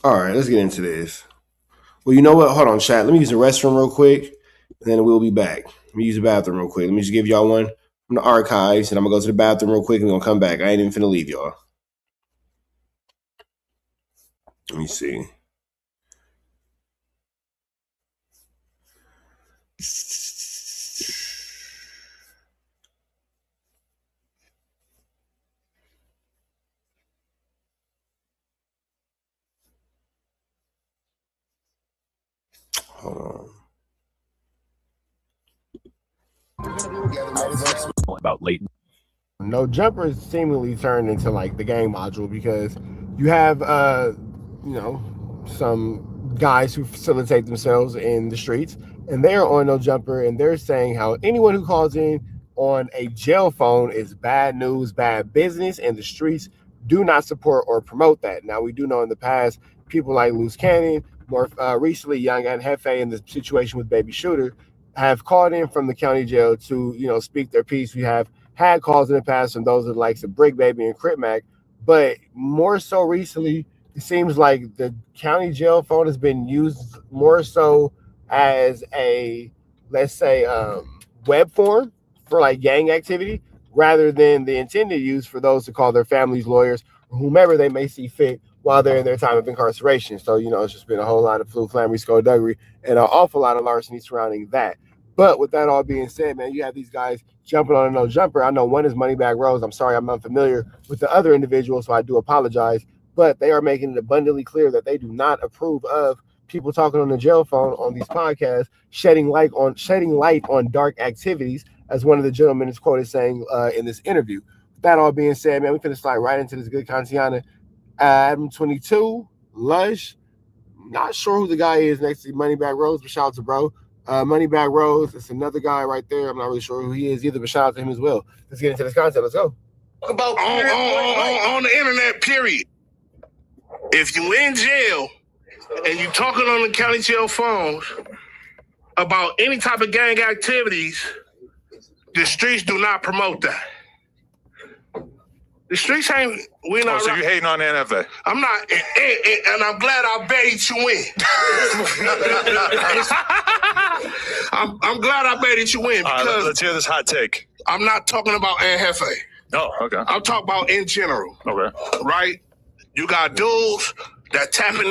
All right, let's get into this. Well, you know what? Hold on, chat. Let me use the restroom real quick, and then we'll be back. Let me use the bathroom real quick. Let me just give y'all one from the archives, and I'm going to go to the bathroom real quick, and I'm going to come back. I ain't even finna leave y'all. Let me see. Hold on. About Leighton. No Jumper is seemingly turned into like the game module because you have you know, some guys who facilitate themselves in the streets, and they're on No Jumper, and they're saying how anyone who calls in on a jail phone is bad news, bad business, and the streets do not support or promote that. Now, we do know in the past people like Loose Cannon, more recently Young and Jefe in the situation with Baby Shooter, have called in from the county jail to, you know, speak their piece. We have had calls in the past from those of the likes of Brick Baby and Crip Mac, but more so recently, it seems like the county jail phone has been used more so as a, let's say, web form for like gang activity rather than the intended use for those to call their families, lawyers, or whomever they may see fit while they're in their time of incarceration. So, you know, it's just been a whole lot of flu, flammery, skullduggery, and an awful lot of larceny surrounding that. But with that all being said, man, you have these guys jumping on a No Jumper. I know one is Moneybag Rose. I'm sorry, I'm unfamiliar with the other individual, so I do apologize. But they are making it abundantly clear that they do not approve of people talking on the jail phone on these podcasts, shedding light on dark activities, as one of the gentlemen is quoted saying in this interview. With that all being said, man, we finna slide right into this good Kantiana. Adam 22, Lush. Not sure who the guy is next to Moneybag Rose, but shout out to bro. Moneybag Rose, it's another guy right there. I'm not really sure who he is either, but shout out to him as well. Let's get into this content. Let's go. About on the internet, period. If you in jail and you talking on the county jail phones about any type of gang activities, the streets do not promote that. The streets ain't, we're not. So you hating on the NFA? I'm not, and I'm glad I baited you in. I'm glad I baited you in because let's hear this hot take. I'm not talking about NFA. Oh, okay. I'm talking about in general. Okay. Right? You got dudes that tapping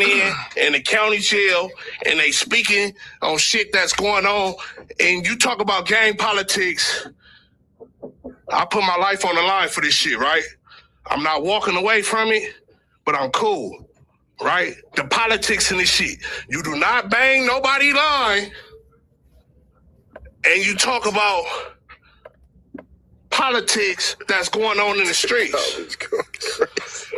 in the county jail and they speaking on shit that's going on. And you talk about gang politics. I put my life on the line for this shit, right? I'm not walking away from it, but I'm cool, right? The politics in this shit. You do not bang nobody line and you talk about politics that's going on in the streets.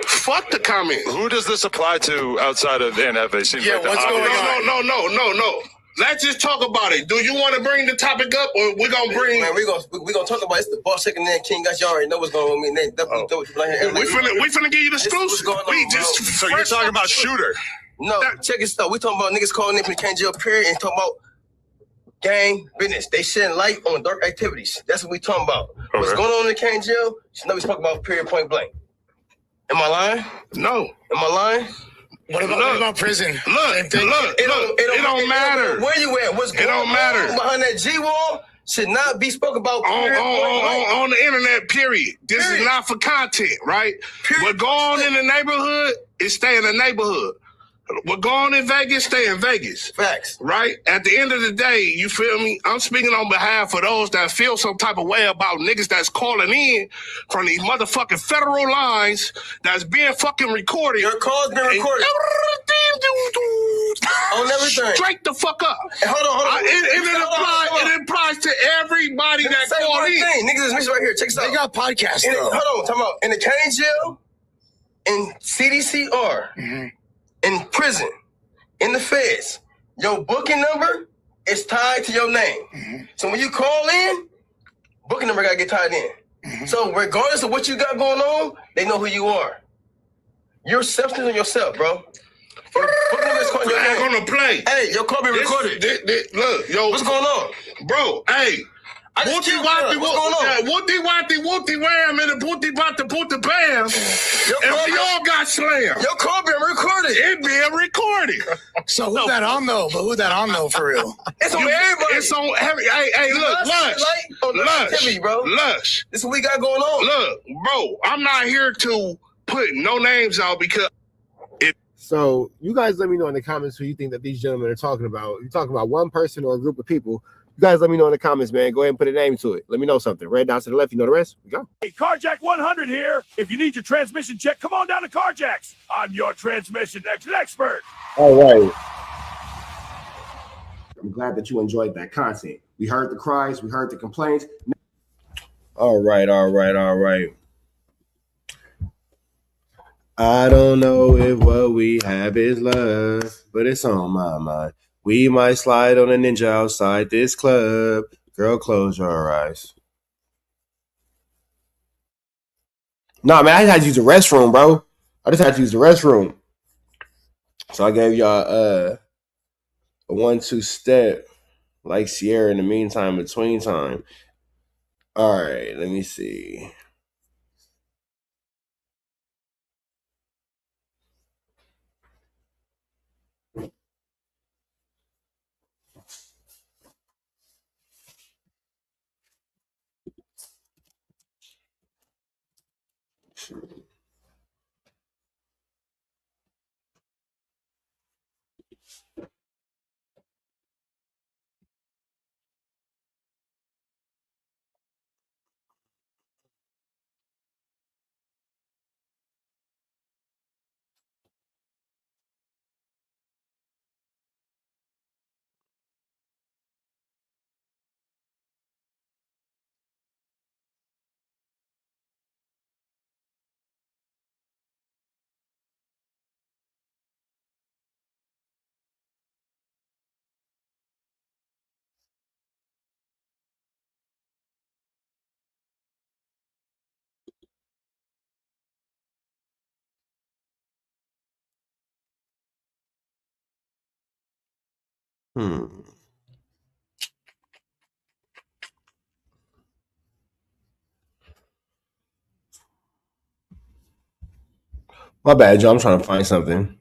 Fuck the comments. Who does this apply to outside of the NFA? Seems like what's going on? No. Let's just talk about it. Do you want to bring the topic up, or we're gonna bring? Man, we gonna talk about it. It's the boss second and King guys. Y'all already know what's going on with me. We finna give you the exclusive. So you're talking about Shooter? No, check this out. We talking about niggas calling in from the King jail period and talking about gang business. They shedding light on dark activities. That's what we talking about. Okay. What's going on in the King jail? You know we talking about period point blank. Am I lying? No. Am I lying? What about prison? Look, it don't matter. Where you at? What's going on behind that G-wall should not be spoken about. On the internet, period. This is not for content, right? What go on in the neighborhood is stay in the neighborhood. What go on in Vegas, stay in Vegas. Facts. Right? At the end of the day, you feel me? I'm speaking on behalf of those that feel some type of way about niggas that's calling in from these motherfucking federal lines that's being fucking recorded. Your call's been recorded. On everything. Straight the fuck up. Hold on. It applies to everybody that called in. Niggas is mixed right here. Check this out. They got podcasts, Hold on. Talking about in the county jail, in CDCR, in prison, in the feds, your booking number is tied to your name. So when you call in, booking number gotta get tied in. So regardless of what you got going on, they know who you are. Your substance on yourself, bro. Your booking number is calling your name. I'm gonna play. Hey, your call be recorded. Look, yo, what's going on, bro? Hey. What's going on? Wooty wham and the booty bam. And we all got slammed. Your call being recorded. It being recorded. So who's that on though? But who's that on though for real? It's on everybody. It's on every. Hey, look, Lush. This is what we got going on. Look, bro, I'm not here to put no names out because. So you guys let me know in the comments who you think that these gentlemen are talking about. You're talking about one person or a group of people. You guys let me know in the comments, man. Go ahead and put a name to it. Let me know something. Red down to the left. You know the rest. We go. Hey, Carjack 100 here. If you need your transmission check, come on down to Carjack's. I'm your transmission expert. All right. I'm glad that you enjoyed that content. We heard the cries. We heard the complaints. All right. I don't know if what we have is love, but it's on my mind. We might slide on a ninja outside this club. Girl, close your eyes. Nah, man, I just had to use the restroom, bro. I just had to use the restroom. So I gave y'all a 1-2 step like Sierra in the meantime, between time. All right, let me see. My bad, Joe. I'm trying to find something.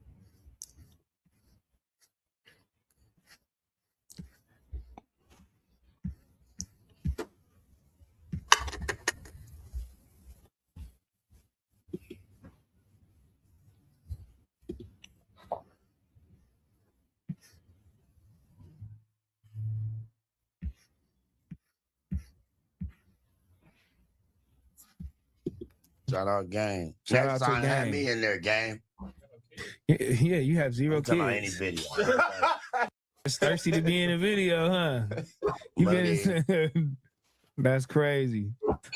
Shout out Game. Shout Next out to time, have Game. me in there, Game. Yeah, you have 0 I'm talking about kids. any video. It's thirsty to be in a video, huh? You been That's crazy.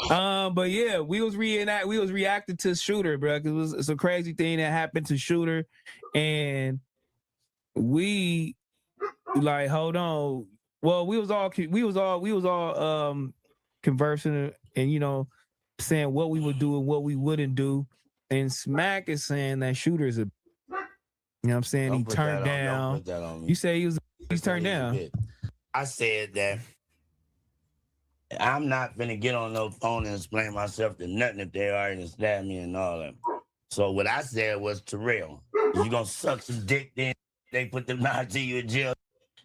But yeah, we was reacting to Shooter, bro, because it's a crazy thing that happened to Shooter, and we like, hold on. Well, we was all conversing and saying what we would do and what we wouldn't do. And Smack is saying that Shooter is a, you know what I'm saying, Don't he put turned that on- down. don't put that on me. You say he's turned down. I said that I'm not finna get on no phone and explain myself to nothing if they already stabbed me and all that. So what I said was, Terrell, you gonna suck some dick, then they put them knives to you in jail.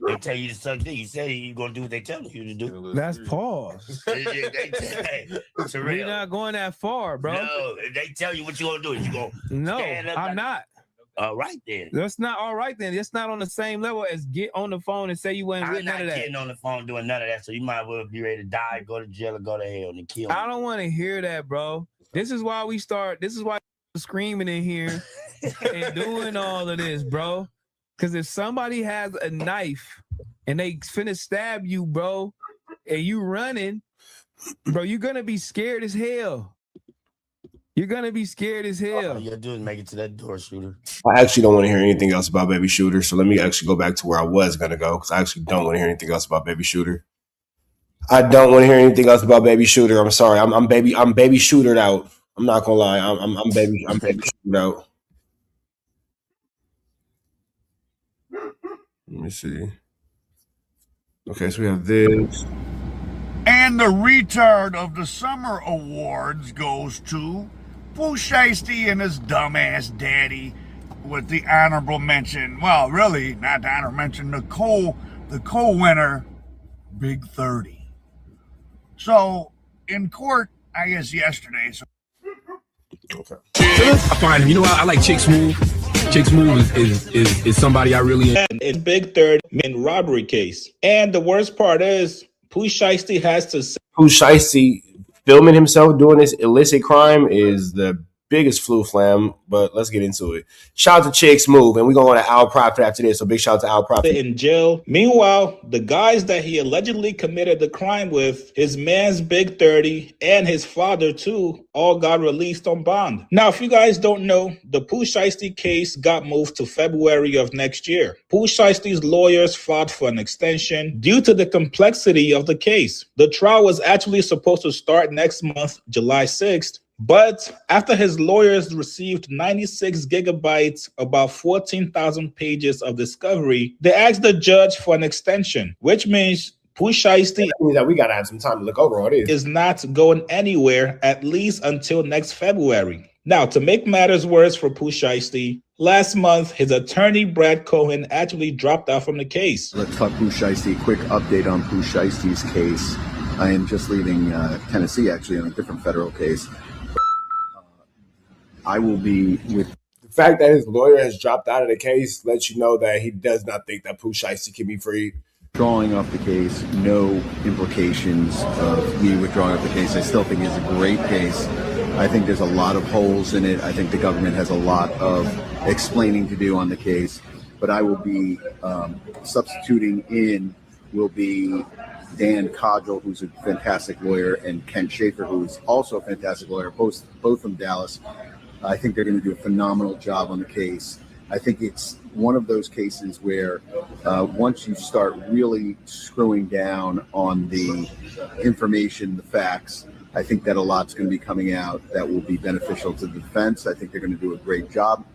They tell you to suck dick. You say you gonna do what they tell you to do. That's pause. Terrell, We're not going that far, bro. No, if they tell you what you gonna do, you gonna No, stand up I'm like- not. All right then. That's not all right then. That's not on the same level as get on the phone and say you ain't I'm with none not of that. getting on the phone doing none of that. So you might well be ready to die, go to jail, or go to hell and kill me. I don't want to hear that, bro. This is why we start. This is why we're screaming in here and doing all of this, bro. Because if somebody has a knife and they finna stab you, bro, and you running, bro, you're gonna be scared as hell. You're gonna be scared as hell. All you gotta do is make it to that door, Shooter. I actually don't want to hear anything else about Baby Shooter. So let me actually go back to where I was gonna go because I actually don't want to hear anything else about Baby Shooter. I don't want to hear anything else about Baby Shooter. I'm sorry. I'm baby shootered out. I'm not gonna lie. I'm baby shootered out. Let me see. Okay, so we have this. And the retard of the summer awards goes to Pooh Shiesty and his dumbass daddy, with the honorable mention. Well, really, not the honorable mention. The co-winner, Big 30. So in court, I guess yesterday. So I find him. You know, I like Chick Smooth. Chick Smooth is somebody I really. It's Big 30 in robbery case, and the worst part is Pooh Shiesty has to say. Pooh Shiesty filming himself doing this illicit crime is the biggest flu flam, but let's get into it. Shout out to Chick Smooth, and we're going to Al Prophet after this, so big shout out to Al Prophet. In jail. Meanwhile, the guys that he allegedly committed the crime with, his man's Big 30 and his father too, all got released on bond. Now, if you guys don't know, the Pooh Shiesty case got moved to February of next year. Pooh Shiesty's lawyers fought for an extension due to the complexity of the case. The trial was actually supposed to start next month, July 6th, but after his lawyers received 96 gigabytes, about 14,000 pages of discovery, they asked the judge for an extension, which means Pooh Shiesty means that we gotta have some time to look over all this. Is not going anywhere, at least until next February. Now, to make matters worse for Pooh Shiesty, last month, his attorney, Brad Cohen, actually dropped out from the case. Let's talk Pooh Shiesty. Quick update on Pooh Shiesty's case. I am just leaving Tennessee, actually, on a different federal case. I will be with. The fact that his lawyer has dropped out of the case lets you know that he does not think that Pooh Shiesty can be freed. Drawing off the case, no implications of me withdrawing off the case. I still think it's a great case. I think there's a lot of holes in it. I think the government has a lot of explaining to do on the case. But I will be substituting in will be Dan Codrell, who's a fantastic lawyer, and Ken Schaefer, who's also a fantastic lawyer, both from Dallas. I think they're going to do a phenomenal job on the case. I think it's one of those cases where once you start really screwing down on the information, the facts, I think that a lot's going to be coming out that will be beneficial to the defense. I think they're going to do a great job.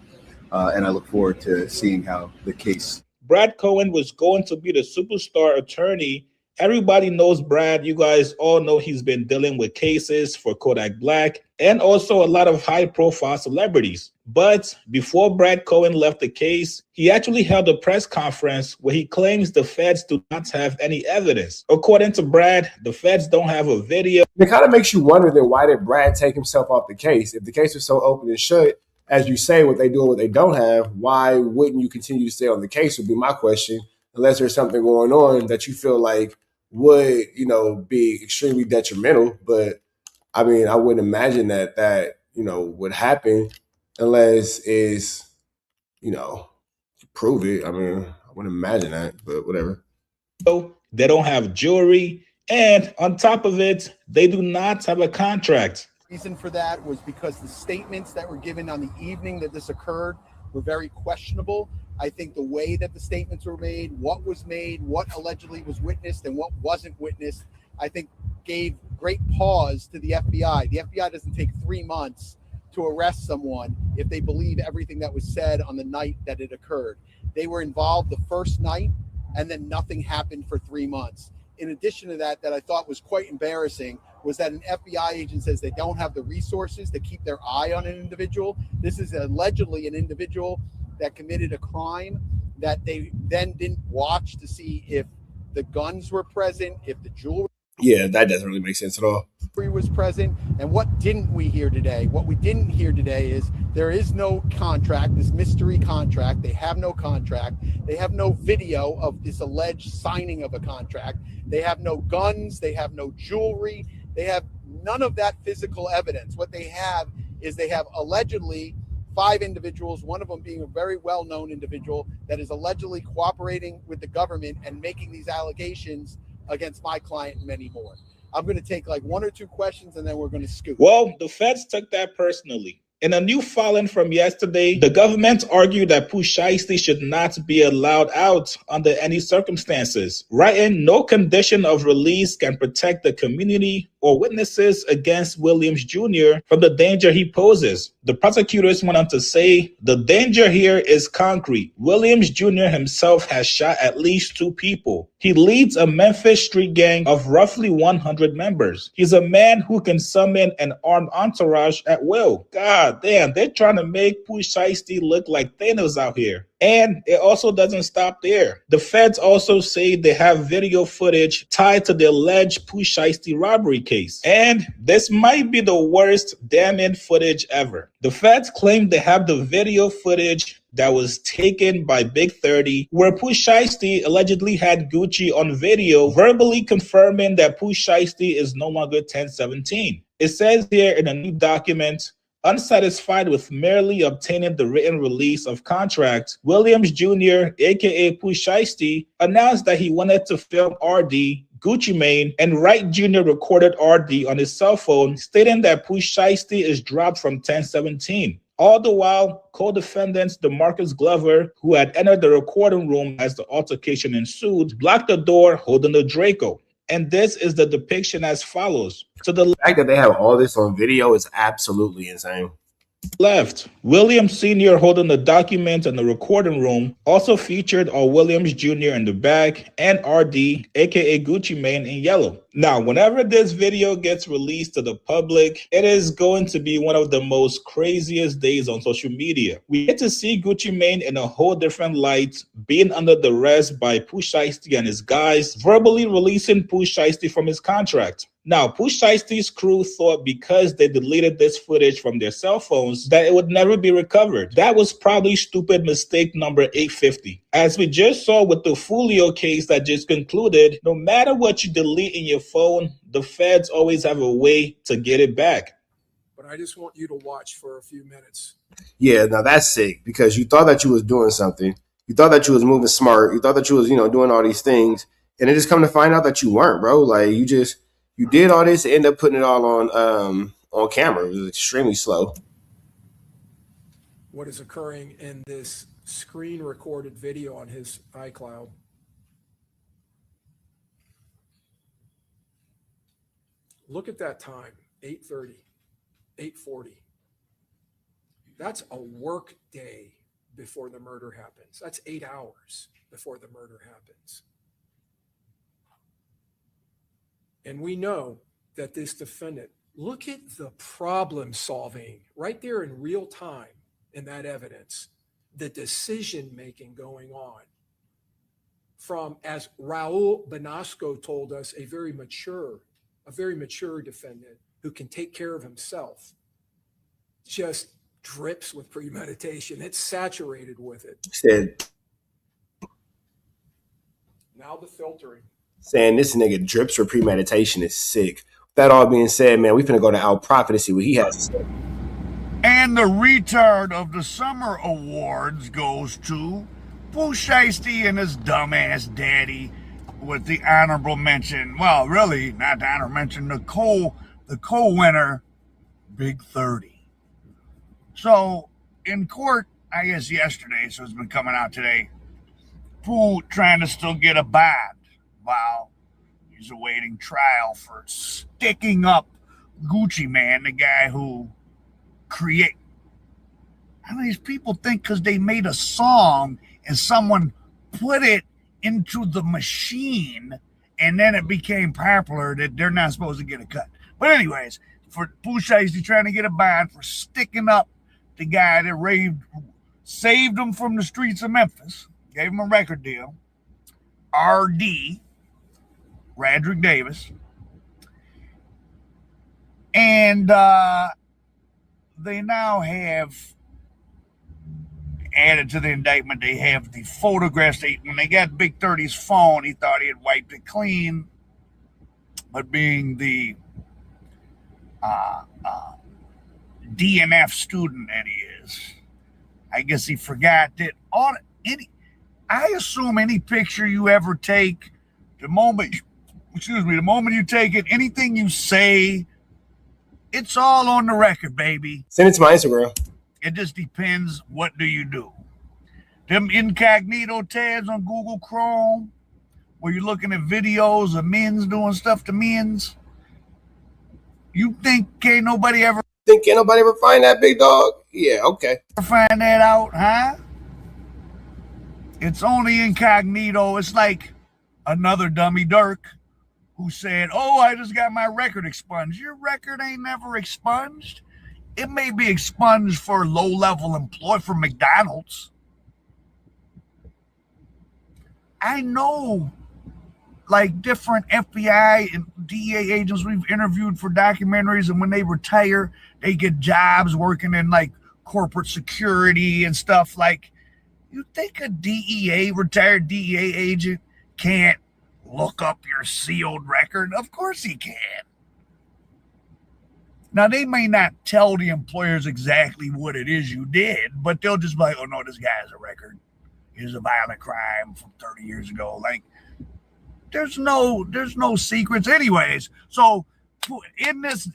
And I look forward to seeing how the case. Brad Cohen was going to be the superstar attorney. Everybody knows Brad. You guys all know he's been dealing with cases for Kodak Black and also a lot of high-profile celebrities. But before Brad Cohen left the case, he actually held a press conference where he claims the feds do not have any evidence. According to Brad, the feds don't have a video. It kind of makes you wonder then, why did Brad take himself off the case? If the case was so open and shut, as you say, what they do and what they don't have, why wouldn't you continue to stay on the case would be my question, unless there's something going on that you feel like would, be extremely detrimental. But I mean, I wouldn't imagine that would happen unless it's, prove it. I mean, I wouldn't imagine that, but whatever. They don't have jewelry, and on top of it, they do not have a contract. Reason for that was because the statements that were given on the evening that this occurred were very questionable. I think the way that the statements were made, what allegedly was witnessed and what wasn't witnessed, I think gave great pause to the FBI. The FBI doesn't take 3 months to arrest someone if they believe everything that was said on the night that it occurred. They were involved the first night, and then nothing happened for 3 months. In addition to that I thought was quite embarrassing was that an FBI agent says they don't have the resources to keep their eye on an individual. This is allegedly an individual that committed a crime that they then didn't watch to see if the guns were present, if the jewelry. Yeah, that doesn't really make sense at all. Was present. And what didn't we hear today? What we didn't hear today is there is no contract, this mystery contract. They have no contract. They have no video of this alleged signing of a contract. They have no guns. They have no jewelry. They have none of that physical evidence. What they have is they have allegedly 5 individuals, one of them being a very well-known individual that is allegedly cooperating with the government and making these allegations against my client and many more. I'm going to take like 1 or 2 questions and then we're going to scoot. Well, the feds took that personally. In a new filing from yesterday, the government argued that Pooh Shiesty should not be allowed out under any circumstances, writing no condition of release can protect the community or witnesses against Williams Jr. from the danger he poses. The prosecutors went on to say, the danger here is concrete. Williams Jr. himself has shot at least 2 people. He leads a Memphis street gang of roughly 100 members. He's a man who can summon an armed entourage at will. God damn, they're trying to make Pooh Shiesty look like Thanos out here. And it also doesn't stop there. The feds also say they have video footage tied to the alleged Pooh Shiesty robbery case. And this might be the worst damning footage ever. The feds claim they have the video footage that was taken by Big 30, where Pooh Shiesty allegedly had Gucci on video, verbally confirming that Pooh Shiesty is no longer 1017. It says here in a new document, unsatisfied with merely obtaining the written release of contract, Williams Jr., aka Pooh Shiesty, announced that he wanted to film RD, Gucci Mane, and Wright Jr. recorded RD on his cell phone, stating that Pooh Shiesty is dropped from 1017. All the while, co-defendants DeMarcus Glover, who had entered the recording room as the altercation ensued, blocked the door holding the Draco. And this is the depiction as follows. To the fact that they have all this on video is absolutely insane. Left, Williams Sr. holding the document in the recording room, also featured are Williams Jr. in the back and RD, aka Gucci Mane, in yellow. Now, whenever this video gets released to the public, it is going to be one of the most craziest days on social media. We get to see Gucci Mane in a whole different light, being under duress by Pooh Shiesty and his guys, verbally releasing Pooh Shiesty from his contract. Now, Pooh Shiesty's crew thought because they deleted this footage from their cell phones that it would never be recovered. That was probably stupid mistake number 850. As we just saw with the Fulio case that just concluded, no matter what you delete in your phone, the feds always have a way to get it back. But I just want you to watch for a few minutes. Yeah, now that's sick because you thought that you was doing something. You thought that you was moving smart. You thought that you was, doing all these things. And it just come to find out that you weren't, bro. Like you did all this and end up putting it all on camera. It was extremely slow. What is occurring in this screen recorded video on his iCloud? Look at that time, 8:30, 8:40. That's a work day before the murder happens. That's 8 hours before the murder happens. And we know that this defendant, look at the problem solving right there in real time in that evidence, the decision making going on from, as Raul Benasco told us, a very mature defendant who can take care of himself, just drips with premeditation. It's saturated with it. Said, Now the filtering. Saying this nigga drips with premeditation is sick. That all being said, man, we finna go to Al Prophet and see what he has to say. And the retard of the summer awards goes to Pooh Shiesty and his dumbass daddy, with the honorable mention. Well, really, not the honorable mention, the co-winner, Big 30. So, in court, I guess yesterday, so it's been coming out today, Pooh trying to still get a bond while he's awaiting trial for sticking up Gucci Man, the guy who create. I mean, these people think because they made a song and someone put it into the machine and then it became popular that they're not supposed to get a cut. But anyways, for Pooh Shiesty trying to get a bond for sticking up the guy that saved him from the streets of Memphis, gave him a record deal, RD, Radrick Davis, and they now have added to the indictment, they have the photographs. When they got Big 30's phone, he thought he had wiped it clean, but being the DNF student that he is, I guess he forgot that I assume any picture you ever take, the moment you take it, anything you say, it's all on the record, baby. Send it to my Instagram. It just depends, what do you do? Them incognito tabs on Google Chrome, where you're looking at videos of men's doing stuff to men's. You think can't nobody ever find that, big dog? Yeah, okay. Find that out, huh? It's only incognito. It's like another dummy Dirk who said, "Oh, I just got my record expunged." Your record ain't never expunged. It may be expunged for low-level employee for McDonald's. I know, like, different FBI and DEA agents we've interviewed for documentaries, and when they retire, they get jobs working in, like, corporate security and stuff. Like, you think a retired DEA agent can't look up your sealed record? Of course he can. Now, they may not tell the employers exactly what it is you did, but they'll just be like, "Oh, no, this guy has a record. Here's a violent crime from 30 years ago." Like, there's no secrets. Anyways, so in this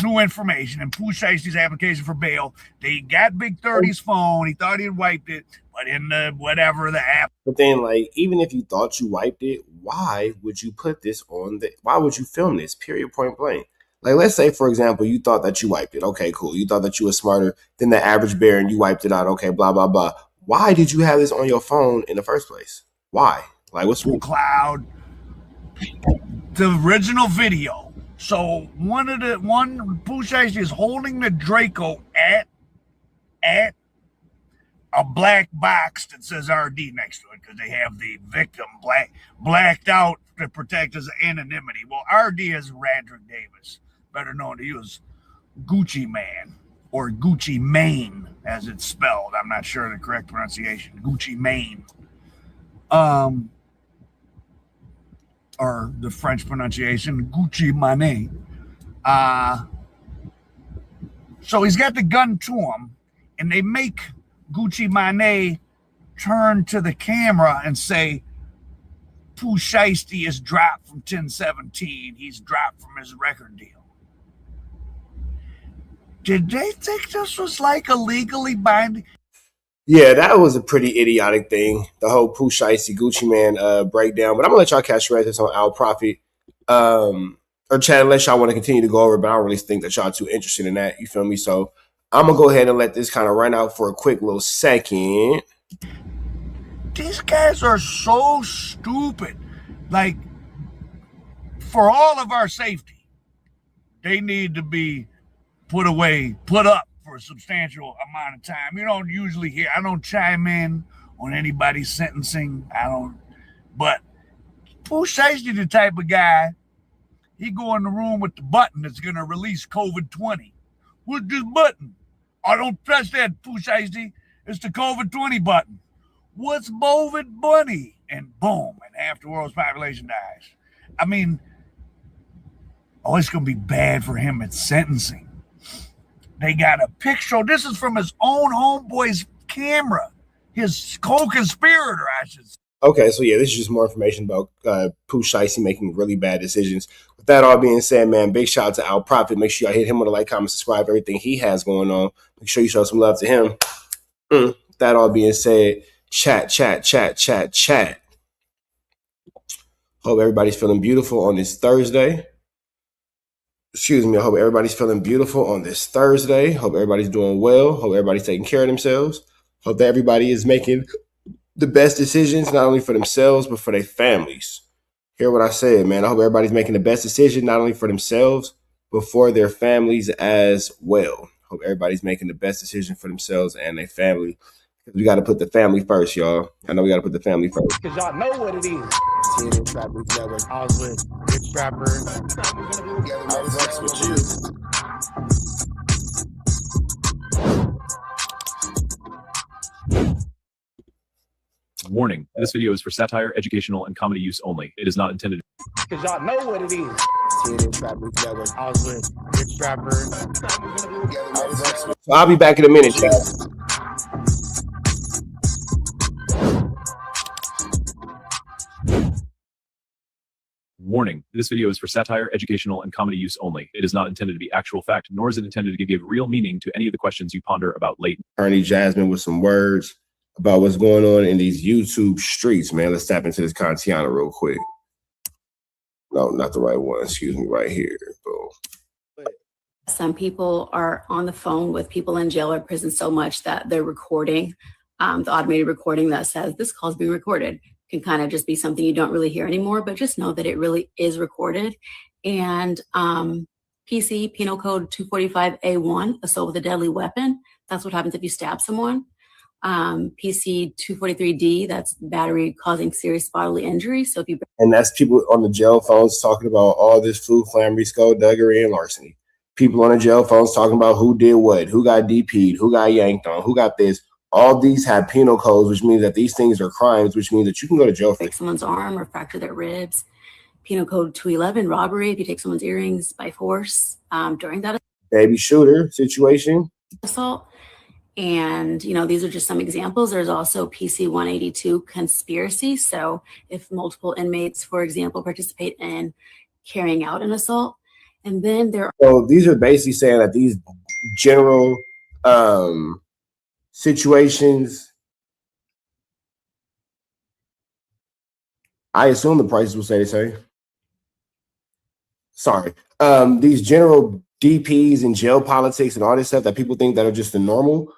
new information in Pooh Shiesty's application for bail, they got Big 30's phone. He thought he had wiped it, but in the app. But then, like, even if you thought you wiped it, why would you put this why would you film this? Period, point blank. Like, let's say, for example, you thought that you wiped it. Okay, cool. You thought that you were smarter than the average bear and you wiped it out. Okay, blah, blah, blah. Why did you have this on your phone in the first place? Why? Like, what's wrong? Cloud, the original video. So one Pooh Shiesty is holding the Draco at a black box that says RD next to it because they have the victim blacked out to protect his anonymity. Well, RD is Radrick Davis, better known to you as Gucci Man or Gucci Mane, as it's spelled. I'm not sure the correct pronunciation. Gucci Mane. Or the French pronunciation, Gucci Mane. So he's got the gun to him, and they make Gucci Mane turn to the camera and say, "Pooh Shiesty is dropped from 1017. He's dropped from his record deal." Did they think this was like a legally binding? Yeah, that was a pretty idiotic thing. The whole Pooh Shiesty Gucci Man breakdown. But I'm gonna let y'all catch this on Al Prophet. Or chat unless y'all want to continue to go over, but I don't really think that y'all too interested in that. You feel me? So I'm going to go ahead and let this kind of run out for a quick little second. These guys are so stupid. Like, for all of our safety, they need to be put up for a substantial amount of time. You don't usually hear, I don't chime in on anybody's sentencing. But Pooh Shiesty the type of guy, he go in the room with the button that's going to release COVID-20. What's this button? I don't press that, Pooh Shiesty. It's the COVID-20 button. What's Bovid Bunny? And boom, and half the world's population dies. I mean, it's going to be bad for him at sentencing. They got a picture. This is from his own homeboy's camera. His co-conspirator, I should say. Okay, so yeah, this is just more information about Pooh Shiesty making really bad decisions. With that all being said, man, big shout out to Al Prophet. Make sure y'all hit him with a like, comment, subscribe, everything he has going on. Make sure you show some love to him. With that all being said, chat. Hope everybody's feeling beautiful on this Thursday. Excuse me. I hope everybody's feeling beautiful on this Thursday. Hope everybody's doing well. Hope everybody's taking care of themselves. Hope that everybody is making the best decisions, not only for themselves, but for their families. Hear what I said, man. I hope everybody's making the best decision, not only for themselves, but for their families as well. Hope everybody's making the best decision for themselves and their family. We got to put the family first, y'all. I know we got to put the family first. Because y'all know what it is. TNN Trappers Network. I was with Rich Trapper. I fucks with you. Warning, this video is for satire, educational, and comedy use only. It is not intended. Because y'all know what it is. TNN Trappers Network. I was with Rich Trapper. So I'll be back in a minute, y'all. Warning, this video is for satire, educational, and comedy use only. It is not intended to be actual fact, nor is it intended to give real meaning to any of the questions you ponder about latent. Attorney Jasmine with some words about what's going on in these YouTube streets, man. Let's tap into this Kantiana real quick. No, not the right one. Excuse me, right here. Boom. Some people are on the phone with people in jail or prison so much that they're recording. The automated recording that says this call is being recorded can kind of just be something you don't really hear anymore, but just know that it really is recorded. And PC, Penal Code 245A1, assault with a deadly weapon. That's what happens if you stab someone. PC 243D, that's battery causing serious bodily injury. So if you and that's people on the jail phones talking about all this food, clambery, skullduggery, and larceny. People on the jail phones talking about who did what, who got DP'd, who got yanked on, who got this. All these have penal codes, which means that these things are crimes, which means that you can go to jail for take someone's arm or fracture their ribs. Penal Code 211, robbery, if you take someone's earrings by force during that baby shooter situation. Assault. And, you know, these are just some examples. There's also PC 182, conspiracy. So if multiple inmates, for example, participate in carrying out an assault. And then there are... So these are basically saying that these general situations, I assume the prices will stay the same. Sorry. These general DPs and jail politics and all this stuff that people think that are just the normal,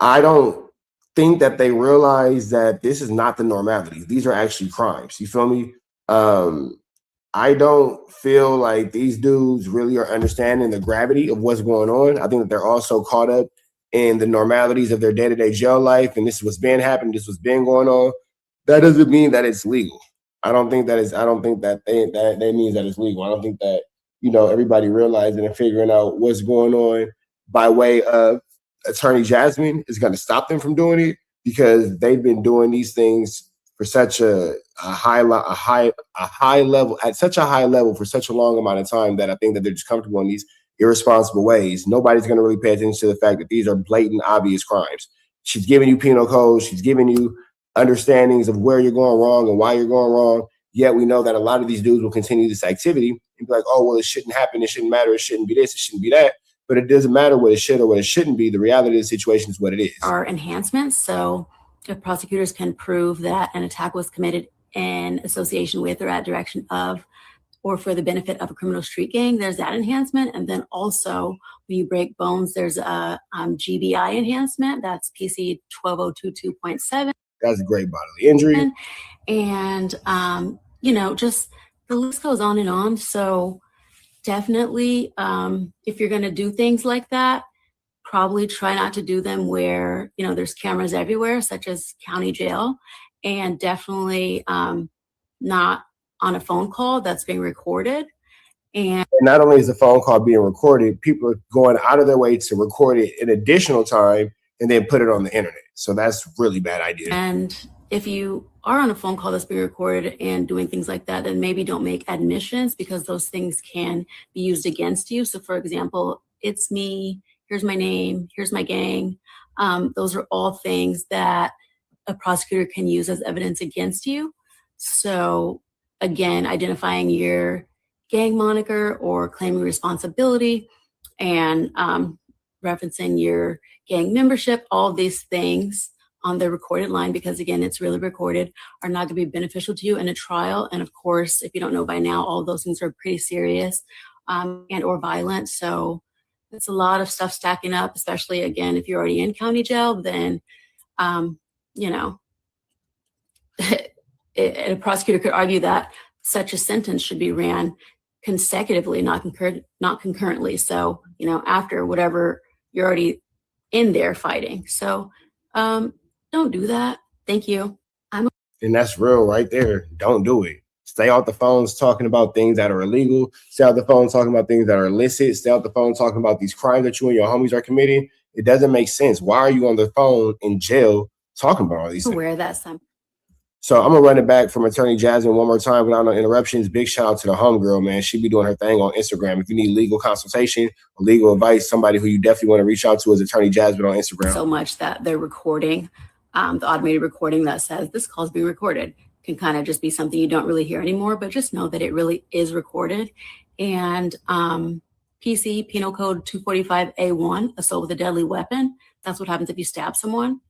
I don't think that they realize that this is not the normality. These are actually crimes. You feel me? I don't feel like these dudes really are understanding the gravity of what's going on. I think that they're also caught up in the normalities of their day-to-day jail life, and this is what's been happening, this is what's been going on. That doesn't mean that it's legal. I don't think that means that it's legal. I don't think that, you know, everybody realizing and figuring out what's going on by way of Attorney Jasmine is going to stop them from doing it, because they've been doing these things for such a high level, at such a high level for such a long amount of time, that I think that they're just comfortable in these irresponsible ways. Nobody's going to really pay attention to the fact that these are blatant, obvious crimes. She's giving you penal codes. She's giving you understandings of where you're going wrong and why you're going wrong. Yet we know that a lot of these dudes will continue this activity and be like, oh, well, it shouldn't happen. It shouldn't matter. It shouldn't be this. It shouldn't be that. But it doesn't matter what it should or what it shouldn't be. The reality of the situation is what it is. Are enhancements. So if prosecutors can prove that an attack was committed in association with or at direction of or for the benefit of a criminal street gang, there's that enhancement. And then also when you break bones, there's a GBI enhancement. That's PC 12022.7. That's a great bodily injury. And, just the list goes on and on. So definitely, if you're going to do things like that, probably try not to do them where, there's cameras everywhere, such as county jail, and definitely not on a phone call that's being recorded. And not only is the phone call being recorded, people are going out of their way to record it an additional time and then put it on the internet. So that's really bad idea. And if you are on a phone call that's being recorded and doing things like that, then maybe don't make admissions, because those things can be used against you. So for example, it's me, here's my name, here's my gang. Those are all things that a prosecutor can use as evidence against you. So again, identifying your gang moniker or claiming responsibility and referencing your gang membership, all these things on the recorded line, because again, it's really recorded, are not going to be beneficial to you in a trial. And of course, if you don't know by now, all those things are pretty serious and or violent. So it's a lot of stuff stacking up, especially again, if you're already in county jail, then, a prosecutor could argue that such a sentence should be ran consecutively, not concurrently. So, after whatever you're already in there fighting. So don't do that. Thank you. And that's real right there. Don't do it. Stay off the phones talking about things that are illegal. Stay off the phone talking about things that are illicit. Stay off the phone talking about these crimes that you and your homies are committing. It doesn't make sense. Why are you on the phone in jail talking about all these things? Aware that some. So I'm gonna run it back from Attorney Jasmine one more time without no interruptions. Big shout out to the homegirl, man. She be doing her thing on Instagram. If you need legal consultation or legal advice, somebody who you definitely want to reach out to is Attorney Jasmine on Instagram. So much that they're recording, the automated recording that says this call is being recorded can kind of just be something you don't really hear anymore, but just know that it really is recorded. And PC Penal Code 245A1, assault with a deadly weapon. That's what happens if you stab someone.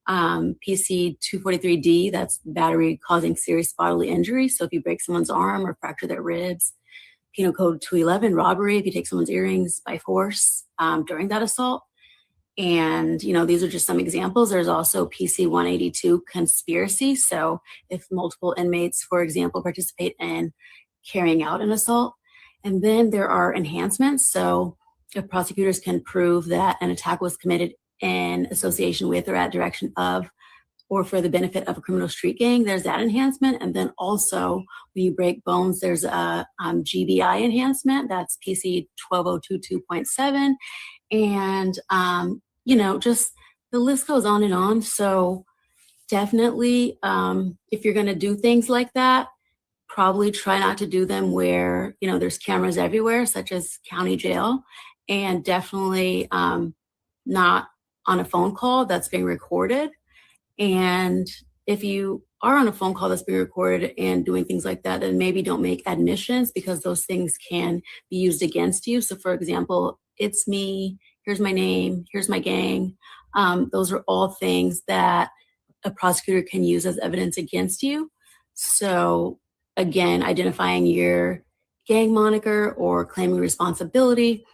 PC 243D, that's battery causing serious bodily injury. So if you break someone's arm or fracture their ribs. Penal Code 211, robbery, if you take someone's earrings by force during that assault. And, these are just some examples. There's also PC 182, conspiracy. So if multiple inmates, for example, participate in carrying out an assault. And then there are enhancements. So if prosecutors can prove that an attack was committed in association with or at direction of or for the benefit of a criminal street gang, there's that enhancement. And then also when you break bones, there's a GBI enhancement. That's PC 12022.7. And, just the list goes on and on. So definitely, if you're going to do things like that, probably try not to do them where, there's cameras everywhere, such as county jail, and definitely not on a phone call that's being recorded. And if you are on a phone call that's being recorded and doing things like that, then maybe don't make admissions, because those things can be used against you. So for example, it's me, here's my name, here's my gang. Those are all things that a prosecutor can use as evidence against you. So again, identifying your gang moniker or claiming responsibility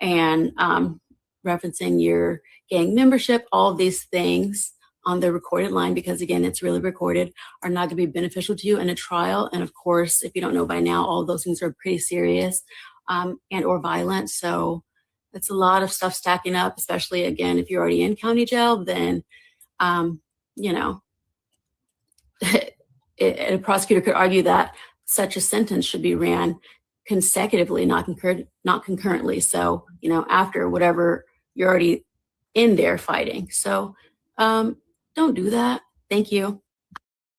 and referencing your gang membership, all of these things on the recorded line, because again, it's really recorded, are not going to be beneficial to you in a trial. And of course, if you don't know by now, all of those things are pretty serious and or violent. So it's a lot of stuff stacking up, especially again, if you're already in county jail, then, a prosecutor could argue that such a sentence should be ran consecutively, not concurrently. So, after whatever you're already in there fighting. So don't do that. Thank you.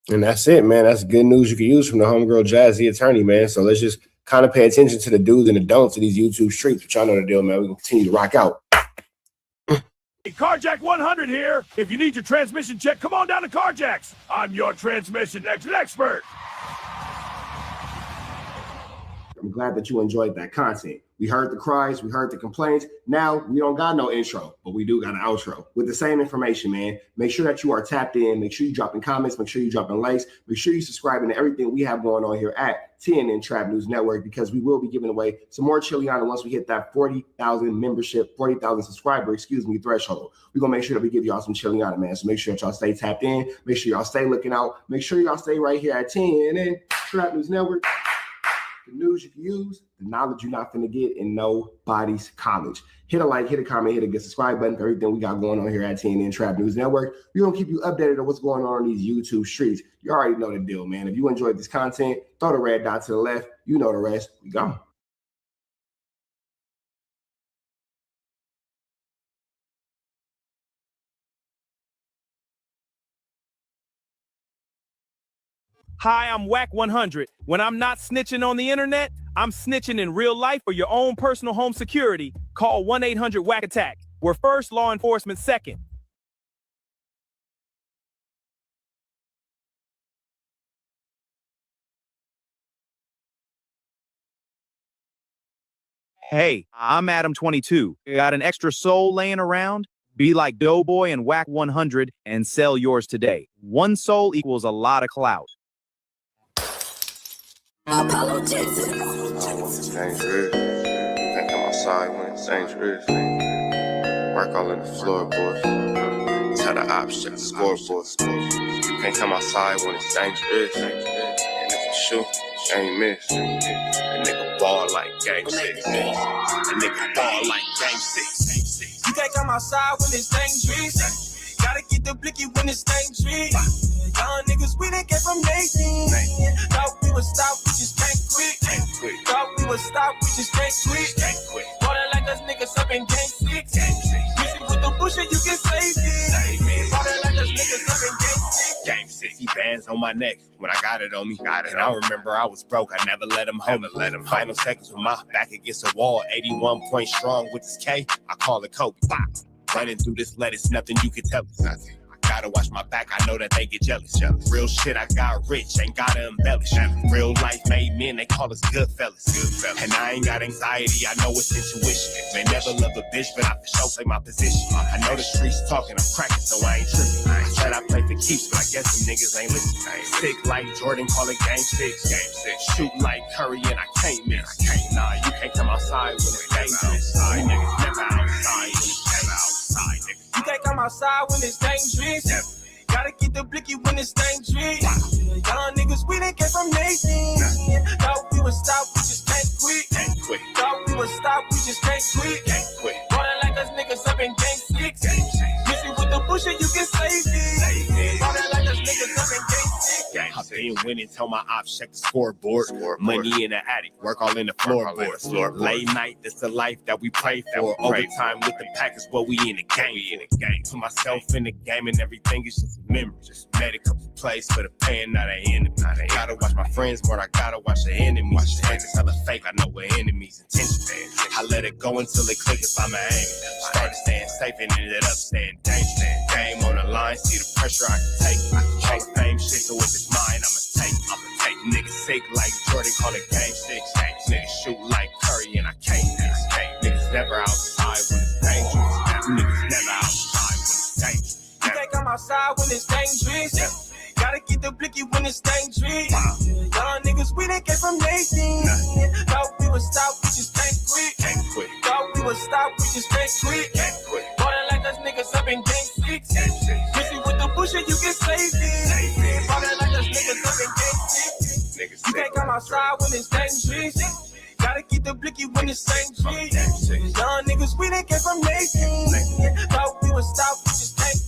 And that's it, man. That's good news you can use from the homegirl Jazz, the attorney, man. So let's just kind of pay attention to the do's and the don'ts of these YouTube streets. But y'all know the deal, man. We're going to continue to rock out. Carjack 100 here. If you need your transmission check, come on down to Carjacks. I'm your transmission expert. I'm glad that you enjoyed that content. We heard the cries, we heard the complaints. Now we don't got no intro, but we do got an outro with the same information, man. Make sure that you are tapped in. Make sure you dropping comments. Make sure you dropping likes. Make sure you subscribing to everything we have going on here at TNN Trap News Network, because we will be giving away some more Chiliana once we hit that 40,000 membership, 40,000 subscriber, threshold. We're going to make sure that we give y'all some Chiliana, man. So make sure that y'all stay tapped in. Make sure y'all stay looking out. Make sure y'all stay right here at TNN Trap News Network. The news you can use, the knowledge you're not finna get in nobody's college. Hit a like, hit a comment, hit a subscribe button for everything we got going on here at TNN Trap News Network. We're going to keep you updated on what's going on these YouTube streets. You already know the deal, man. If you enjoyed this content, throw the red dot to the left. You know the rest. We gone. Hi, I'm Whack 100. When I'm not snitching on the internet, I'm snitching in real life for your own personal home security. Call 1-800-WACK-ATTACK. We're first, law enforcement second. Hey, I'm Adam22. Got an extra soul laying around? Be like Doughboy and Whack 100 and sell yours today. One soul equals a lot of clout. Apollo Jackson. It's dangerous. Think I'm outside when it's dangerous. Work all in the floorboard. Tell the ops check the scoreboard. You can't come outside when it's dangerous. And if you shoot, you ain't miss. A nigga ball like game 6. A nigga ball like game 6. You can't come outside when it's dangerous. Gotta get the blicky when it's dangerous. Young niggas, we done came from Nathan. Thought we would stop, we just can't quit. Thought we would stop, we just can't quit. Ballin' like us niggas up in game 6. Busy with the bush and you can save it. Ballin' like us niggas up in game 6. Game 6, he bands on my neck when I got it on me. And I remember I was broke, I never let him hold me. Final seconds with my back against the wall, 81 point strong with this K. I call it Kobe. Running through this lettuce, nothing you can tell us. Nothing. Gotta watch my back, I know that they get jealous. Real shit, I got rich, ain't gotta embellish. Real life made men, they call us good fellas. And I ain't got anxiety, I know it's intuition. May never love a bitch, but I for sure play my position. I know the streets talking, I'm cracking, so I ain't tripping. I said I play for keeps, but I guess some niggas ain't listening. Sick like Jordan, call it game 6. Shoot like Curry, and I can't miss. Nah, you can't come outside when it's dangerous. You niggas never outside when it's dangerous. You can't come outside when it's dangerous. Gotta get the blicky when it's dangerous. Young niggas, we done came from Nathan. Thought we would stop, we just can't quit. Thought we would stop, we just can't quit. Ballin' like us niggas up in game 6. Busy with the bush and you can save it. Ballin' like us niggas up in game 6. I've been winning, tell my ops check the scoreboard. Money in the attic, work all in the floorboard. Late night, that's the life that we pray for. Overtime with the pack is what we in the game. Put myself in the game and everything is just a memory. Just made a couple plays for the pain, not an enemy. Gotta watch my friends more, I gotta watch the enemies. Friends is hella fake, I know what enemies' intention. I let it go until it click if I'm aiming. Started staying safe and ended up staying dangerous. Game on the line, see the pressure I can take. Hall of Fame shit, so if it's mine, I'ma take. Niggas sick like Jordan, call it game 6. Niggas shoot like Curry, and I can't miss. Niggas never outside when it's dangerous. Niggas never outside when it's dangerous. You can't come outside when it's dangerous. Gotta get the blicky when it's dangerous. Young niggas, we done came from Nathan. Thought we would stop, we just can't quit. Thought we would stop, we just can't quit. Ballin' like us niggas up in game 6. Busy with the bush and you can save it. Ballin' like us niggas up in game 6. You can't come outside when it's dangerous. Gotta get the blicky when it's dangerous. Young niggas, we done came from Nathan. Thought we would stop, we just can't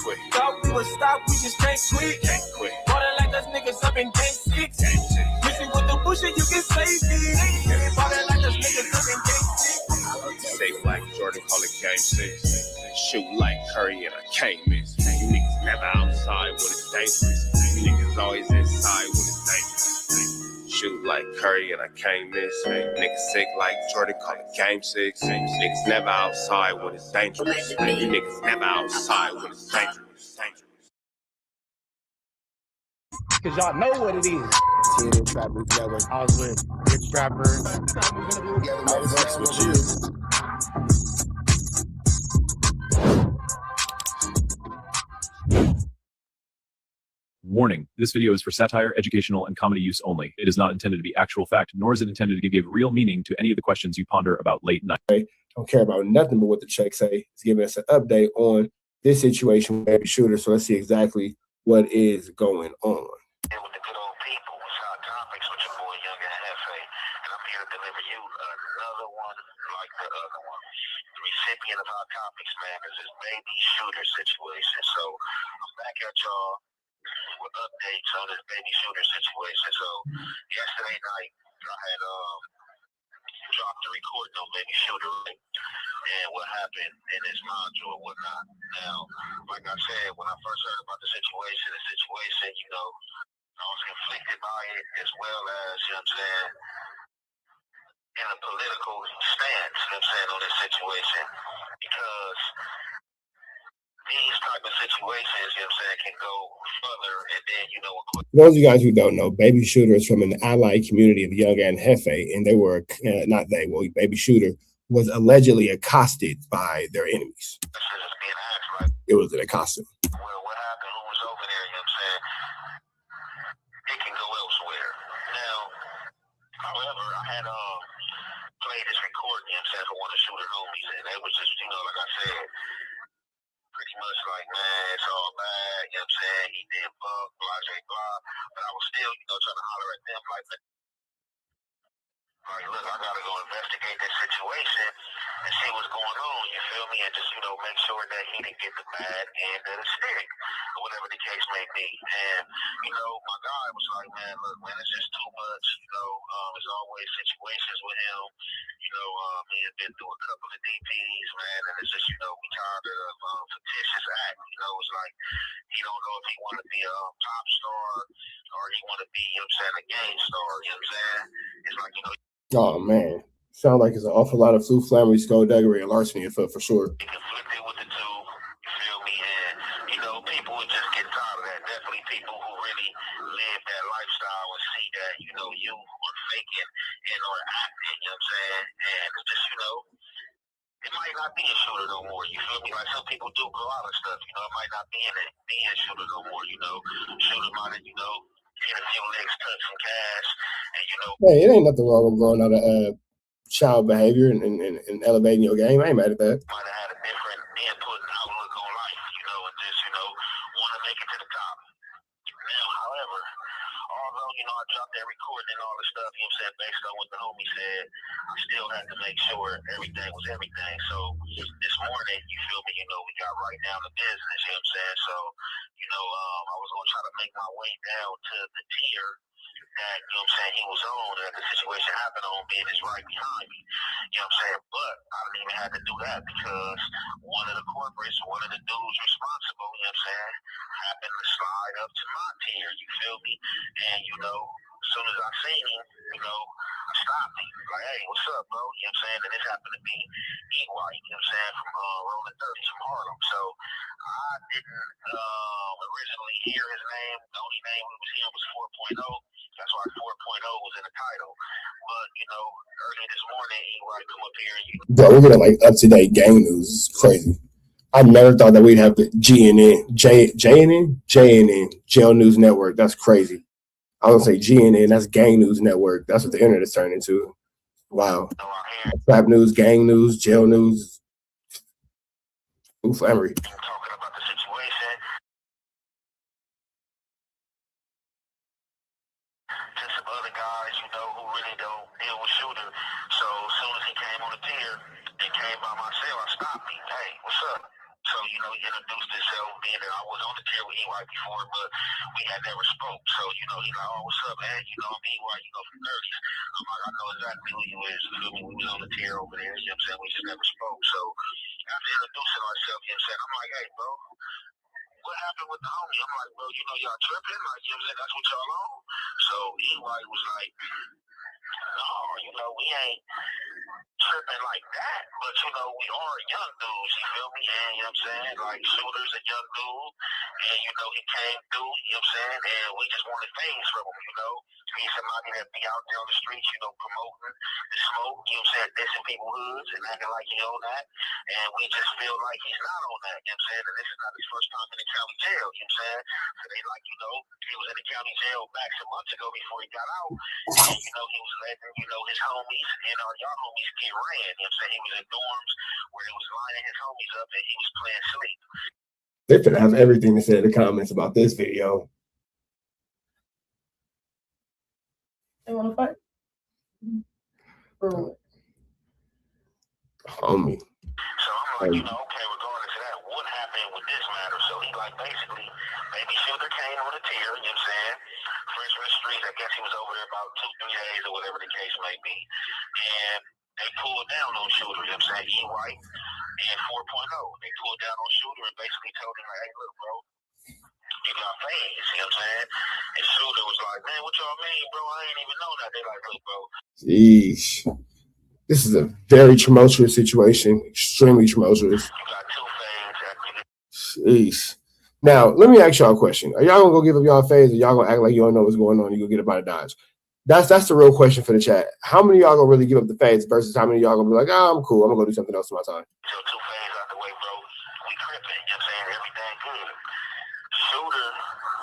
quit. Thought we would stop, we just can't quit. Ballin' like us niggas up in game 6. Busy with the bush and you can save it. Ballin' like us niggas up in game 6. Safe like Jordan, call it game 6. Shoot like Curry, and I can't miss. You niggas never outside when it's dangerous. You niggas always inside when it's dangerous. Shoot like Curry, and I can't miss. Niggas sick like Jordan, call it game 6. Niggas never outside when it's dangerous. You niggas never outside when it's dangerous. because y'all know what it is. TNN Trap News Network. I was with Rich Rapper. I fucks with you. Warning, this video is for satire, educational, and comedy use only. It is not intended to be actual fact, nor is it intended to give real meaning to any of the questions you ponder about late night. Don't care about nothing but what the check say. It's giving us an update on this situation with Baby Shooter. So let's see exactly what is going on. Recipient of Hot Topics, man, is this Baby Shooter situation. So I'm back at y'all with updates on this Baby Shooter situation. So yesterday night, I had dropped the recording on Baby Shooter and what happened in his module and whatnot. Now, like I said, when I first heard about the situation, you know, I was conflicted by it as well as, you know what I'm saying, in a political stance, you know what I'm saying, on this situation. Because these type of situations, you know what I'm saying, can go further and then, you know, those of you guys who don't know, Baby Shooter is from an allied community of Young and Hefe, and they were Baby Shooter was allegedly accosted by their enemies. It was an accostation. Well, what happened? Who was over there? You know what I'm saying? It can go elsewhere. Now, however, I had played this recording, you know what I'm saying, for one of the Shooter homies, and it was just, you know, like I said, pretty much like, man, it's all bad, you know what I'm saying? He did bug, blah, blah, blah. But I was still, you know, trying to holler at them like, look, I gotta go investigate this situation and see what's going on, you feel me? And just, you know, make sure that he didn't get the bad end of the stick, or whatever the case may be. And, you know, my guy was like, man, look, man, it's just too much, you know, there's always situations with him, you know, he had been through a couple of DPs, man, and it's just, you know, we tired of fictitious act, you know, it's like, he don't know if he want to be a pop star or he want to be, you know what I'm saying, a gang star, you know what I'm saying? It's like, you know, Oh man, sound like it's an awful lot of flu, flammery, skullduggery, and larceny afoot for sure. Conflicted with the two, you feel me? And you know, people would just get tired of that. Definitely people who really live that lifestyle and see that, you know, you are faking and or acting, you know what I'm saying? And it's just, you know, it might not be a shooter no more, you feel me? Like some people do go out and stuff, you know, it might not be a shooter no more, you know. Shooter might have, you know, hit a few licks, touch some cash, and you know. Hey, it ain't nothing wrong with going out of child behavior and elevating your game. I ain't mad at that. Might have had a different input and outlook on life, you know, and just, you know, want to make it to the top. Now, however, although, you know, I dropped that recording and all the stuff, you know what I'm saying, based on what the homie said, I still had to make sure everything was everything. So this morning, you feel me, you know, we got right down to business, you know what I'm saying? So, you know, I was going to try to make my way down to the tier that, you know what I'm saying, he was on, and the situation happened on being is right behind me. You know what I'm saying? But I didn't even have to do that because one of the corporates, one of the dudes responsible, you know what I'm saying, happened to slide up to my tier, you feel me? And, you know, as soon as I seen him, you know, I stopped him. Like, hey, what's up, bro? You know what I'm saying? And this happened to be E. White, you know what I'm saying, from Rolling 30s from Harlem. So I didn't originally hear his name. The only name we was hearing was 4.0. That's why 4.0 was in the title. But, you know, early this morning, he like come up here and you. Bro, we're getting like up-to-date gang news. It's crazy. I never thought that we'd have the JNN, Jail News Network. That's crazy. I was gonna say GNN, that's Gang News Network. That's what the internet is turning into. Wow. Trap news, gang news, jail news. Oof, Emery. Talking about the situation. To some other guys, you know, who really don't deal with Shooter. So as soon as he came on the tier and came by my cell, I stopped him. Hey, what's up? So, you know, he introduced himself, being that I was on the tier with EY before, but we had never spoke. So, you know, he's like, oh, what's up, man? You know, I'm EY, you know, from 30s. I'm like, I know exactly who you is. You feel me? We was on the tier over there, you know what I'm saying? We just never spoke. So, after introducing ourselves, you know what I'm saying? I'm like, hey, bro, what happened with the homie? I'm like, bro, you know, y'all tripping? Like, you know what I'm saying? That's what y'all on? So, EY was like, No, you know, we ain't tripping like that, but you know, we are young dudes, you feel me? And you know what I'm saying? Like Shooter's a young dude, and you know, he came through, you know what I'm saying? And we just wanted things from him, you know. He's somebody that be out there on the streets, you know, promoting the smoke, you know what I'm saying, dissing people's hoods and acting like he on that. And we just feel like he's not on that, you know what I'm saying? And this is not his first time in the county jail, you know what I'm saying? So they like, you know, he was in the county jail back some months ago before he got out. And, you know, he was letting, you know, his homies and y'all homies get ran. You know what I'm saying? He was in dorms where he was lining his homies up and he was playing sleep. They're gonna have everything to say in the comments about this video. They want to fight? For what? Homie. So I'm like, you know, okay, regardless of that, what happened with this matter? So he like basically, Baby Shooter came on a tear, you know what I'm saying? Fresh from the street, I guess he was over there about 2-3 days or whatever the case may be. And they pulled down on Shooter, you know what I'm saying? He white and 4.0. They pulled down on Shooter and basically told him, like, hey, look, bro, you got fans, you know what I'm saying? And Shooter was like, man, what y'all mean, bro? I ain't even know that. They like, look, bro. Jeez. This is a very tumultuous situation, extremely tumultuous. Jeez. Now, let me ask y'all a question. Are y'all gonna go give up y'all phase, or y'all gonna act like you don't know what's going on? You gonna get up out of Dodge? That's the real question for the chat. How many of y'all gonna really give up the phase versus how many of y'all gonna be like, oh, I'm cool, I'm gonna go do something else with my time? Shooter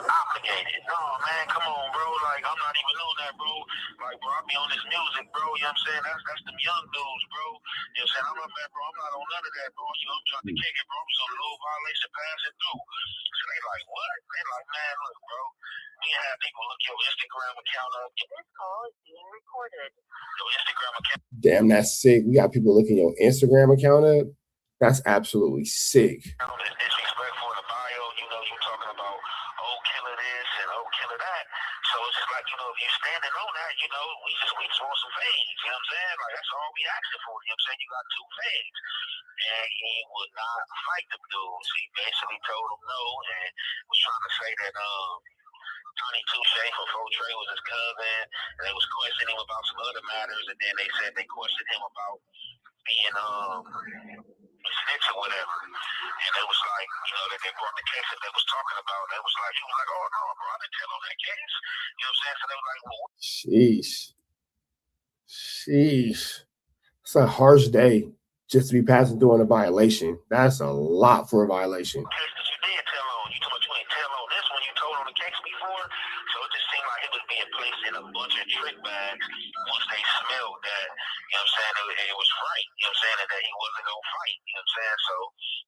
obligated. No, man, come on, bro. Like, I'm not even on that, bro. Like, bro, I be on this music, bro. You know what I'm saying? That's them young dudes, bro. You know what I'm saying? I'm not, man, bro. I'm not on none of that, bro. You know, I'm trying to kick it, bro. I'm just on a little violation passing through. So they like, what? They like, man, look, bro. We have people look your Instagram account up. This call is being recorded. Your Instagram account. Damn, that's sick. We got people looking your Instagram account up. That's absolutely sick. It's disrespectful in the bio. You know, you're talking about, oh, killer this and oh, killer that. So it's just like, you know, if you're standing on that, you know, we just want some fans. You know what I'm saying? Like, that's all we asking for. You know what I'm saying? You got 2 fans. And he would not fight them dudes. He basically told them no and was trying to say that, Tony Touche from Fo Trey was his cousin. And they was questioning him about some other matters. And then they said they questioned him about being, snitch or whatever. And it was like, you know, that they brought the case that they was talking about. And it was like, he was like, oh, no, bro, I didn't tell on that case. You know what I'm saying? So they was like, well, Sheesh. Sheesh. It's a harsh day just to be passing through on a violation. That's a lot for a violation. case that you did tell on. You told me you ain't tell on this one. You told on the case before. So it just seemed like it was being placed in a bunch of trick bags once they smelled that, you know what I'm saying, it was right. You know what I'm saying? And that he wasn't going to fight. You know what I'm saying? So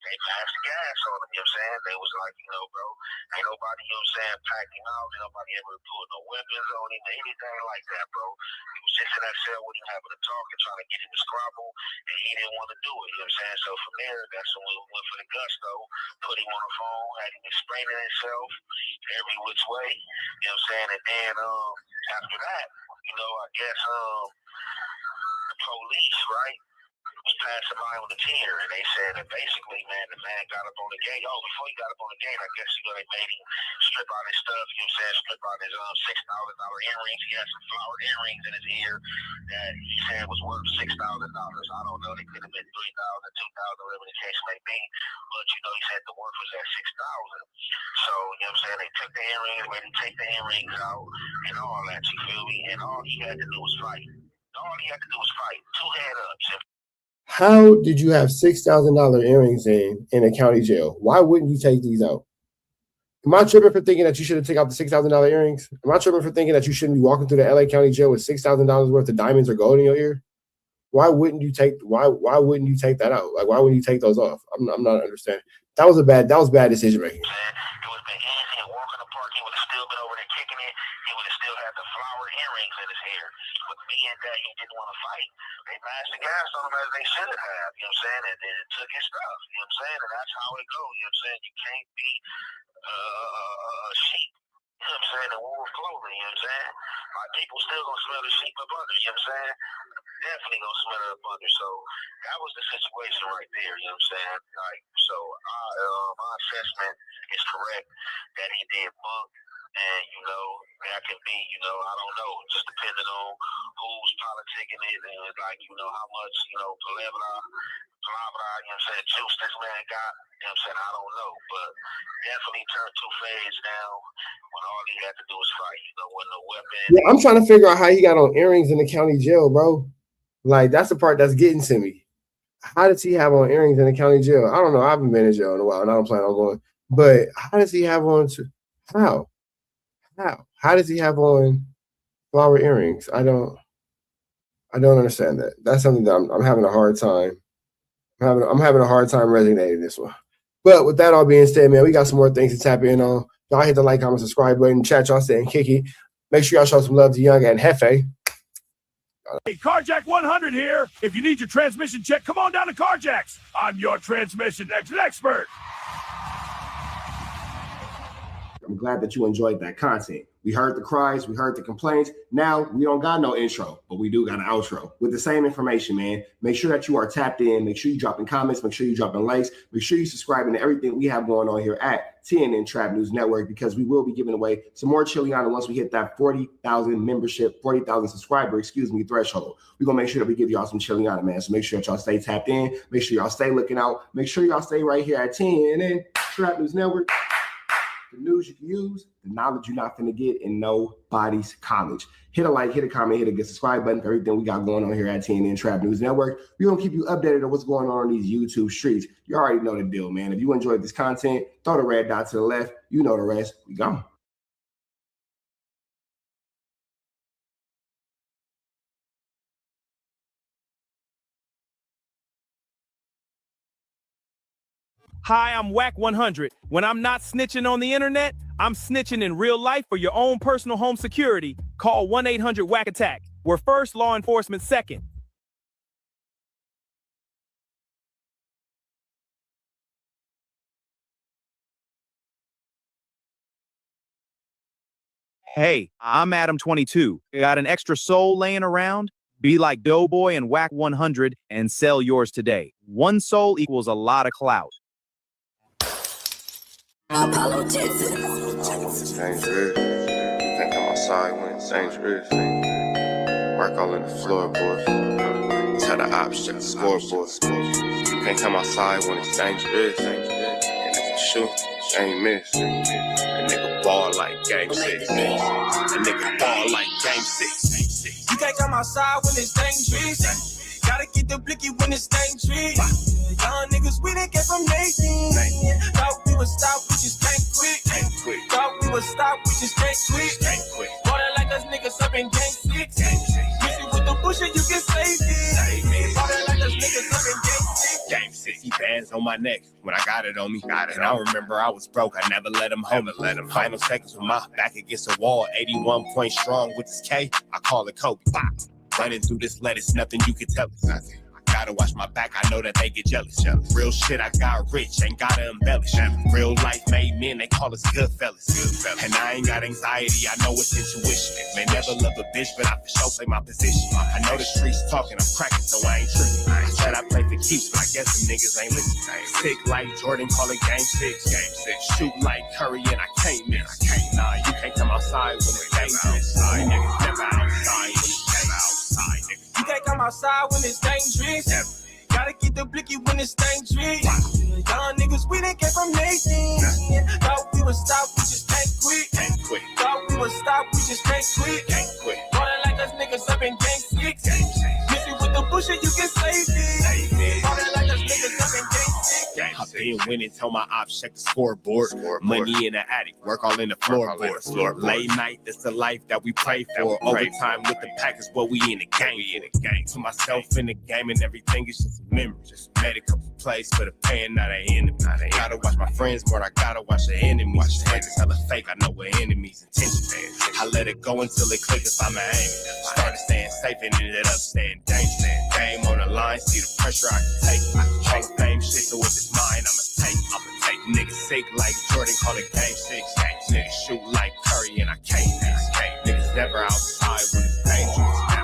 they passed the gas on him. You know what I'm saying? They was like, you know, bro, ain't nobody, you know what I'm saying, packed him out. Ain't nobody ever pulled no weapons on him or anything like that, bro. He was just in that cell with him having a talk and trying to get him to squabble, and he didn't want to do it. You know what I'm saying? So from there, that's when we went for the gusto, put him on the phone, had him explaining himself every which way. You know what I'm saying? And then after that, you know, I guess the police, right, was passing by on the tier, and they said that basically, man, the man got up on the gate. Oh, before he got up on the gate, I guess, you know, they made him strip out his stuff, you know what I'm saying, strip out his $6,000 earrings. He had some flower earrings in his ear that he said was worth $6,000. I don't know, they could have been $3,000, $2,000, whatever the case may be, but, you know, he said the worth was at $6,000. So, you know what I'm saying, they took the earrings, made him take the earrings out, and all that, you feel me, and all he had to do was fight. All he had to do was fight. 2 head-ups. How did you have $6,000 earrings in a county jail? Why wouldn't you take these out? Am I tripping for thinking that you should have taken out the $6,000 earrings? Am I tripping for thinking that you shouldn't be walking through the LA County jail with $6,000 worth of diamonds or gold in your ear? Why wouldn't you take that out? Like, why wouldn't you take those off? I'm not understanding. That was bad decision making. That he didn't want to fight. They mashed the gas on him as they should have, you know what I'm saying, and then it took his stuff, you know what I'm saying, and that's how it goes, you know what I'm saying, you can't be a sheep, you know what I'm saying, in wolf clothing, you know what I'm saying, like, people still gonna smell the sheep up under, you know what I'm saying, definitely gonna smell it up under, so that was the situation right there, you know what I'm saying, like, so my assessment is correct that he did bunk And, that can be, I don't know, just depending on who's politicking it and, how much, juice this man got. I don't know. But definitely turned two fades down when all he had to do was fight. With no weapon. Yeah, I'm trying to figure out how he got on earrings in the county jail, bro. Like, that's the part that's getting to me. How does he have on earrings in the county jail? I don't know. I haven't been in jail in a while, and I don't plan on going. But how does he have on? How does he have on flower earrings? I don't understand that. That's something that I'm having a hard time. I'm having a hard time resonating this one. But with that all being said, man, we got some more things to tap in on. Y'all hit the like, comment, subscribe button. Chat, y'all saying Kiki. Make sure y'all show some love to Young and Hefe. Hey, Carjack 100 here. If you need your transmission check, come on down to Carjack's. I'm your transmission expert. I'm glad that you enjoyed that content. We heard the cries, we heard the complaints. Now we don't got no intro, but we do got an outro with the same information, man. Make sure that you are tapped in. Make sure you dropping comments. Make sure you dropping likes. Make sure you subscribing to everything we have going on here at TNN Trap News Network, because we will be giving away some more Chiliana once we hit that 40,000 membership, 40,000 subscriber, threshold. We're going to make sure that we give y'all some Chiliana, man. So make sure that y'all stay tapped in. Make sure y'all stay looking out. Make sure y'all stay right here at TNN Trap News Network. The news you can use, the knowledge you're not going to get in nobody's college. Hit a like, hit a comment, hit a subscribe button for everything we got going on here at TNN Trap News Network. We're going to keep you updated on what's going on these YouTube streets. You already know the deal, man. If you enjoyed this content, throw the red dot to the left. You know the rest. We gone. Hi, I'm Whack 100. When I'm not snitching on the internet, I'm snitching in real life for your own personal home security. Call 1-800-WACK-ATTACK. We're first, law enforcement second. Hey, I'm Adam22. Got an extra soul laying around? Be like Doughboy and Whack 100 and sell yours today. One soul equals a lot of clout. Apollo It's dangerous. You can't come outside when it's dangerous. Work all in the floorboard. Tell the ops check the scoreboard. You can't come outside when it's dangerous. And if you shoot, you ain't miss. A nigga ball like game 6. A nigga ball like game 6. You can't come outside when it's dangerous. Gotta get the blicky when it's dangerous. Young niggas, we didn't get from Nathan. Thought we would stop, we just can't quit. Thought we would stop, we just can't quit. Water like us niggas up in game 6. Miss it with the bush and you can save it. Water like us niggas up in game 6. Game 6, he bands on my neck when I got it on me. And I remember I was broke, I never let him hold me. Final seconds with my back against the wall, 81 point strong with this K, I call it Kobe. Running through this lettuce, nothing you can tell us. Nothing. Gotta watch my back, I know that they get jealous. Real shit, I got rich, ain't gotta embellish. Real life made men, they call us good fellas. And I ain't got anxiety, I know it's intuition. May never love a bitch, but I for sure play my position. I know the streets talking, I'm cracking, so I ain't tripping. I said I play for keeps, but I guess them niggas ain't listening. Sick like Jordan, call it game 6. Shoot like Curry, and I can't miss. Nah, you can't come outside when it's dangerous. You niggas never outside when it's dangerous. You can't come outside when it's dangerous. Gotta get the blicky when it's dangerous. Young niggas, we didn't get from Nathan. Thought we would stop, we just can't quit. Thought we would stop, we just can't quit. Water like us niggas up in game 6. Miss it with the bush and you can save it. Water like us niggas up in game 6. I've been winning, tell my ops check the scoreboard. Money in the attic, work all in the floorboard. Late night, that's the life that we pray for. Overtime with the pack is what we in the game. Put myself in the game and everything is just a memory. Just made a couple plays for the pain, not an enemy. Gotta watch my friends more, I gotta watch the enemies. Niggas hella fake, I know what enemies intention. I let it go until it click if I'm aiming. Started staying safe and ended up staying dangerous. Game on the line, see the pressure I can take. Hall of Fame shit, so if it's mine, I'ma take. Niggas sick like Jordan, call it game 6. Niggas shoot like Curry, and I can't miss. Niggas never outside when it's dangerous.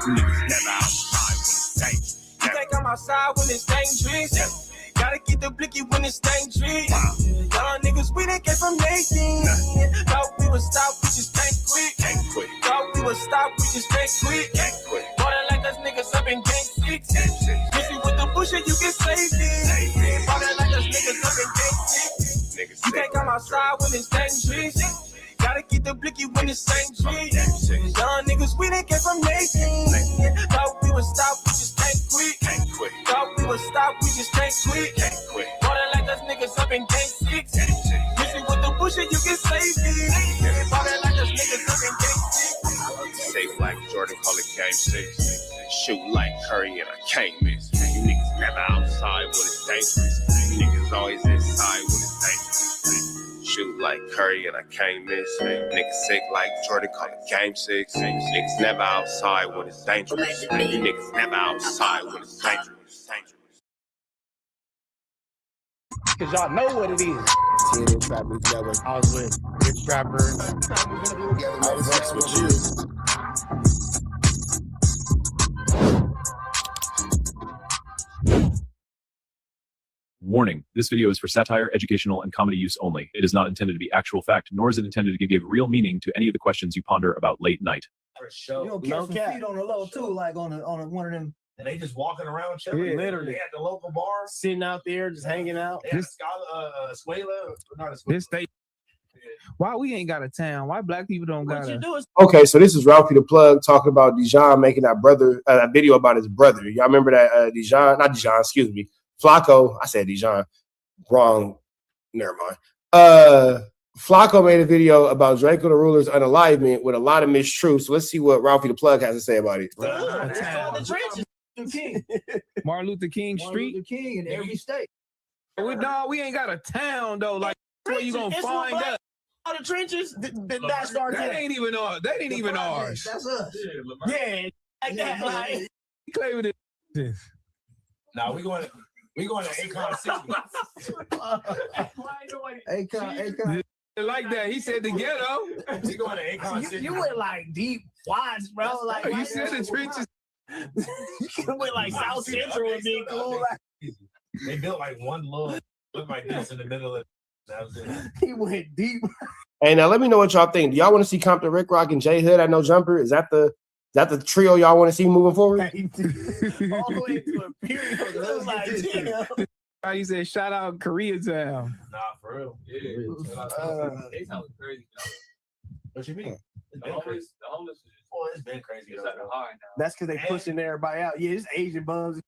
Niggas never outside when it's dangerous. You can't come outside when it's dangerous. Gotta get the blicky when it's dangerous. Young niggas, we didn't get from Nathan. Thought we would stop, we just just can't quit. Ballin' like us niggas up in game 6. Miss you with the bullshit, you get safety. Ballin' like us niggas up in game 6. You can't come outside when it's dangerous. Gotta keep the blicky when it's same shit. Young niggas, we didn't get from Nathan. Thought we would stop, we just can't quit. Thought we would stop, we just can't quit. Ballin' like us niggas up in game 6. Miss you with the bullshit, you get safety. Ballin' like us niggas up in game 6. Safe like Jordan, call it game 6. Shoot like Curry and I can't miss. You niggas never outside when it's dangerous. You niggas always inside when it's dangerous. Shoot like Curry and I can't miss. Niggas sick like Jordan, call it game 6. Niggas never outside when it's dangerous. You niggas never outside when it's dangerous. Cause y'all know what it is. TNA Trap Music Network. I was with Big Trapper. I fucks with you. Warning, this video is for satire, educational, and comedy use only. It is not intended to be actual fact, nor is it intended to give real meaning to any of the questions you ponder about late night. For sure. You know, catch some feet on the low too, like on one of them. And they just walking around chilling. Yeah, literally. They at the local bar, Sitting out there, just hanging out. they had a Escuela, not Escuela. This state. Why we ain't got a town? Why black people don't got a... Okay, so this is Ralphie the Plug talking about Dijon making that video about his brother. Y'all remember that excuse me. Flacco, I said Dijon. Wrong. Never mind. Flacco made a video about Draco the Ruler's unalivement with a lot of mistruths. So let's see what Ralphie the Plug has to say about it. Martin Luther King Street. Luther King in every state. We ain't got a town though. Like where you gonna find us? All the trenches that started. That ain't even ours. That ain't even ours. That's us. Yeah, like that. Like Play with it. now we going to Akon 60. Akon. Like that. He said the ghetto. We going to Akon 60. You went like deep wise, bro. Like you said the trenches. You went like South Central and being cool. Like, they built like one little look like this in the middle of. That was it. He went deep. Hey, now let me know what y'all think. Do y'all want to see Compton Rick Rock and J Hood at No Jumper? Is that the trio y'all want to see moving forward? All the way to a period. It was like, He said, shout out Koreatown. Nah, for real. Yeah. K-Town was crazy. What you mean? The homeless it's been crazy. It's like a high now. That's because they pushing everybody out. Yeah, it's Asian bums.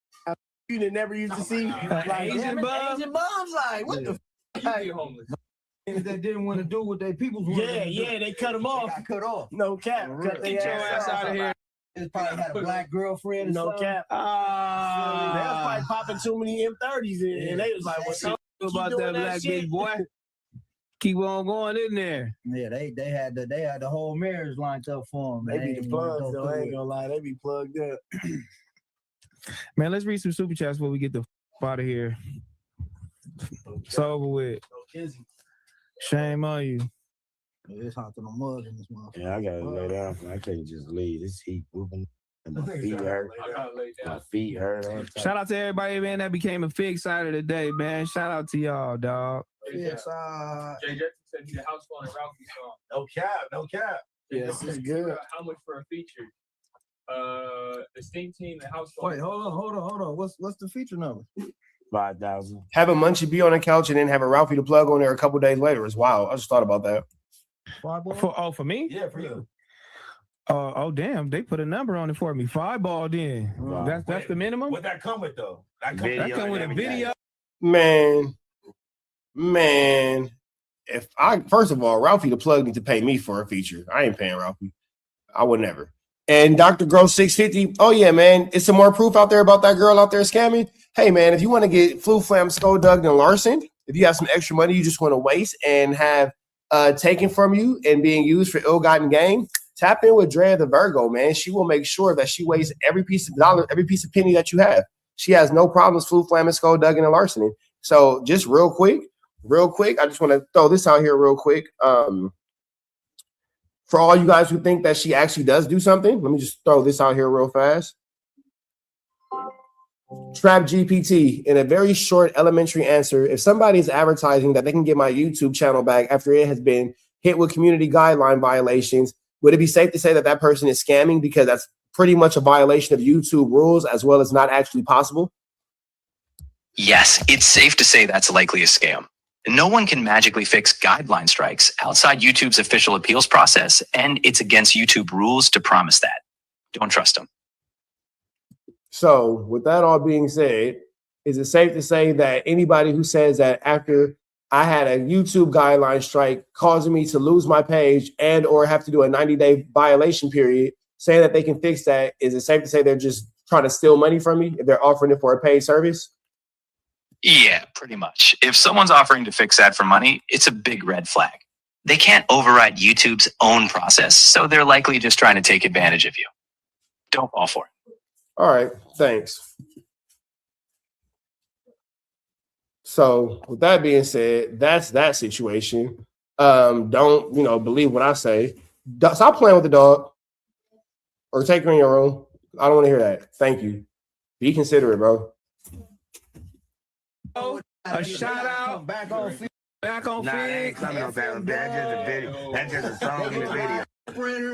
You never used to see like Asian bums. Like, what the f***? Homeless. That didn't want to do what they peoples wanted to do. Yeah, they cut them off. They got cut off. No cap. Cut their ass out of here. They probably had a black girlfriend. No cap. They was probably popping too many M30s and they was like, what's up about that black big boy? Keep on going in there. Yeah, they had the whole marriage lined up for them. They be the plugs, though. I ain't gonna lie, they be plugged up. Man, let's read some super chats before we get the out of here. It's over with. Shame on you. It's hot to the mud in this motherfucker. Yeah, I gotta lay down. I can't just leave. This heat whooping. And my feet hurt. My feet hurt. Shout out to everybody, man, that became a fig side of the day, man. Shout out to y'all, dog. Yes, Jay Jackson said he's a house phone and Ralphie song. No cap. Yes, it's good. How much for a feature? The Steam Team, the house phone. Wait, hold on. What's the feature number? 5,000. Have a Munchie be on the couch and then have a Ralphie the Plug on there a couple days later. It's wild. I just thought about that. For me? Yeah, for you. Oh damn! They put a number on it for me. 5 ball. Then that's the minimum. What that come with though? That come with a video. Man. If I first of all, Ralphie the Plug need to pay me for a feature. I ain't paying Ralphie. I would never. And Dr. Gross 650. Oh yeah, man. It's some more proof out there about that girl out there scamming. Hey man, if you want to get flu, flam, skull dug, and larceny, if you have some extra money you just want to waste and have taken from you and being used for ill-gotten gain, tap in with Drea the Virgo, man. She will make sure that she wastes every piece of dollar, every piece of penny that you have. She has no problems flu, flam, skull dug, and larceny. So just real quick, I just want to throw this out here real quick. For all you guys who think that she actually does do something, let me just throw this out here real fast. Trap GPT, in a very short elementary answer, if somebody is advertising that they can get my YouTube channel back after it has been hit with community guideline violations, would it be safe to say that that person is scamming because that's pretty much a violation of YouTube rules as well as not actually possible? Yes, it's safe to say that's likely a scam. No one can magically fix guideline strikes outside YouTube's official appeals process, and it's against YouTube rules to promise that. Don't trust them. So, with that all being said, is it safe to say that anybody who says that after I had a YouTube guideline strike causing me to lose my page and or have to do a 90-day violation period, saying that they can fix that, is it safe to say they're just trying to steal money from me if they're offering it for a paid service? Yeah, pretty much. If someone's offering to fix that for money, it's a big red flag. They can't override YouTube's own process, so they're likely just trying to take advantage of you. Don't fall for it. All right, thanks. So with that being said, that's that situation. Don't, believe what I say. Stop playing with the dog or take her in your room. I don't want to hear that. Thank you. Be considerate, bro. A shout out. Back on Fig. Nah, that ain't coming on back on Fig. That's just a video. That's just a song in the video.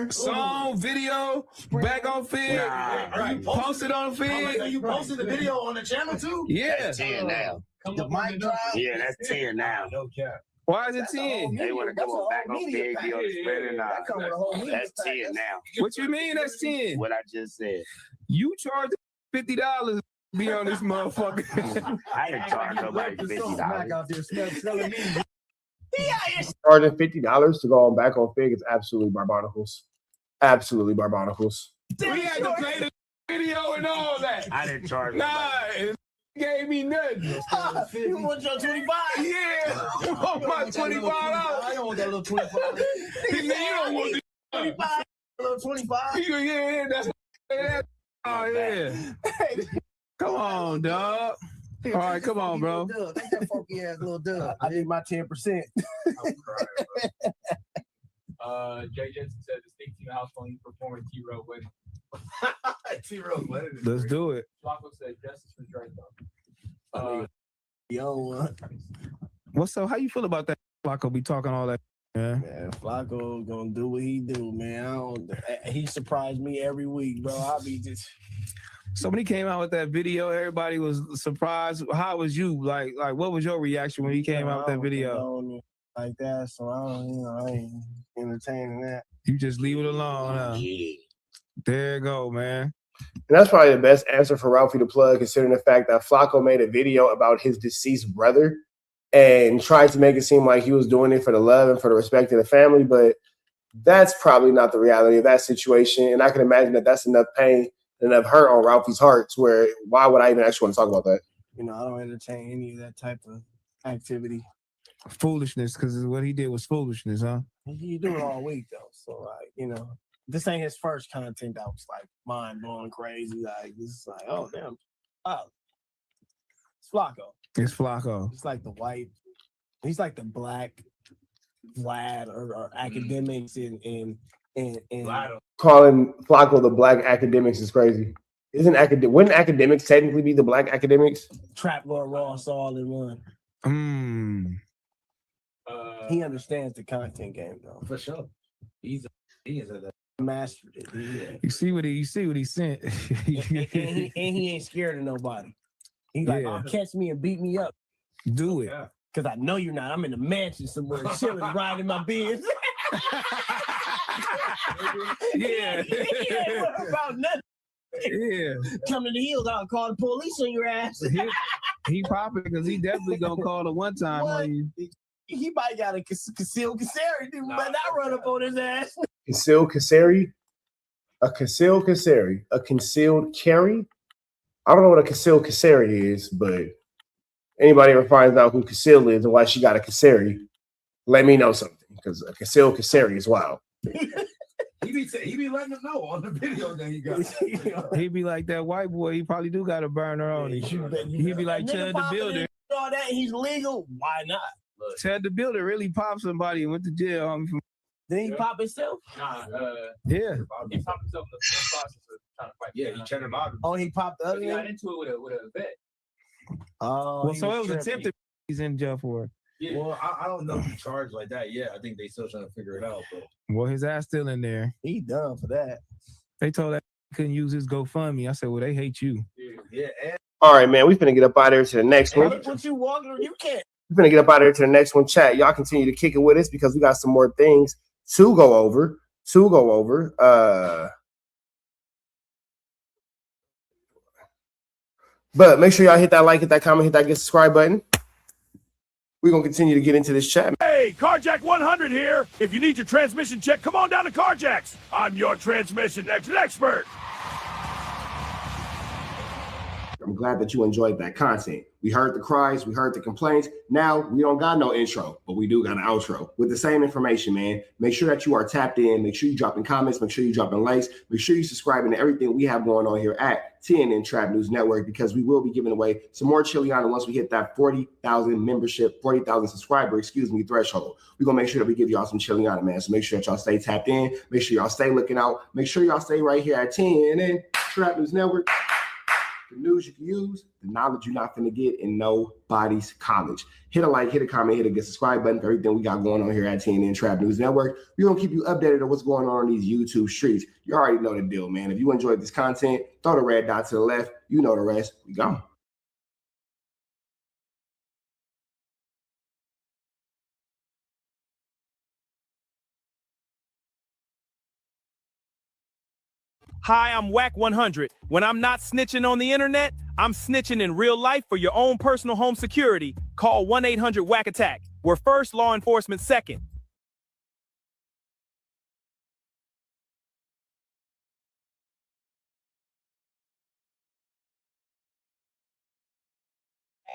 Song, video, back on Fig. Nah, you posted on Fig. You posted the video on the channel too? Yeah. That's 10 now. The mic drop? Yeah, that's 10 now. No cap. Why is it 10? They want to come on back on Fig, be on the spreader. Nah, that's 10 now. What you mean that's 10? What I just said. You charge $50 to be on this motherfucker. I didn't charge nobody $50. Charging $50 to go on back on Fig is absolutely barbanicals. Absolutely barbanicals. We had to play the video and all that. I didn't charge it gave me nothing. You want your 25? Yeah. You want my $25? I don't want that little 25. You don't want the 25. Little 25. Yeah, that's oh yeah. Come on, dog. All right, come on, bro. Take that funky ass little dub. I need my 10%. Jay Jensen said the Sneak Team house phone you performing T-Road wedding. T-Road wedding. Let's do it. Flacco said justice for Drake though. What's up? How you feel about that? Flacco be talking all that. Man, Flacco gonna do what he do, man. He surprised me every week, bro. I'll be just. So when he came out with that video, everybody was surprised. How was you? Like what was your reaction when he came out with that video? Like that, so I ain't entertaining that. You just leave it alone, huh? Yeah. There you go, man. And that's probably the best answer for Ralphie to plug, considering the fact that Flacco made a video about his deceased brother and tried to make it seem like he was doing it for the love and for the respect of the family. But that's probably not the reality of that situation. And I can imagine that that's enough pain and enough hurt on Ralphie's heart to where why would I even actually want to talk about that? I don't entertain any of that type of activity. Foolishness, because what he did was foolishness, huh? He do it all week though, so this ain't his first content that was like mind blowing crazy. Like this is like, oh damn, it's Flacco. It's Flacco. He's like the white. He's like the black Vlad or academics in Calling Flacco the black academics is crazy. Wouldn't academics technically be the black academics? Trap Lord Ross all in one. He understands the content game though. For sure. He is a mastered it. Yeah. You see what he sent. and he ain't scared of nobody. He like, catch me and beat me up. Do it. Cause I know you're not. I'm in the mansion somewhere, chilling, riding my Benz. Yeah. He ain't worried about nothing. Yeah. Come to the hills, I'll call the police on your ass. He popping because he definitely gonna call the one time on you. He might got a concealed carry, dude, but not run up on his ass. Concealed carry? A concealed carry? A concealed carry? I don't know what a concealed carry is, but anybody ever finds out who Conceal is and why she got a carry, let me know something, because a concealed carry is wild. He be letting them know on the video that he got. He be like that white boy. He probably do got a burner on him. He be like Chad the Builder. All that he's legal. Why not? Chad the Builder really popped somebody and went to jail. Then he pop himself? Nah, yeah. He popped himself in the process of trying to fight. Yeah, he checked him out. Oh, he popped the other He one? got into it with a vet. Oh, well, so it was attempted. He's in jail for. Yeah. Well, I don't know if he charged like that yet. I think they still trying to figure it out. But Well, his ass still in there. he done for that. They told that he couldn't use his GoFundMe. I said, well, they hate you. Yeah. And All right, man. We finna get up out of here to the next one. what you walking? You can't. We're gonna get up out of here to the next one. Chat, y'all continue to kick it with us because we got some more things to go over. But make sure y'all hit that like, hit that comment, hit that subscribe button. We're gonna continue to get into this chat. Hey, Carjack 100 here. If you need your transmission check, come on down to Carjack's. I'm your transmission expert. I'm glad that you enjoyed that content. We heard the cries, we heard the complaints. Now we don't got no intro, but we do got an outro with the same information, man. Make sure that you are tapped in. Make sure you dropping comments. Make sure you dropping likes. Make sure you subscribing to everything we have going on here at TNN Trap News Network, because we will be giving away some more Chiliana once we hit that 40,000 membership, 40,000 subscriber, threshold. We're going to make sure that we give y'all some Chiliana, man. So make sure that y'all stay tapped in. Make sure y'all stay looking out. Make sure y'all stay right here at TNN Trap News Network. The news you can use, the knowledge you're not going to get in nobody's college. Hit a like, hit a comment, hit a subscribe button for everything we got going on here at TNN Trap News Network. We're going to keep you updated on what's going on these YouTube streets. You already know the deal, man. If you enjoyed this content, throw the red dot to the left. You know the rest. We gone. Hi, I'm Whack 100. When I'm not snitching on the internet, I'm snitching in real life for your own personal home security. Call 1-800-WACK-ATTACK. We're first, law enforcement second.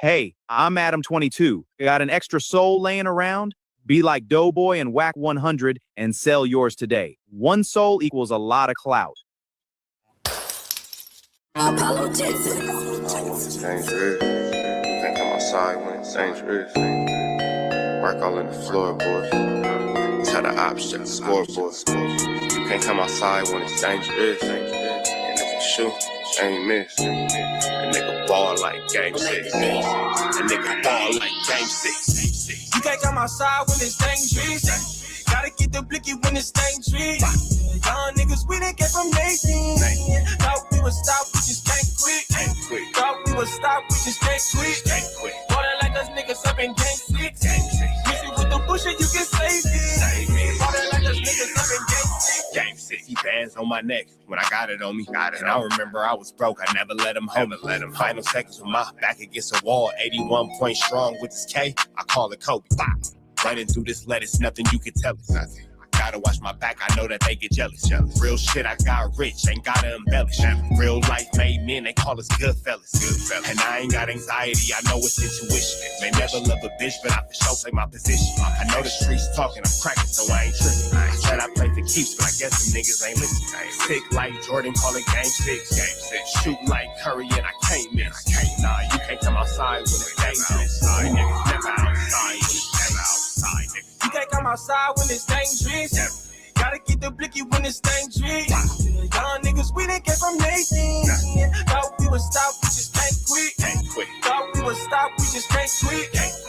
Hey, I'm Adam22. Got an extra soul laying around? Be like Doughboy and Whack 100 and sell yours today. One soul equals a lot of clout. Apollo Texas. Dangerous. Think I'm outside when it's dangerous. Work all in the floorboard. Tell the ops check the scoreboard. You can't come outside when it's dangerous. And if you shoot, ain't miss. A nigga ball like game 6. A nigga ball like game 6. You can't come outside when it's dangerous. Gotta get the blicky when it's dangerous. Young niggas, we didn't get from Nathan. Thought we would stop, we just can't quit. Thought we would stop, we just can't quit. Ballin' like us niggas up in game 6. Miss you with the bullshit, you can save it. Ballin' like us niggas up in game 6. Game 6, he bands on my neck when I got it on me. And I remember I was broke, I never let him hold me. Final seconds with my back against a wall, 81 point strong with this K, I call it Kobe. Running through this lettuce, nothing you can tell us. Gotta watch my back, I know that they get jealous. Real shit, I got rich, ain't gotta embellish. Real life made men, they call us good fellas. And I ain't got anxiety, I know it's intuition. May never love a bitch, but I for sure play my position. I know the streets talking, I'm cracking, so I ain't tripping. I said I play for keeps, but I guess them niggas ain't listening. Sick like Jordan, call it game 6. Shoot like Curry, and I can't miss. Nah, you can't come outside when it's dangerous. You niggas never outside when it's dangerous. You can't come outside when it's dangerous. Gotta get the blicky when it's dangerous. Young niggas, we didn't get from Nathan. Thought we would stop, we just can't quit. Thought we would stop, we just can't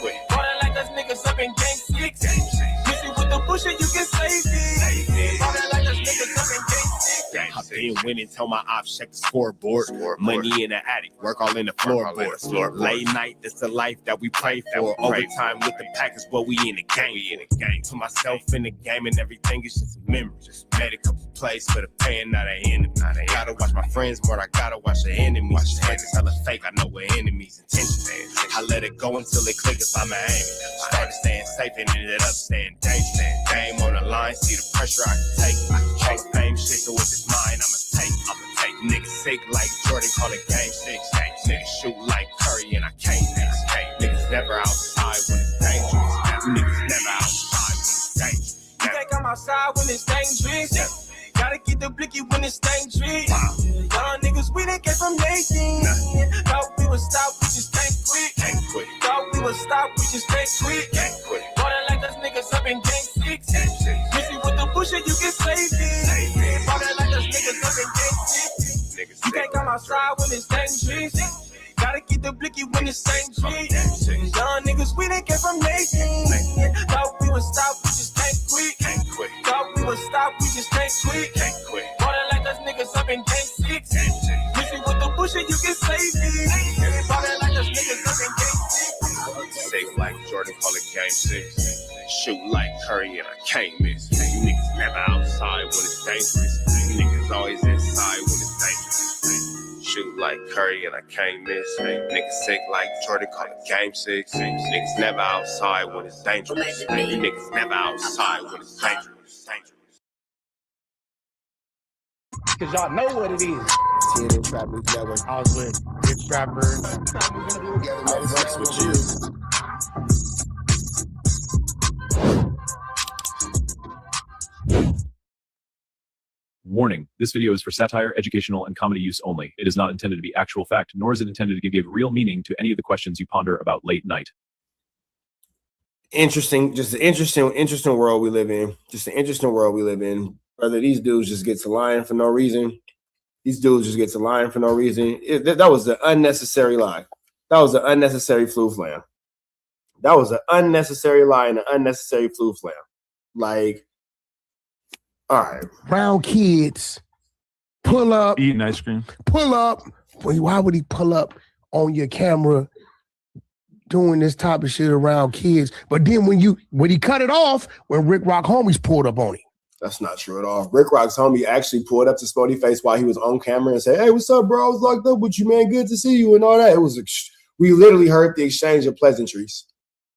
quit. Ballin' like us niggas up in game 6. Miss you with the bullshit, you can save it. Ballin' like us niggas up in game 6. I've been winning, tell my ops check the scoreboard. Money in the attic, work all in the floorboard. Late night, that's the life that we pray for. Overtime with the pack is what we in the game. To myself in the game and everything is just a memory. Just made a couple plays for the pain, not an enemy. Gotta watch my friends more, I gotta watch the enemies. Hands is hella fake, I know what enemies' intentions. I let it go until it click if I'm aiming. Started staying safe and ended up staying dangerous. Game on the line, see the pressure I can take. Hall of fame shit, so with this mind, I'ma take. Niggas sick like Jordan, call it game 6. Niggas shoot like Curry, and I can't miss. Niggas never outside when it's dangerous. Niggas never outside when it's dangerous. You can't come outside when it's dangerous. Gotta get the blicky when it's dangerous. Young niggas, we didn't get from Nathan. Thought we would stop, we just can't quit. Thought we would stop, we just can't quit. Ballin' like us niggas up in game 6. Miss you with the bullshit, you can save it. Ballin' like us niggas up in game 6. You can't come outside when it's dangerous. Gotta get get the blicky when it's same shit. Young niggas, we done came from Nathan. Thought we would stop, we just can't quit. Thought we would stop, we just can't quit. Ballin' like us niggas up in game 6. Miss me with the bush and you can save me. Ballin' like us niggas up in game 6. Safe like Jordan, call it game 6. Shoot like Curry and I can't miss. You niggas never outside when it's dangerous. You niggas always inside when it's dangerous. Shoot like Curry and I can't miss. Niggas sick like Jordan, call it game 6. Niggas never outside when it's dangerous. You niggas never outside when it's dangerous. Cause y'all know what it is. I was with Big Trapper. I fucks with you. Warning, this video is for satire, educational, and comedy use only. It is not intended to be actual fact, nor is it intended to give real meaning to any of the questions you ponder about late night. Interesting, just an interesting world we live in. Just an interesting world we live in. Brother, these dudes just get to lying for no reason. These dudes just get to lying for no reason. That was an unnecessary lie. That was an unnecessary flu flam. That was an unnecessary lie and an unnecessary flu flam. Like, all right. Brown kids pull up. Eating ice cream. Pull up. Why would he pull up on your camera doing this type of shit around kids? But then when he cut it off, when Rick Rock homies pulled up on him. That's not true at all. Rick Rock's homie actually pulled up to Spody Face while he was on camera and said, "Hey, what's up, bro? I was locked up with you, man. Good to see you," and all that. It was we literally heard the exchange of pleasantries.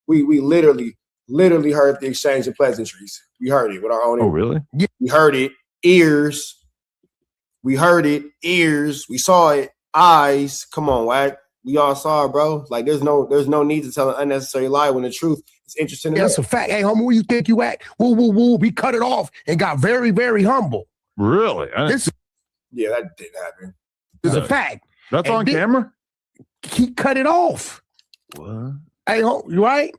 We literally heard the exchange of pleasantries. We heard it with our own ears. Oh, really? Yeah, we heard it. Ears. We heard it. Ears. We saw it. Eyes. Come on, Wack. We all saw it, bro. Like, there's no need to tell an unnecessary lie when the truth is interesting. That's a fact. Hey, homie, where you think you at? Woo, woo, woo. We cut it off and got very, very humble. Really? Yeah, that didn't happen. It's a fact. That's on camera? He cut it off. What? Hey, right?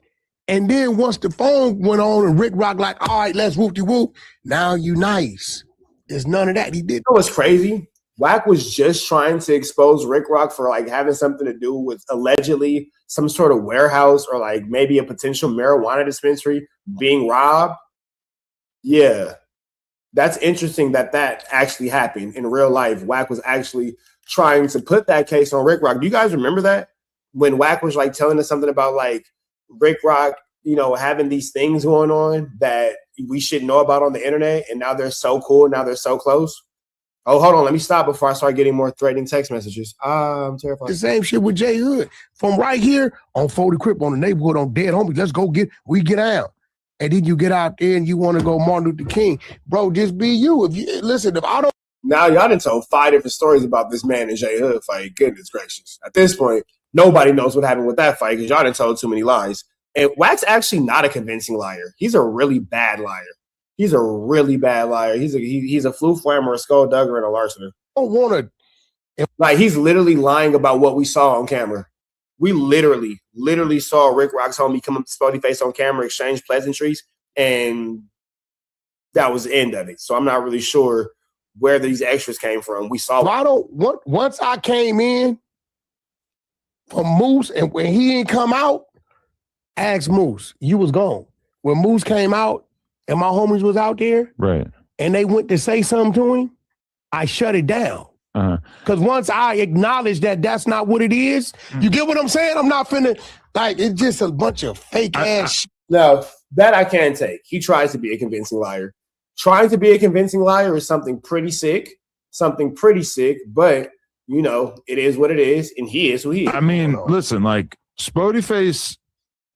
And then once the phone went on and Rick Rock like, all right, let's whoop-de-whoop. Now you nice. There's none of that. He did. You know what's crazy? Wack was just trying to expose Rick Rock for like having something to do with allegedly some sort of warehouse or like maybe a potential marijuana dispensary being robbed. Yeah, that's interesting that actually happened in real life. Wack was actually trying to put that case on Rick Rock. Do you guys remember that? When Wack was like telling us something about like Rick Rock, you know, having these things going on that we should know about on the internet, and now they're so cool, now they're so close. Oh, hold on. Let me stop before I start getting more threatening text messages. I'm terrified. The same shit with Jay Hood. From right here on 40 Crip on the neighborhood on Dead Homie. Let's go get out. And then you get out there and you want to go Martin Luther King. Bro, just be you. If I don't. Now, y'all done told 5 different stories about this man and Jay Hood fight. Goodness gracious. At this point, nobody knows what happened with that fight because y'all done told too many lies. And Wack's actually not a convincing liar. He's a really bad liar. He's a really bad liar. He's a flu flammer, a skulldugger, and a larcener. I don't want to. Like, he's literally lying about what we saw on camera. We literally saw Rick Rock's homie come up to Spody Face on camera, exchange pleasantries, and that was the end of it. So I'm not really sure where these extras came from. We saw. Once I came in from Moose, and when he didn't come out, ask Moose. You was gone. When Moose came out, and my homies was out there, right, and they went to say something to him, I shut it down. Because once I acknowledge that that's not what it is, you get what I'm saying? I'm not finna, like, it's just a bunch of fake ass shit. No, that I can't take. He tries to be a convincing liar. Trying to be a convincing liar is something pretty sick, but, you know, it is what it is, and he is who he is. I mean, listen, like, Spody Face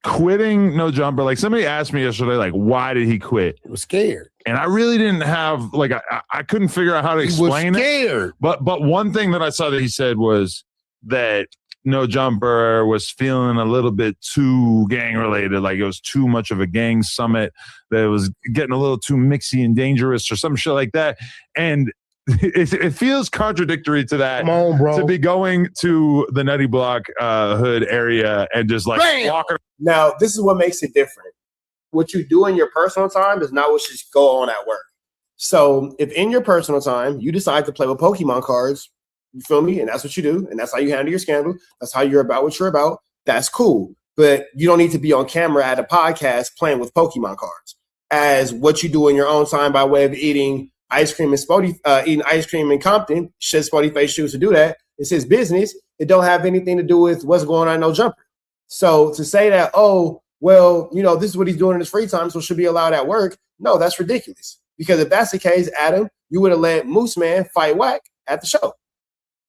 quitting No Jumper, like somebody asked me yesterday, like, why did he quit? He was scared. And I really didn't have, like, I couldn't figure out how to explain it. But one thing that I saw that he said was that No Jumper was feeling a little bit too gang related, like it was too much of a gang summit, that it was getting a little too mixy and dangerous or some shit like that. And it feels contradictory to that. Come on, bro. To be going to the Nutty Block hood area and just like walking. Now, this is what makes it different. What you do in your personal time is not what should go on at work. So if in your personal time you decide to play with Pokemon cards, You feel me? And that's what you do. And that's how you handle your scandal. That's how you're about what you're about. That's cool. But you don't need to be on camera at a podcast playing with Pokemon cards as what you do in your own time by way of eating ice cream and eating ice cream in Compton. Should Spotty Face choose to do that? It's his business. It don't have anything to do with what's going on in No Jumper. So to say that, oh, well, this is what he's doing in his free time, so it should be allowed at work. No, that's ridiculous. Because if that's the case, Adam, you would have let Moose Man fight Wack at the show.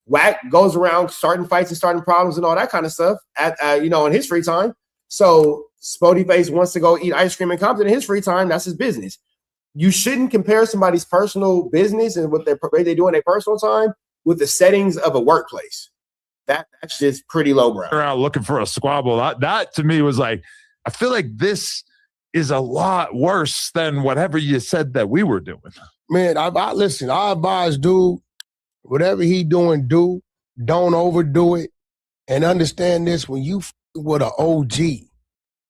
Wack goes around starting fights and starting problems and all that kind of stuff at in his free time. So Spotty Face wants to go eat ice cream in Compton in his free time. That's his business. You shouldn't compare somebody's personal business and what they do in their personal time with the settings of a workplace. That's just pretty lowbrow. Around looking for a squabble. That to me was like, I feel like this is a lot worse than whatever you said that we were doing. Man, listen, I advise dude, whatever he doing, don't overdo it. And understand this, when you with an OG,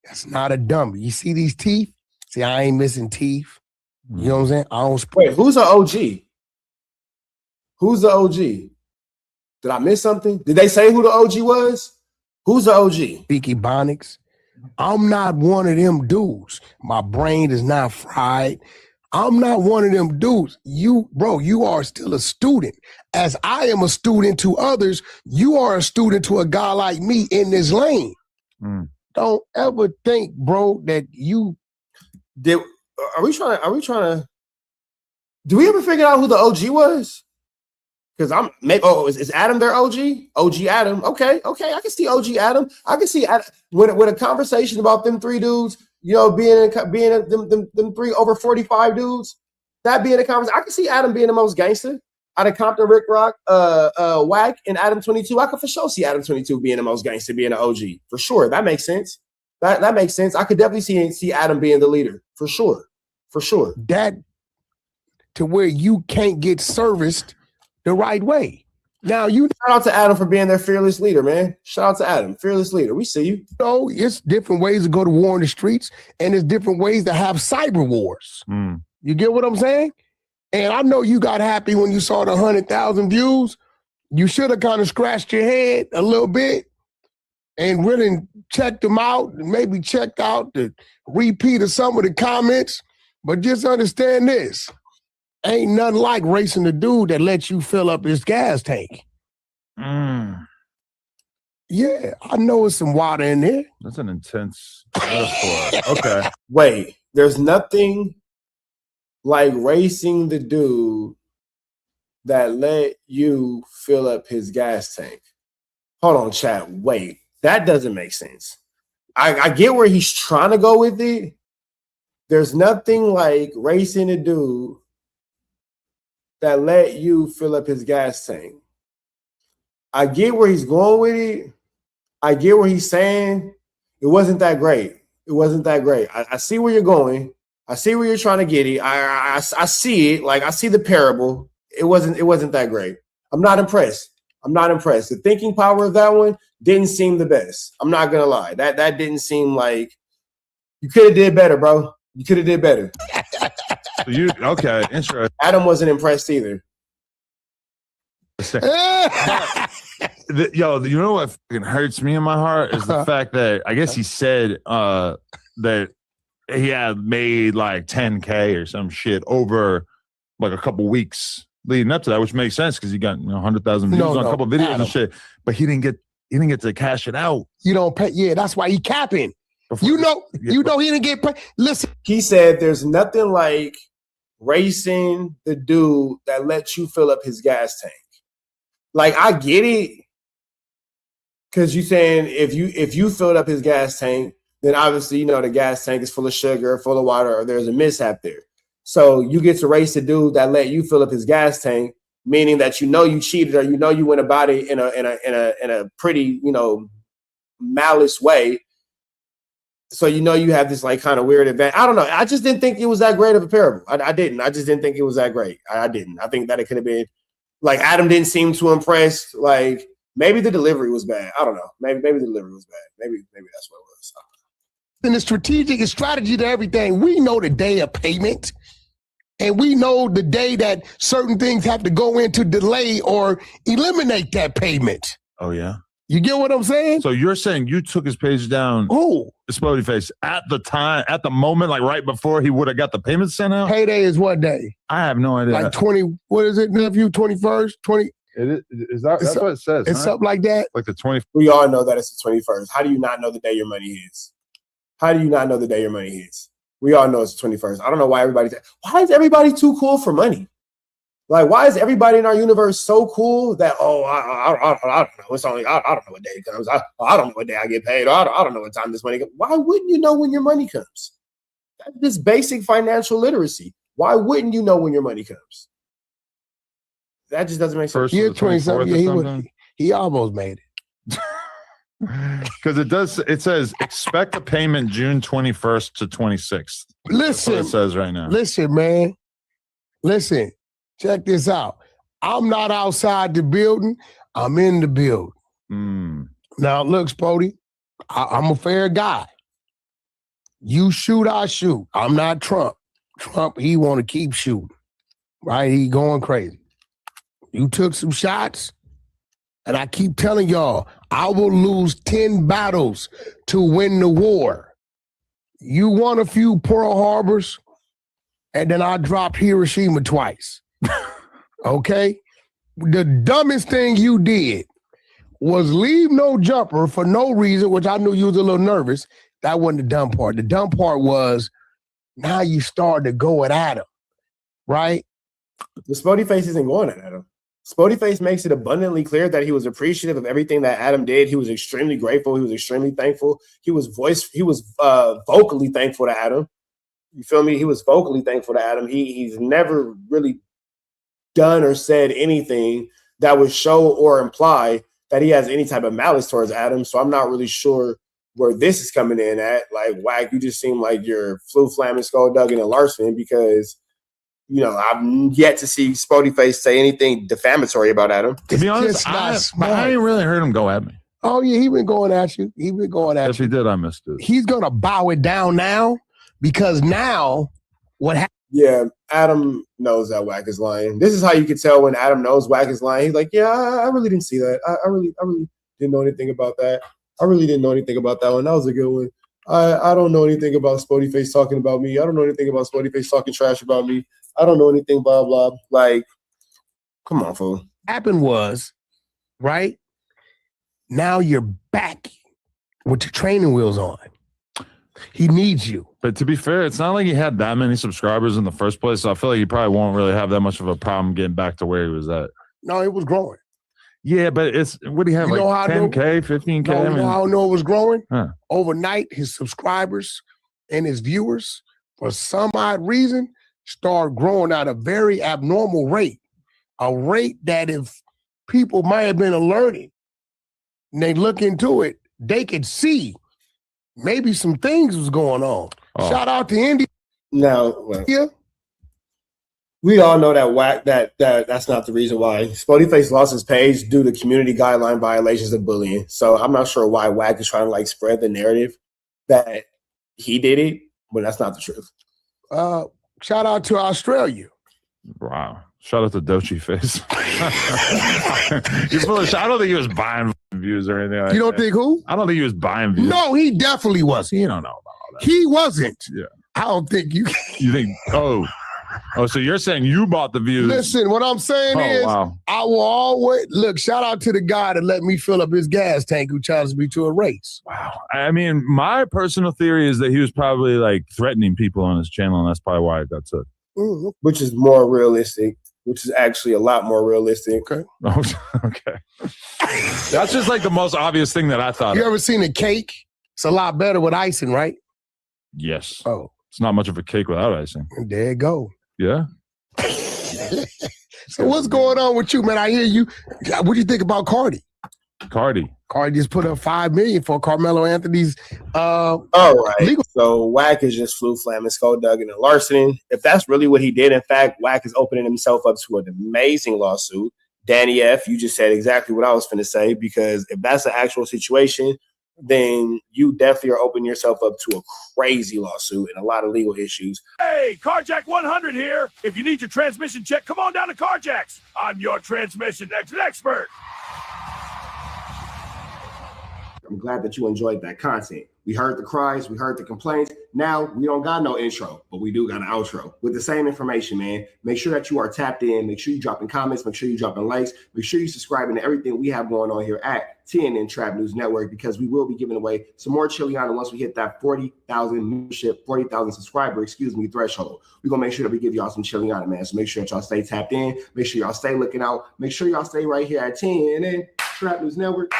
that's not a dummy. You see these teeth? See, I ain't missing teeth. You know what I'm saying? I don't Wait, who's an OG? Who's the OG? Did I miss something? Did they say who the OG was? Who's the OG? Beaky Bonics. I'm not one of them dudes. My brain is not fried. I'm not one of them dudes. You are still a student. As I am a student to others, you are a student to a guy like me in this lane. Don't ever think, bro, that you did. Are we trying to? Do we ever figure out who the OG was? Because is Adam their OG? OG Adam. Okay. I can see OG Adam. I can see Adam, with a conversation about them three dudes, being them three over 45 dudes, that being a conversation. I can see Adam being the most gangster out of Compton, Rick Rock, Wack, and Adam 22. I could for sure see Adam 22 being the most gangster, being an OG. For sure. That makes sense. That makes sense. I could definitely see Adam being the leader. For sure. That to where you can't get serviced the right way. Now shout out to Adam for being their fearless leader, man. Shout out to Adam, fearless leader. We see you. It's different ways to go to war in the streets, and there's different ways to have cyber wars. You get what I'm saying? And I know you got happy when you saw the 100,000 views. You should have kind of scratched your head a little bit and really checked them out, and maybe checked out the repeat of some of the comments. But just understand this. Ain't nothing like racing the dude that lets you fill up his gas tank. Yeah, I know it's some water in there. That's an intense metaphor. Okay. Wait, there's nothing like racing the dude that let you fill up his gas tank. Hold on, chat. Wait, that doesn't make sense. I get where he's trying to go with it. There's nothing like racing a dude that let you fill up his gas tank. I get where he's going with it. I get where he's saying it wasn't that great. It wasn't that great. I see where you're going. I see where you're trying to get it. I see it. Like, I see the parable. It wasn't that great. I'm not impressed. The thinking power of that one didn't seem the best. I'm not gonna lie. That didn't seem like you could have did better, bro. You could have did better. Okay, interesting. Adam wasn't impressed either. Yo, you know what fucking hurts me in my heart is the fact that I guess he said that he had made like 10K or some shit over like a couple weeks leading up to that, which makes sense because he got 100,000 views on a couple videos Adam. And shit. But he didn't get to cash it out. You don't pay. Yeah, that's why he capping. He didn't get paid. Listen, he said there's nothing like racing the dude that lets you fill up his gas tank. Like, I get it, because you saying if you filled up his gas tank, then obviously the gas tank is full of sugar, full of water, or there's a mishap there. So you get to race the dude that let you fill up his gas tank, meaning that you cheated or you went about it in a pretty malice way. So you have this like kind of weird event. I don't know. I just didn't think it was that great of a parable. I didn't. I just didn't think it was that great. I didn't. I think that it could have been like Adam didn't seem too impressed. Like maybe the delivery was bad. I don't know. Maybe the delivery was bad. Maybe that's what it was. And the strategic and strategy to everything. We know the day of payment. And we know the day that certain things have to go into delay or eliminate that payment. Oh, yeah? You get what I'm saying? So you're saying you took his page down, who? Spody Face, at the moment, like right before he would have got the payment sent out? Payday is what day? I have no idea. Like 20, what is it, nephew? 21st? 20? Is that, that's what it says. It's huh? something like that. Like the 20th. We all know that it's the 21st. How do you not know the day your money hits? How do you not know the day your money hits? We all know it's the 21st. I don't know why why is everybody too cool for money? Like, why is everybody in our universe so cool that, I don't know. It's only, I don't know what day it comes. I don't know what day I get paid. I don't know what time this money comes. Why wouldn't you know when your money comes? That's just basic financial literacy. Why wouldn't you know when your money comes? That just doesn't make sense. Yeah, 20-something. Yeah, he almost made it. Because it says expect a payment June 21st to 26th. Listen, That's what it says right now. Listen, man. Listen, check this out. I'm not outside the building. I'm in the building. Now, look, Spody, I'm a fair guy. You shoot, I shoot. I'm not Trump. Trump, he want to keep shooting, right? He going crazy. You took some shots, and I keep telling y'all, I will lose 10 battles to win the war. You won a few Pearl Harbors, and then I dropped Hiroshima twice. Okay? The dumbest thing you did was leave no jumper for no reason, which I knew you was a little nervous. That wasn't the dumb part. The dumb part was now you started to go at Adam, right? The Spody Face isn't going at Adam. Spody Face makes it abundantly clear that he was appreciative of everything that Adam did. He was extremely grateful. He was extremely thankful. He was vocally thankful to Adam. You feel me? He was vocally thankful to Adam. He's never really done or said anything that would show or imply that he has any type of malice towards Adam. So I'm not really sure where this is coming in at. Like, Wack, you just seem like you're Flu Flamin, Skull Duggan, and Larson because, you know, I've yet to see Spody Face say anything defamatory about Adam. To be honest, I ain't really heard him go at me. Oh, yeah, he been going at you. He been going at you. If he did, I missed it. He's going to bow it down now because now what happened? Yeah, Adam knows that Wack is lying. This is how you can tell when Adam knows Wack is lying. He's like, yeah, I really didn't see that. I really didn't know anything about that. I really didn't know anything about that one. That was a good one. I don't know anything about Spody Face talking about me. I don't know anything about Spody Face talking trash about me. I don't know anything, blah, blah. Like, come on, fool. Happened was, right? Now you're back with your training wheels on. He needs you. But to be fair, it's not like he had that many subscribers in the first place. So I feel like he probably won't really have that much of a problem getting back to where he was at. No, it was growing. Yeah, but it's what do you have? You Like 10K, 15K? No, you know how I know it was growing? Huh. Overnight, his subscribers and his viewers, for some odd reason, start growing at a very abnormal rate. A rate that if people might have been alerted and they look into it, they could see maybe some things was going on. Oh. Shout out to India. Now, we all know that Wack that's not the reason why Spody Face lost his page due to community guideline violations of bullying. So I'm not sure why Wack is trying to like spread the narrative that he did it, but that's not the truth. Shout out to Australia. Wow. Shout out to Dochi Face. I don't think he was buying views or anything like that. You don't think who? I don't think he was buying views. No, he definitely wasn't. You don't know about all that. He wasn't. Yeah. I don't think you. You think, oh, so you're saying you bought the views. Listen, what I'm saying is, wow. I will always look. Shout out to the guy that let me fill up his gas tank who challenged me to a race. Wow. I mean, my personal theory is that he was probably like threatening people on his channel, and that's probably why it got took. Which is more realistic. Which is actually a lot more realistic. Okay. Okay. That's just like the most obvious thing that I thought. You ever seen a cake? It's a lot better with icing, right? Yes. Oh. It's not much of a cake without icing. There you go. Yeah. So what's going on with you, man? I hear you. What do you think about Cardi? Cardi just put up $5 million for Carmelo Anthony's all right. Legal. So Wack is just Flu Flamin, Skull Duggan, and Larson. If that's really what he did, in fact, Wack is opening himself up to an amazing lawsuit. Danny F., you just said exactly what I was finna say, because if that's the actual situation, then you definitely are opening yourself up to a crazy lawsuit and a lot of legal issues. Hey, Carjack 100 here. If you need your transmission checked, come on down to Carjack's. I'm your transmission expert. I'm glad that you enjoyed that content. We heard the cries, we heard the complaints. Now we don't got no intro, but we do got an outro with the same information, man. Make sure that you are tapped in. Make sure you dropping comments. Make sure you dropping likes. Make sure you subscribing to everything we have going on here at TNN Trap News Network, because we will be giving away some more Chiliana once we hit that 40,000 membership, 40,000 subscriber, threshold. We're going to make sure that we give y'all some Chiliana, man. So make sure that y'all stay tapped in. Make sure y'all stay looking out. Make sure y'all stay right here at TNN Trap News Network.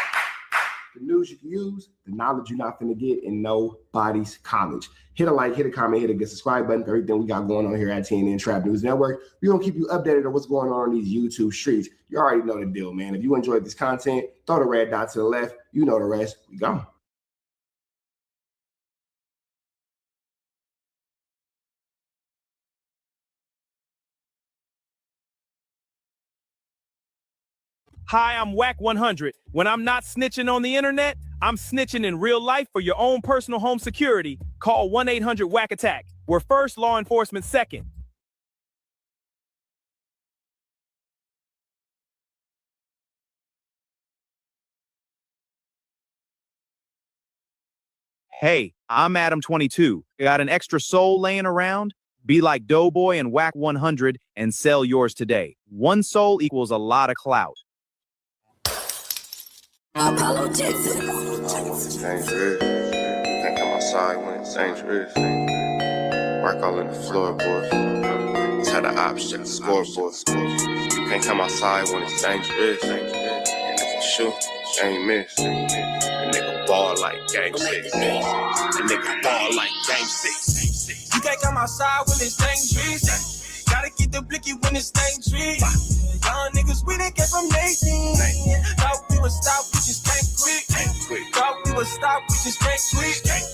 The news you can use, the knowledge you're not going to get in nobody's college. Hit a like, hit a comment, hit a good subscribe button for everything we got going on here at TNN Trap News Network. We're going to keep you updated on what's going on these YouTube streets. You already know the deal, man. If you enjoyed this content, throw the red dot to the left. You know the rest. We go. Hi, I'm Whack 100. When I'm not snitching on the internet, I'm snitching in real life for your own personal home security. Call 1-800-WACK-ATTACK. We're first, law enforcement second. Hey, I'm Adam22. Got an extra soul laying around? Be like Doughboy and Whack 100 and sell yours today. One soul equals a lot of clout. Apollo Jackson. It's dangerous. Can't come outside when it's dangerous. Work all in the floorboard. Tell the ops check the scoreboard. Can't come outside when it's dangerous. And if you shoot, you ain't miss. A nigga ball like game 6. A nigga ball like game 6. You can't come outside when it's dangerous. Gotta get the blicky when it's dangerous. Young niggas, we didn't get from Nathan. Thought we would stop, we just can't quit. Thought we would stop, we just can't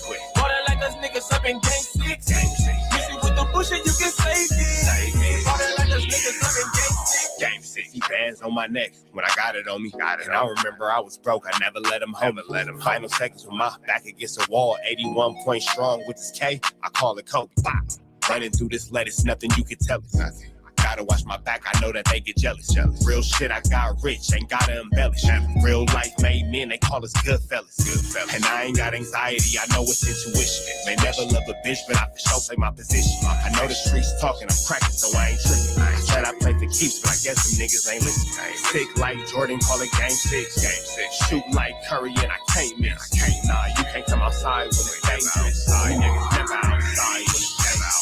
quit. Water like us niggas up in game 6. Missing with the bush and you can save it. Water like us niggas up in game 6. Game 6, he bands on my neck when I got it on me. And I remember I was broke, I never let him hold me. Final seconds with my back against the wall, 81 point strong with this K, I call it Kobe. Running through this lettuce, nothing you can tell us. Gotta watch my back, I know that they get jealous. Real shit, I got rich, ain't gotta embellish. Real life made men, they call us good fellas. And I ain't got anxiety, I know it's intuition. May never love a bitch, but I for sure play my position. I know the streets talking, I'm cracking, so I ain't tripping. I said I play for keeps, but I guess some niggas ain't listening. Sick like Jordan, call it game 6. Shoot like Curry, and I can't miss. Nah, you can't come outside when it's dangerous. You niggas never outside when it's dangerous.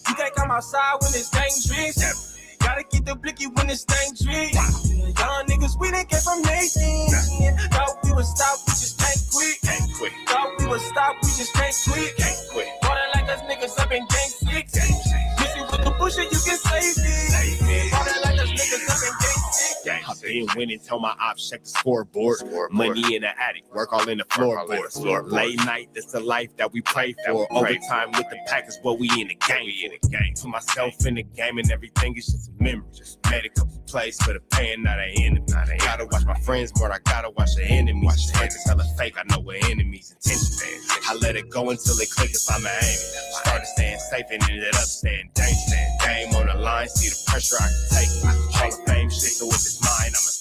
You can't come outside when it's dangerous. Gotta get the blicky when it's dangerous. Young niggas, we didn't get from Nathan. Thought we would stop, we just can't quit. Thought we would stop, we just can't quit. Water like us niggas up in game 6. Missing with the bush and you can save it. Water like us niggas up in game 6. I've been winning, tell my ops check the scoreboard. Money in the attic, work all in the floorboard. Late night, that's the life that we pray for. Overtime with the pack is what we in the game. Put myself in the game and everything is just a memory. Just made a couple plays for the pain, not an enemy. Gotta watch my friends more, I gotta watch the enemies. Friends is hella fake, I know what enemies intentions. I let it go until it click if I'm aiming. Started staying safe and ended up staying dangerous. Game on the line, see the pressure I can take. Hall of Fame shit, so if it's mine, I'ma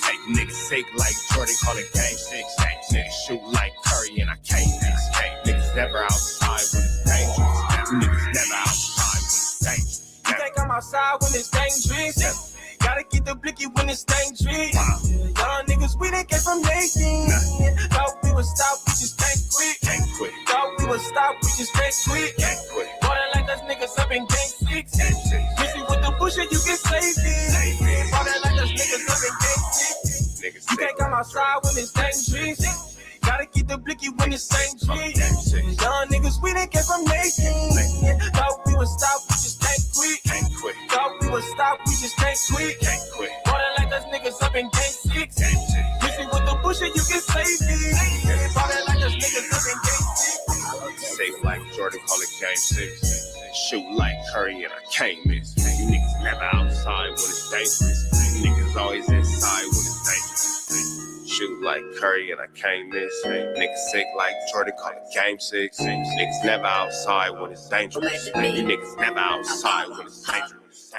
take. Niggas sick like Jordan, call it game 6. Niggas shoot like Curry and I can't miss. Niggas never outside when it's dangerous. Niggas never outside when it's dangerous. You can't come outside when it's dangerous. Gotta get the blicky when it's dangerous. Young niggas, we didn't get from Nathan. Thought we would stop, we just can't quit. Thought we would stop, we just can't quit. Water like us niggas up in game 6. Missing with the bush and you can save it. Water like us niggas up in game 6. You can't come outside when it's dangerous. Gotta get the blicky when it's dangerous. Young niggas, we didn't get from Nathan. Thought we would stop, we just can't quit. Thought we would stop, we just can't quit. Water like us niggas up in game 6. Missing with the bush and you can save it. Water like us niggas up in game 6. Safe like Jordan, call it game 6. Shoot like Curry and I can't miss. You niggas never outside when it's dangerous. You niggas always inside when it's dangerous. shoot like Curry and I can't miss. Niggas sick like Jordan, call it game 6. Niggas never outside when it's dangerous. You niggas never outside when it's dangerous.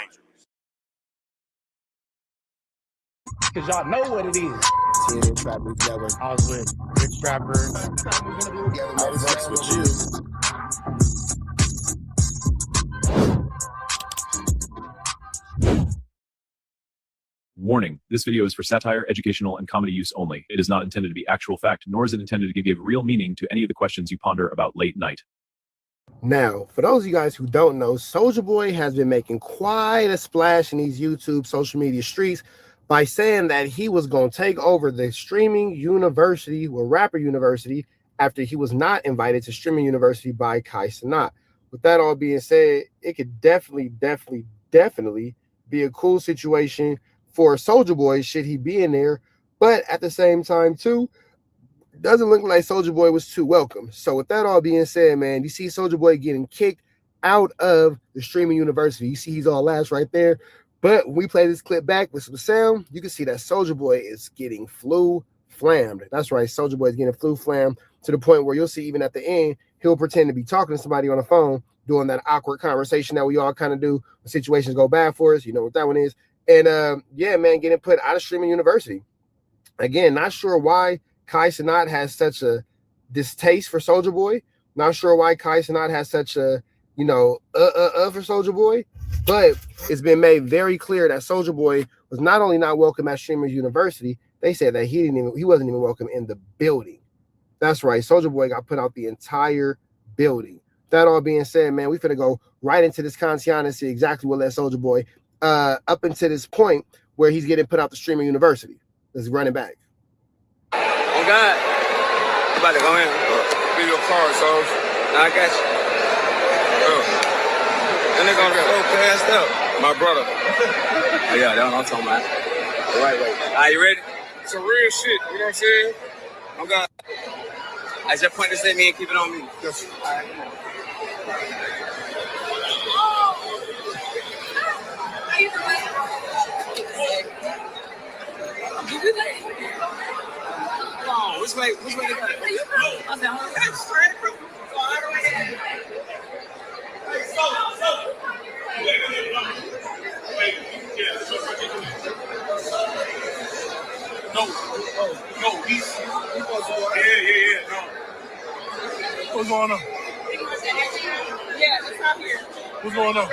Cause y'all know what it is. I was with Big Trapper. I fucks with you. Warning, this video is for satire, educational, and comedy use only. It is not intended to be actual fact, nor is it intended to give real meaning to any of the questions you ponder about late night. Now, for those of you guys who don't know, Soulja Boy has been making quite a splash in these YouTube social media streets by saying that he was going to take over the streaming university, or rapper university, after he was not invited to streaming university by Kai Cenat. With that all being said, it could definitely be a cool situation for Soulja Boy should he be in there. But at the same time, too, doesn't look like Soulja Boy was too welcome. So with that all being said, man, you see Soulja Boy getting kicked out of the streaming university. You see he's all last right there. But when we play this clip back with some sound, you can see that Soulja Boy is getting flammed. That's right, Soulja Boy is getting flammed to the point where you'll see even at the end, he'll pretend to be talking to somebody on the phone, doing that awkward conversation that we all kind of do when situations go bad for us. You know what that one is. And yeah, man, getting put out of streaming university. Again, not sure why Kai Cenat has such a distaste for Soulja Boy. Not sure why Kai Cenat has such a, for Soulja Boy. But it's been made very clear that Soulja Boy was not only not welcome at Streamers University, they said that he wasn't even welcome in the building. That's right, Soulja Boy got put out the entire building. That all being said, man, we finna go right into this content and see exactly what led Soulja Boy up until this point where he's getting put out the Streaming University. Let's run it back. Oh God, you about to go in? Be your car, Soulja. I got you. That nigga on the floor passed out. My brother. Oh yeah, that's what I'm talking about. Right. Are you ready? Some real shit, you know what I'm saying? Oh God. I just point this at me and keep it on me. Yes. All right, come on. Oh, which way they got it? I'm down. That's straight, bro. No, he's yeah, no. What's going on? Yeah, it's not here. What's going on?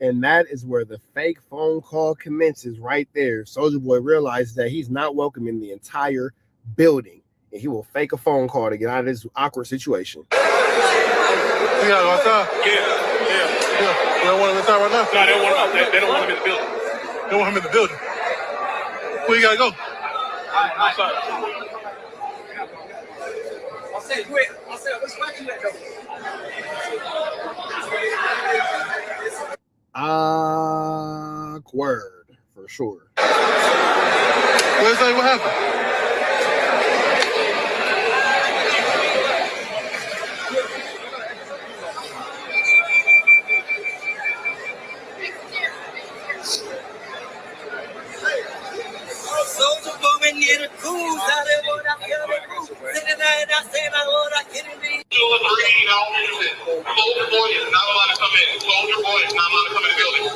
And that is where the fake phone call commences right there. Soulja Boy realizes that he's not welcome in the entire building. And he will fake a phone call to get out of this awkward situation. You gotta go outside? Yeah. You don't want him inside right now? No, they don't want him. They don't want him in the building. They don't want him in the building. Where you gotta go? Outside. I'll say, wait. Which spot you at, though? Awkward, for sure. Where's that? What happened? Soulja Boy near the cruise, I didn't want to feel the cruise. Sitting there and I said, I want to get in me. Soulja Boy is not allowed to come in. Soulja Boy is not allowed to come in the building.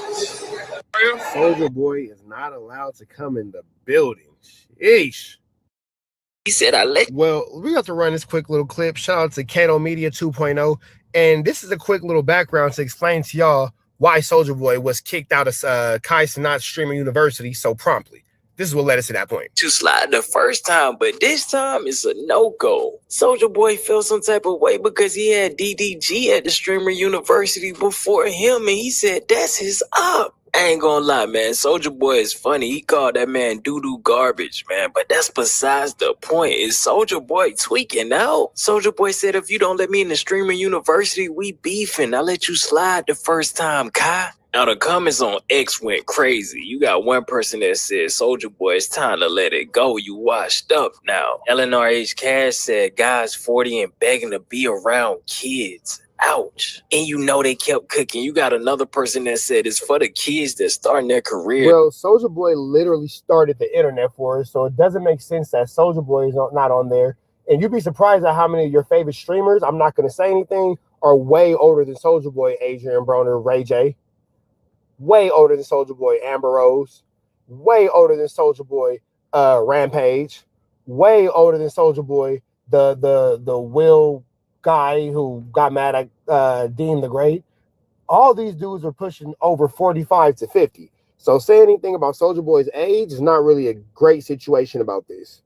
Soulja Boy is not allowed to come in the building. Sheesh. He said, Well, we have to run this quick little clip. Shout out to Kato Media 2.0. And this is a quick little background to explain to y'all why Soulja Boy was kicked out of Kai Cenat Streaming University so promptly. This is what led us to that point. To slide the first time, but this time it's a no-go. Soulja Boy felt some type of way because he had DDG at the Streamer University before him, and he said that's his up. I ain't gonna lie, man. Soulja Boy is funny. He called that man doo-doo garbage, man. But that's besides the point. Is Soulja Boy tweaking out? Soulja Boy said, if you don't let me in the streaming university, we beefing. I let you slide the first time, Kai. Now the comments on X went crazy. You got one person that said, Soulja Boy, it's time to let it go. You washed up now. LNRH Cash said, guys 40 and begging to be around kids. Ouch. And you know they kept cooking. You got another person that said it's for the kids that's starting their career. Well, Soulja Boy literally started the internet for us, so it doesn't make sense that Soulja Boy is not on there. And you'd be surprised at how many of your favorite streamers, I'm not going to say anything, are way older than Soulja Boy, Adrian Broner, Ray J. Way older than Soulja Boy, Amber Rose. Way older than Soulja Boy, Rampage. Way older than Soulja Boy, the Will guy who got mad at Dean the Great. All these dudes are pushing over 45 to 50. So saying anything about Soulja Boy's age is not really a great situation about this.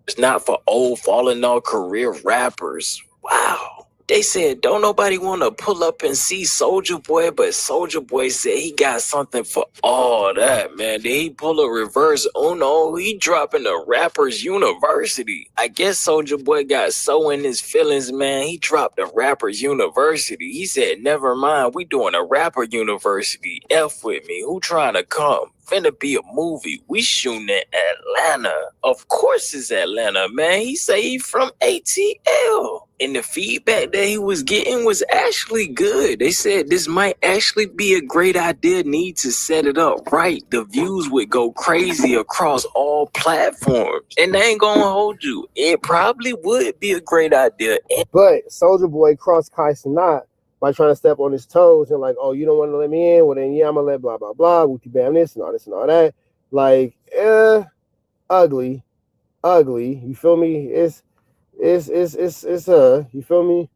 It's not for old falling off career rappers. Wow. They said, don't nobody want to pull up and see Soulja Boy, but Soulja Boy said he got something for all that, man. Did he pull a reverse Uno? He dropping the Rappers University. I guess Soulja Boy got so in his feelings, man, he dropped the Rappers University. He said, never mind, we doing a Rapper University. F with me, who trying to come? Finna be a movie. We shooting in Atlanta. Of course it's Atlanta, man. He say he from ATL. And the feedback that he was getting was actually good. They said this might actually be a great idea. Need to set it up right. The views would go crazy across all platforms. And they ain't gonna hold you. It probably would be a great idea. But Soulja Boy crossed Kai Cenat by trying to step on his toes and like, oh, you don't want to let me in? Well, then, yeah, I'm going to let blah, blah, blah, wooty bam this and all that. Like, ugly. You feel me? You feel me?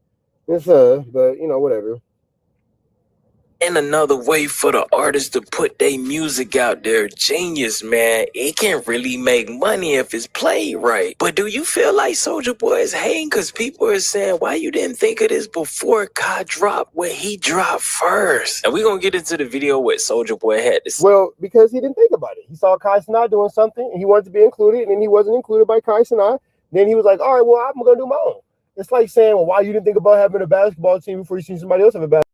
But, you know, whatever. And another way for the artists to put their music out there. Genius, man. It can really make money if it's played right. But do you feel like Soulja Boy is hating? Because people are saying, why you didn't think of this before Kai dropped when he dropped first? And we're going to get into the video what Soulja Boy had to say. Well, because he didn't think about it. He saw Kai Cenat doing something, and he wanted to be included, and then he wasn't included by Kai Cenat. Then he was like, all right, well, I'm going to do my own. It's like saying, well, why you didn't think about having a basketball team before you seen somebody else have a basketball